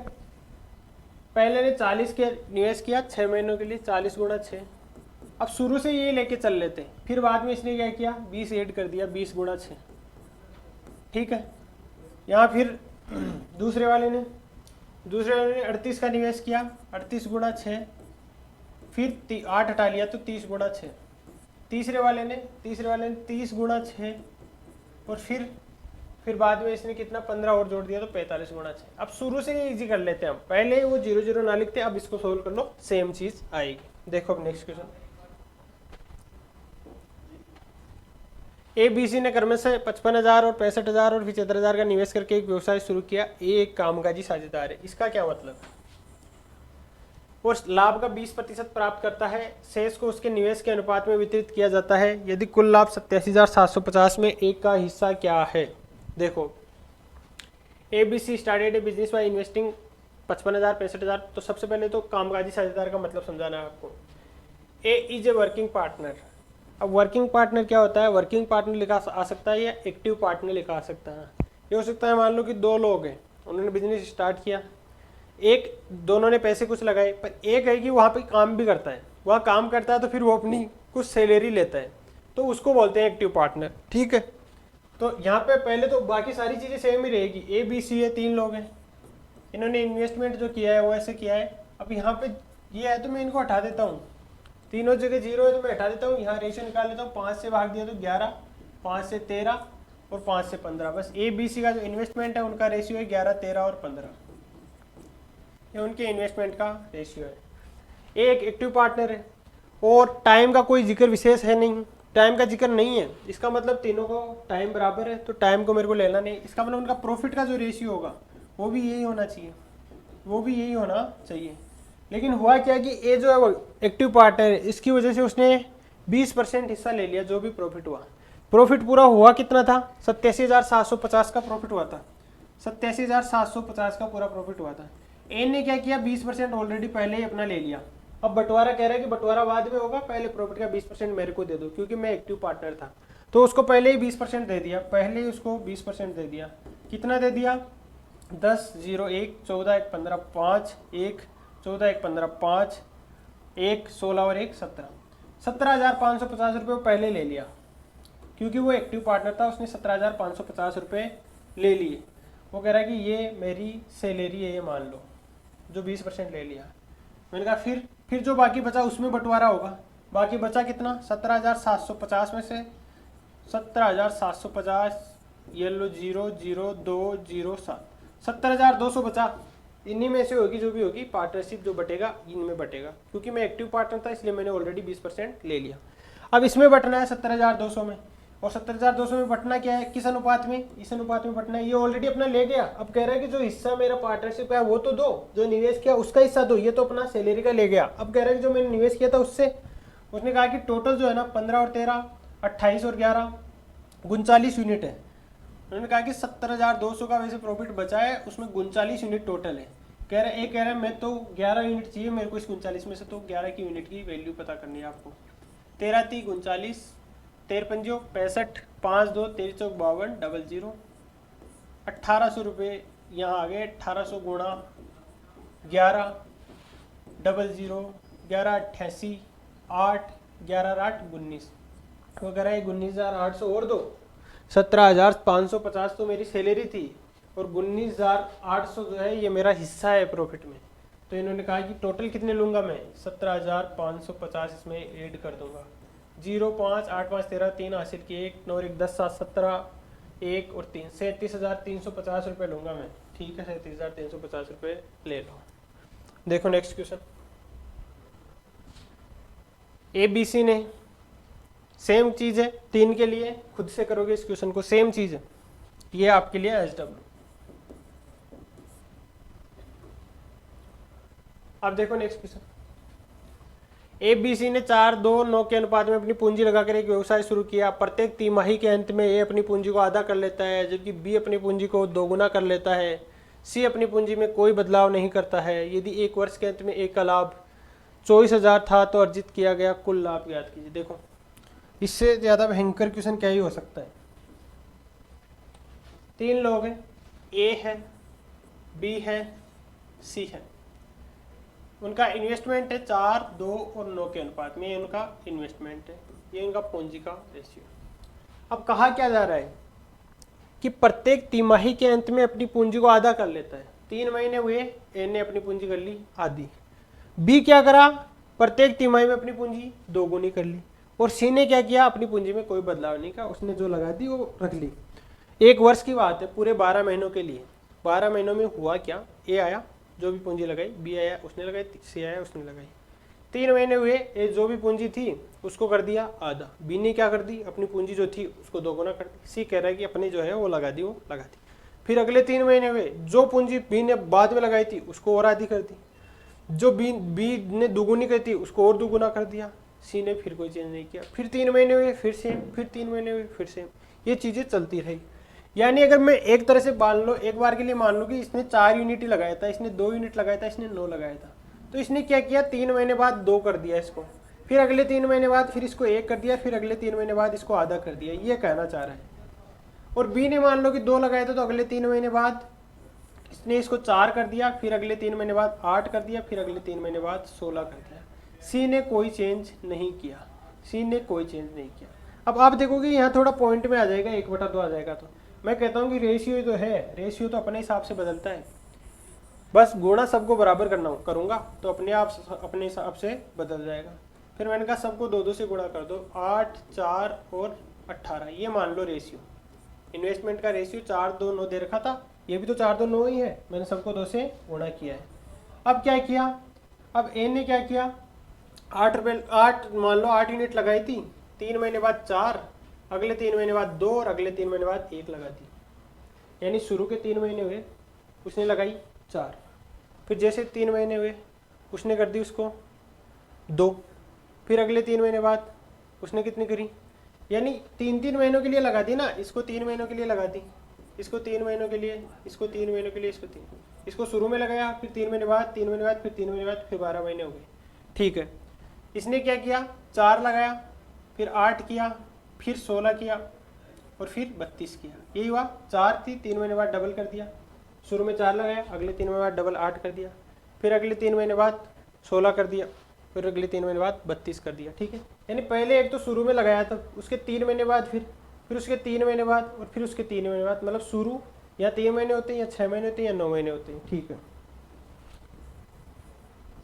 पहले ने 40 के निवेश किया 6 महीनों के लिए, 40 गुणा 6। अब शुरू से ये लेके चल लेते, फिर बाद में इसने क्या किया 20 ऐड कर दिया, 20 गुणा 6। ठीक है, यहाँ फिर दूसरे वाले ने 38 का निवेश किया, 38 गुणा 6, फिर 8 हटा लिया तो 30 गुणा 6। तीसरे वाले ने 30 गुणा 6, और फिर बाद में इसने कितना 15 और जोड़ दिया तो 45 गुणा 6। अब शुरू से इजी कर लेते हैं हम, पहले वो 0 0 ना लिखते, अब इसको सोल्व कर लो, सेम चीज आएगी। देखो अब नेक्स्ट क्वेश्चन, ABC ने क्रम से 55,000 और 65,000 और 75,000 का निवेश करके एक व्यवसाय शुरू किया। ए एक कामकाजी साझेदार है, इसका क्या मतलब है। वो लाभ का 20% प्राप्त करता है, शेष को उसके निवेश के अनुपात में वितरित किया जाता है। यदि कुल लाभ 87,750 में एक का हिस्सा क्या है। देखो ABC started A business by investing 55,000 65,000, तो सबसे पहले तो कामकाजी साझेदार का मतलब समझाना है आपको। ए इज ए वर्किंग पार्टनर। अब वर्किंग पार्टनर क्या होता है, वर्किंग पार्टनर लिखा आ सकता है या एक्टिव पार्टनर लिखा आ सकता है। ये हो सकता है मान लो कि 2 लोग हैं, उन्होंने बिजनेस स्टार्ट किया, एक दोनों ने पैसे कुछ लगाए, पर एक है कि वहाँ पे काम भी करता है, वहाँ काम करता है तो फिर वो अपनी कुछ सैलरी लेता है, तो उसको बोलते हैं एक्टिव पार्टनर। ठीक है, तो यहाँ पे पहले तो बाकी सारी चीज़ें सेम ही रहेगी। ABC है, 3 लोग हैं, इन्होंने इन्वेस्टमेंट जो किया है वो ऐसे किया है। अब यहाँ पे ये है तो मैं इनको हटा देता हूँ, तीनों जगह 0 है तो मैं हटा देता हूँ, यहाँ रेशियो निकाल लेता हूँ, 5 से भाग दिया तो 11, 5 से 13 और 5 से 15। बस ABC का जो इन्वेस्टमेंट है उनका रेशियो है 11 13 और 15, ये उनके इन्वेस्टमेंट का रेशियो है। एक एक्टिव पार्टनर है, और टाइम का कोई जिक्र विशेष है नहीं, टाइम का जिक्र नहीं है, इसका मतलब तीनों को टाइम बराबर है, तो टाइम को मेरे को लेना नहीं। इसका मतलब उनका प्रॉफिट का जो रेशियो होगा वो भी यही होना चाहिए, वो भी यही होना चाहिए। लेकिन हुआ क्या कि ये जो है वो एक्टिव पार्टनर है, इसकी वजह से उसने 20% हिस्सा ले लिया, जो भी प्रॉफिट हुआ। प्रॉफिट पूरा हुआ कितना था, 87,750 का प्रॉफिट हुआ था, 87,750 का पूरा प्रॉफिट हुआ था। ए ने क्या किया, 20% ऑलरेडी पहले ही अपना ले लिया। अब बंटवारा कह रहा है कि बंटवारा बाद में होगा, पहले प्रॉफिट का 20% मेरे को दे दो, क्योंकि मैं एक्टिव पार्टनर था, तो उसको पहले ही 20% दे दिया, पहले ही उसको 20% दे दिया। कितना दे दिया, 10 0 1 14 1 15 5 1 14 1 15 5 1 16 और 1 17, 17,550 रुपये वो पहले ले लिया, क्योंकि वो एक्टिव पार्टनर था, उसने 17,550 रुपये ले लिए। वो कह रहा है कि ये मेरी सैलरी है, ये मान लो, जो 20% ले लिया। मैंने कहा फिर जो बाकी बचा उसमें बंटवारा होगा। बाकी बचा कितना, 17,750 में से 17,750 ये लो 0 0 2 0 7, 70,200 बचा। इन्हीं में से होगी जो भी होगी, पार्टनरशिप जो बटेगा इनमें बटेगा, क्योंकि मैं एक्टिव पार्टनर था इसलिए मैंने ऑलरेडी 20% ले लिया। अब इसमें बटना है 70,200 में, और 70,200 में बटना क्या है, किस अनुपात में, इस अनुपात में बटना है। ये ऑलरेडी अपना ले गया, अब कह रहा है कि जो हिस्सा मेरा पार्टनरशिप का है वो तो दो, जो निवेश किया उसका हिस्सा दो, ये तो अपना सैलरी का ले गया। अब कह रहा है कि जो मैंने निवेश किया था उससे, उसने कहा कि टोटल जो है ना 15 और 13 28 और 11 39 यूनिट है। उन्होंने कहा कि 70,200 का वैसे प्रॉफिट बचा है, उसमें 39 यूनिट टोटल है। कह रहे एक कह रहा है मैं तो 11 यूनिट चाहिए मेरे को इस 39 में से, तो 11 की यूनिट की वैल्यू पता करनी है आपको। 13 × 3 = 39, 13 × 5 = 65, 5 2 13 चौक 52, 00, 1800 रुपये यहाँ आ गए। 1800 गुणा 11, 00, 11 88, 8 11 8 19, वो कह रहा है 19,800 और दो। 17,550 तो मेरी सैलरी थी और 19,800 जो है ये मेरा हिस्सा है प्रॉफिट में। तो इन्होंने कहा कि टोटल कितने लूँगा मैं, 17,550 इसमें ऐड कर दूंगा। 0 5 8 5 13 3 हासिल किए, 1 9 1 10 7 17 1 और 3 37,350 रुपये लूँगा मैं। ठीक है, 37,350 रुपये ले लो। देखो नेक्स्ट क्वेश्चन, ABC ने सेम चीज़ है 3 के लिए, खुद से करोगे इस क्वेश्चन को, सेम चीज़ है ये आपके लिए SW। अब देखो नेक्स्ट क्वेश्चन, ABC ने 4 2 9 के अनुपात में अपनी पूंजी लगाकर एक व्यवसाय शुरू किया। प्रत्येक तिमाही के अंत में A अपनी पूंजी को आधा कर लेता है, जबकि B अपनी पूंजी को दोगुना कर लेता है। C अपनी पूंजी में कोई बदलाव नहीं करता है। यदि एक वर्ष के अंत में A का लाभ 24,000 था तो अर्जित किया गया कुल लाभ ज्ञात कीजिए। देखो इससे ज़्यादा भयंकर क्वेश्चन क्या ही हो सकता है। 3 लोग हैं, A है, B है, C है। उनका इन्वेस्टमेंट है 4 2 और 9 के अनुपात में, ये उनका इन्वेस्टमेंट है, ये उनका पूंजी का रेशियो। अब कहा क्या जा रहा है कि प्रत्येक तिमाही के अंत में अपनी पूंजी को आधा कर लेता है। 3 महीने हुए, A ने अपनी पूंजी कर ली आधी। B क्या करा, प्रत्येक तिमाही में अपनी पूंजी दोगुनी कर ली। और C ने क्या किया, अपनी पूंजी में कोई बदलाव नहीं किया, उसने जो लगा दी वो रख ली। एक वर्ष की बात है, पूरे 12 महीनों के लिए। 12 महीनों में हुआ क्या, A आया जो भी पूंजी लगाई, B आया उसने लगाई, C आया उसने लगाई। 3 महीने हुए, A जो भी पूंजी थी उसको कर दिया आधा। B ने क्या कर दी, अपनी पूंजी जो थी उसको दोगुना कर दी। C कह रहा है कि अपनी जो है वो लगा दी, वो लगा दी। फिर अगले 3 महीने हुए, जो पूंजी B ने बाद में लगाई थी उसको और आधी कर दी। जो B ने दुगुनी कर थी उसको और दुगुना कर दिया। C ने फिर कोई चेंज नहीं किया। फिर 3 महीने हुए, फिर सेम, फिर 3 महीने हुए, फिर सेम। ये चीज़ें चलती रही। यानी अगर मैं एक तरह से मान लो, एक बार के लिए मान लो कि इसने 4 यूनिट ही लगाया था, इसने 2 यूनिट लगाया था, इसने 9 लगाया था, तो इसने क्या किया, 3 महीने बाद 2 कर दिया इसको, फिर अगले 3 महीने बाद फिर इसको 1 कर दिया, फिर अगले 3 महीने बाद इसको आधा कर दिया, ये कहना चाह रहा है। और B ने मान लो कि 2 लगाया था, तो अगले 3 महीने बाद इसने इसको 4 कर दिया, फिर अगले 3 महीने बाद 8 कर दिया, फिर अगले 3 महीने बाद 16 कर दिया। C ने कोई चेंज नहीं किया, C ने कोई चेंज नहीं किया। अब आप देखोगे यहाँ थोड़ा पॉइंट में आ जाएगा, 1/2 आ जाएगा। तो मैं कहता हूँ कि रेशियो तो है, रेशियो तो अपने हिसाब से बदलता है, बस गुणा सबको बराबर करूँगा तो अपने हिसाब से बदल जाएगा। फिर मैंने कहा सबको 2 से गुणा कर दो, 8 4 और 18, ये मान लो रेशियो। इन्वेस्टमेंट का रेशियो 4 2 9 दे रखा था, ये भी तो 4 2 9 ही है, मैंने सबको 2 से गुणा किया है। अब क्या किया, अब A ने क्या किया, 8 मान लो 8 यूनिट लगाई थी, 3 महीने बाद 4, अगले 3 महीने बाद 2 और अगले 3 महीने बाद 1 लगा दी। यानी शुरू के 3 महीने हुए उसने लगाई 4, फिर जैसे 3 महीने हुए उसने कर दी उसको 2, फिर अगले 3 महीने बाद उसने कितनी करी, यानी 3 महीनों के लिए लगा दी ना, इसको 3 महीनों के लिए लगा दी, इसको 3 महीनों के लिए, इसको 3 महीनों के लिए, इसको शुरू में लगाया, फिर 3 महीने बाद, 3 महीने बाद, फिर 3 महीने बाद, फिर 12 महीने हो गए। ठीक है, इसने क्या किया, 4 लगाया, फिर 8 किया, फिर 16 किया और फिर 32 किया। यही हुआ, 4 थी, 3 महीने बाद डबल कर दिया, शुरू में 4 लगाया, अगले 3 महीने बाद डबल 8 कर दिया, फिर अगले 3 महीने बाद 16 कर दिया, फिर अगले 3 महीने बाद 32 कर दिया। ठीक है, यानी पहले एक तो शुरू में लगाया था, उसके 3 महीने बाद फिर उसके 3 महीने बाद और फिर उसके 3 महीने बाद, मतलब शुरू या 3 महीने होते हैं या 6 महीने होते हैं या 9 महीने होते हैं। ठीक है,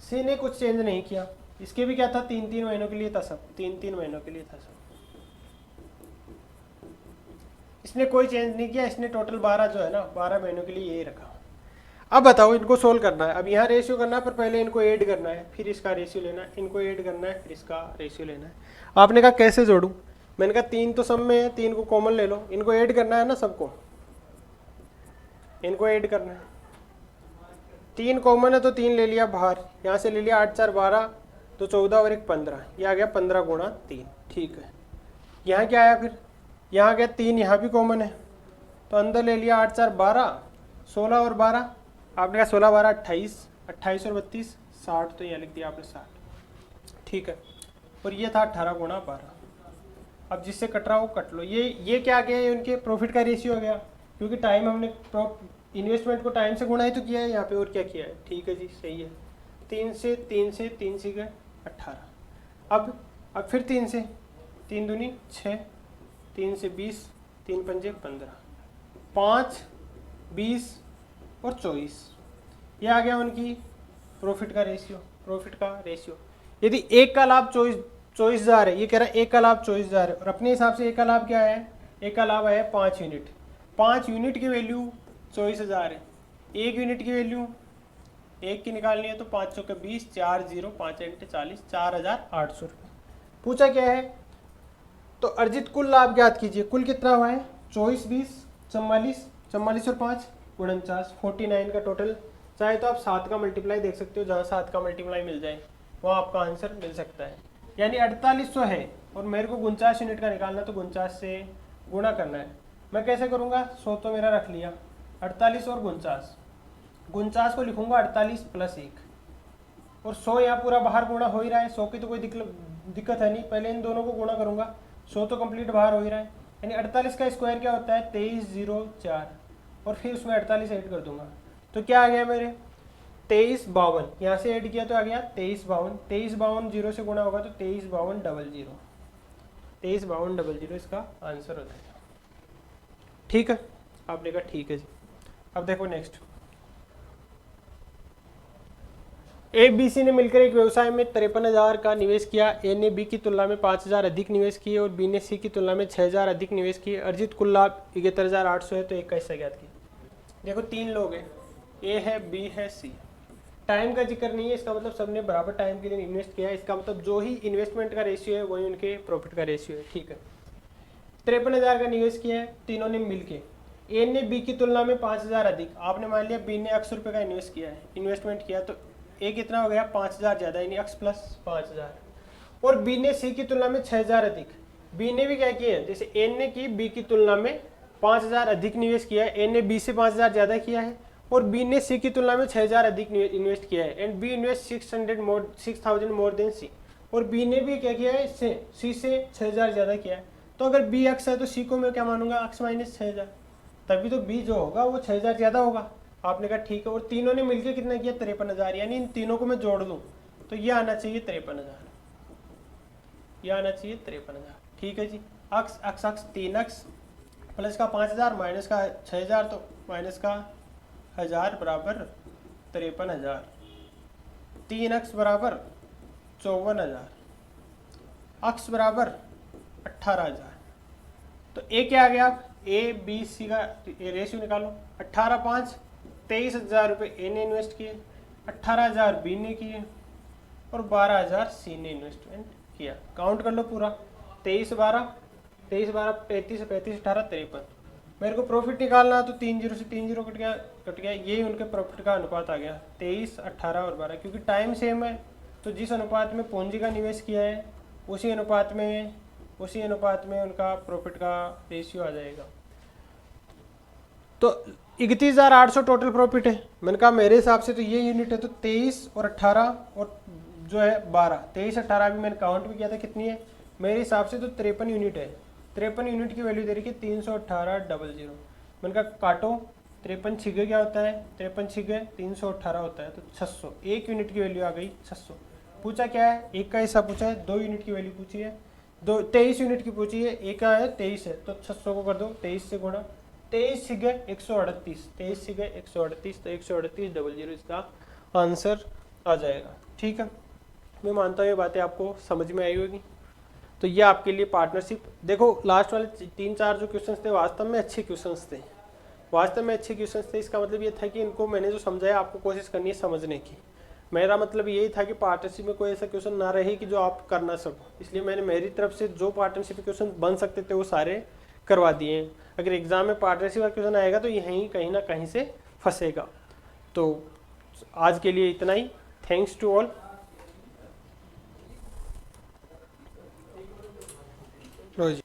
C ने कुछ चेंज नहीं किया, इसके भी क्या था, 3 महीनों के लिए था सब, 3 महीनों के लिए था सब, इसने कोई चेंज नहीं किया, इसने टोटल 12 जो है ना 12 महीनों के लिए यही रखा। अब बताओ इनको सोल्व करना है, अब यहाँ रेशियो करना है पर पहले इनको ऐड करना है, फिर इसका रेशियो लेना है, इनको ऐड करना है, फिर इसका रेशियो लेना है। आपने कहा कैसे जोड़ूं, मैंने कहा 3 तो सब में है, 3 को कॉमन ले लो, इनको ऐड करना है ना सबको, इनको ऐड करना है। 3 कॉमन है तो 3 ले लिया बाहर, यहाँ से ले लिया 8 4 12, तो 14 और 1 15, ये आ गया 15 गुणा 3। ठीक है, यहाँ क्या आया, फिर यहाँ गया 3, यहाँ भी कॉमन है तो अंदर ले लिया 8 4 12, 16 और 12, आपने कहा 16 12 28, 28 और 32 60, तो यहाँ लिख दिया आपने 60। ठीक है, और ये था 18 गुणा 12। अब जिससे कट रहा हो कट लो। ये क्या आ गया, ये उनके प्रॉफिट का रेशियो आ गया, क्योंकि टाइम हमने इन्वेस्टमेंट को टाइम से गुणा ही तो किया है यहाँ पे, और क्या किया है। ठीक है जी, सही है। 3 से 3 से गए 18। अब फिर 3 से, 3 दूनी 6, 3 से 20, 3 पंजे 15, 5 20 और 24, ये आ गया उनकी प्रॉफिट का रेशियो। यदि एक का लाभ 24,000 है, ये कह रहा है एक का लाभ 24,000 है, और अपने हिसाब से एक का लाभ क्या है, एक का लाभ है 5 यूनिट। 5 यूनिट की वैल्यू 24,000 है, 1 यूनिट की वैल्यू 1 की निकालनी है तो 5 चौके 20, 4 0 5 8 40, 4,800 रुपये पूछा क्या है। तो अर्जित कुल लाभ ज्ञात कीजिए, कुल कितना हुआ है, 24 20 44, 44 और 5 49, 49 का टोटल। चाहे तो आप 7 का मल्टीप्लाई देख सकते हो, जहाँ 7 का मल्टीप्लाई मिल जाए वहाँ आपका आंसर मिल सकता है। यानी 4800 है और मेरे को 49 यूनिट का निकालना, तो 49 से गुणा करना है। मैं कैसे करूँगा, 100 तो मेरा रख लिया, 48 और 49 को लिखूंगा 48 + 1, और 100 यहाँ पूरा बाहर गुणा हो ही रहा है, 100 की तो कोई दिक्कत है नहीं, पहले इन दोनों को गुणा करूंगा, 100 तो कंप्लीट बाहर हो ही रहा है। यानी 48 का स्क्वायर क्या होता है, 2304, और फिर उसमें 48 ऐड कर दूंगा, तो क्या आ गया मेरे 2352, यहाँ से ऐड किया तो आ गया 2352, 2352 0 से गुणा होगा तो 235200, 235200 इसका आंसर हो जाएगा। ठीक है, आपने कहा ठीक है जी। अब देखो नेक्स्ट, ए बी सी ने मिलकर एक व्यवसाय में 53,000 का निवेश किया। ए ने बी की तुलना में 5,000 अधिक निवेश किए और बी ने सी की तुलना में 6,000 अधिक निवेश किए। अर्जित कुल लाभ 71,800 है, तो एक का हिस्सा ज्ञात किया। देखो 3 लोग हैं, ए है, बी है, सी। टाइम का जिक्र नहीं है, इसका मतलब सबने बराबर टाइम के लिए इन्वेस्ट किया है, इसका मतलब जो ही इन्वेस्टमेंट का रेशियो है वही उनके प्रॉफिट का रेशियो है। ठीक है, 53,000 का निवेश किया है तीनों ने मिलके। ए ने बी की तुलना में 5,000 अधिक, आपने मान लिया बी ने ₹100 का इन्वेस्टमेंट किया, तो ए कितना हो गया 5,000 ज़्यादा, यानी x + 5,000। और बी ने सी की तुलना में 6,000 अधिक, बी ने भी क्या किया, जैसे ए ने की बी की तुलना में 5,000 अधिक निवेश किया है, ए ने बी से 5,000 ज़्यादा किया है, और बी ने सी की तुलना में 6,000 अधिक इन्वेस्ट किया है, and B invest 6,000 more than C, और बी ने भी क्या किया है, सी से 6,000 ज़्यादा किया है। तो अगर बी x है तो सी को मैं क्या मानूंगा, x - 6,000, तभी तो बी जो होगा वो 6,000 ज़्यादा होगा। आपने कहा ठीक है, और तीनों ने मिलकर कितना किया 53,000, यानी इन तीनों को मैं जोड़ दूं तो ये आना चाहिए 53,000, ये आना चाहिए 53,000। ठीक है जी, अक्स 3x प्लस का 5,000 माइनस का 6,000, तो माइनस का 1,000 बराबर 53,000, 3x बराबर 54,000, अक्स बराबर 18,000। तो ए क्या आ गया, ए बी सी का रेशियो निकालो। 18 5 23,000 रुपये ए ने इन्वेस्ट किए, 18,000 बी ने किए, और 12,000 सी ने इन्वेस्टमेंट किया। काउंट कर लो पूरा, 23 12 35 35 18 53। मेरे को प्रॉफिट निकालना तो 3 0 से 3 0 कट गया, यही उनके प्रॉफिट का अनुपात आ गया 23 18 और 12। क्योंकि टाइम सेम है तो जिस अनुपात में पूंजी का निवेश किया है उसी अनुपात में उनका प्रॉफिट का रेशियो आ जाएगा। तो 31,800 टोटल प्रॉफिट है। मैंने कहा मेरे हिसाब से तो ये यूनिट है, तो 23 और 18 और जो है 12, 23 18 भी मैंने काउंट भी किया था कितनी है, मेरे हिसाब से तो 53 यूनिट है। 53 यूनिट की वैल्यू दे रही है 318,000। मैंने कहा काटो, 53 छिगे क्या होता है, 53 छिगे 318 होता है, तो 600, एक यूनिट की वैल्यू आ गई 600। पूछा क्या है, एक का हिस्सा पूछा है, 2 यूनिट की वैल्यू पूछी है, 23 यूनिट की पूछी है, एक का है 23 है, तो 600 को कर दो 23 से गुणा, 23 छिगे 138, 23 छिगे 138, तो 138,000 इसका आंसर आ जाएगा। ठीक है, मैं मानता हूँ ये बातें आपको समझ में आई होगी। तो ये आपके लिए पार्टनरशिप, देखो लास्ट वाले 3 4 जो क्वेश्चंस थे वास्तव में अच्छे क्वेश्चंस थे, वास्तव में अच्छे क्वेश्चन थे। इसका मतलब ये था कि इनको मैंने जो समझाया आपको कोशिश करनी है समझने की। मेरा मतलब यही था कि पार्टनरशिप में कोई ऐसा क्वेश्चन ना रहे कि जो आप कर ना सको, इसलिए मैंने मेरी तरफ से जो पार्टनरशिप क्वेश्चन बन सकते थे वो सारे करवा दिए हैं। अगर एग्जाम में पार्टनरशिप का क्वेश्चन आएगा तो यहीं कहीं ना कहीं से फंसेगा। तो आज के लिए इतना ही। Thanks to all. रोज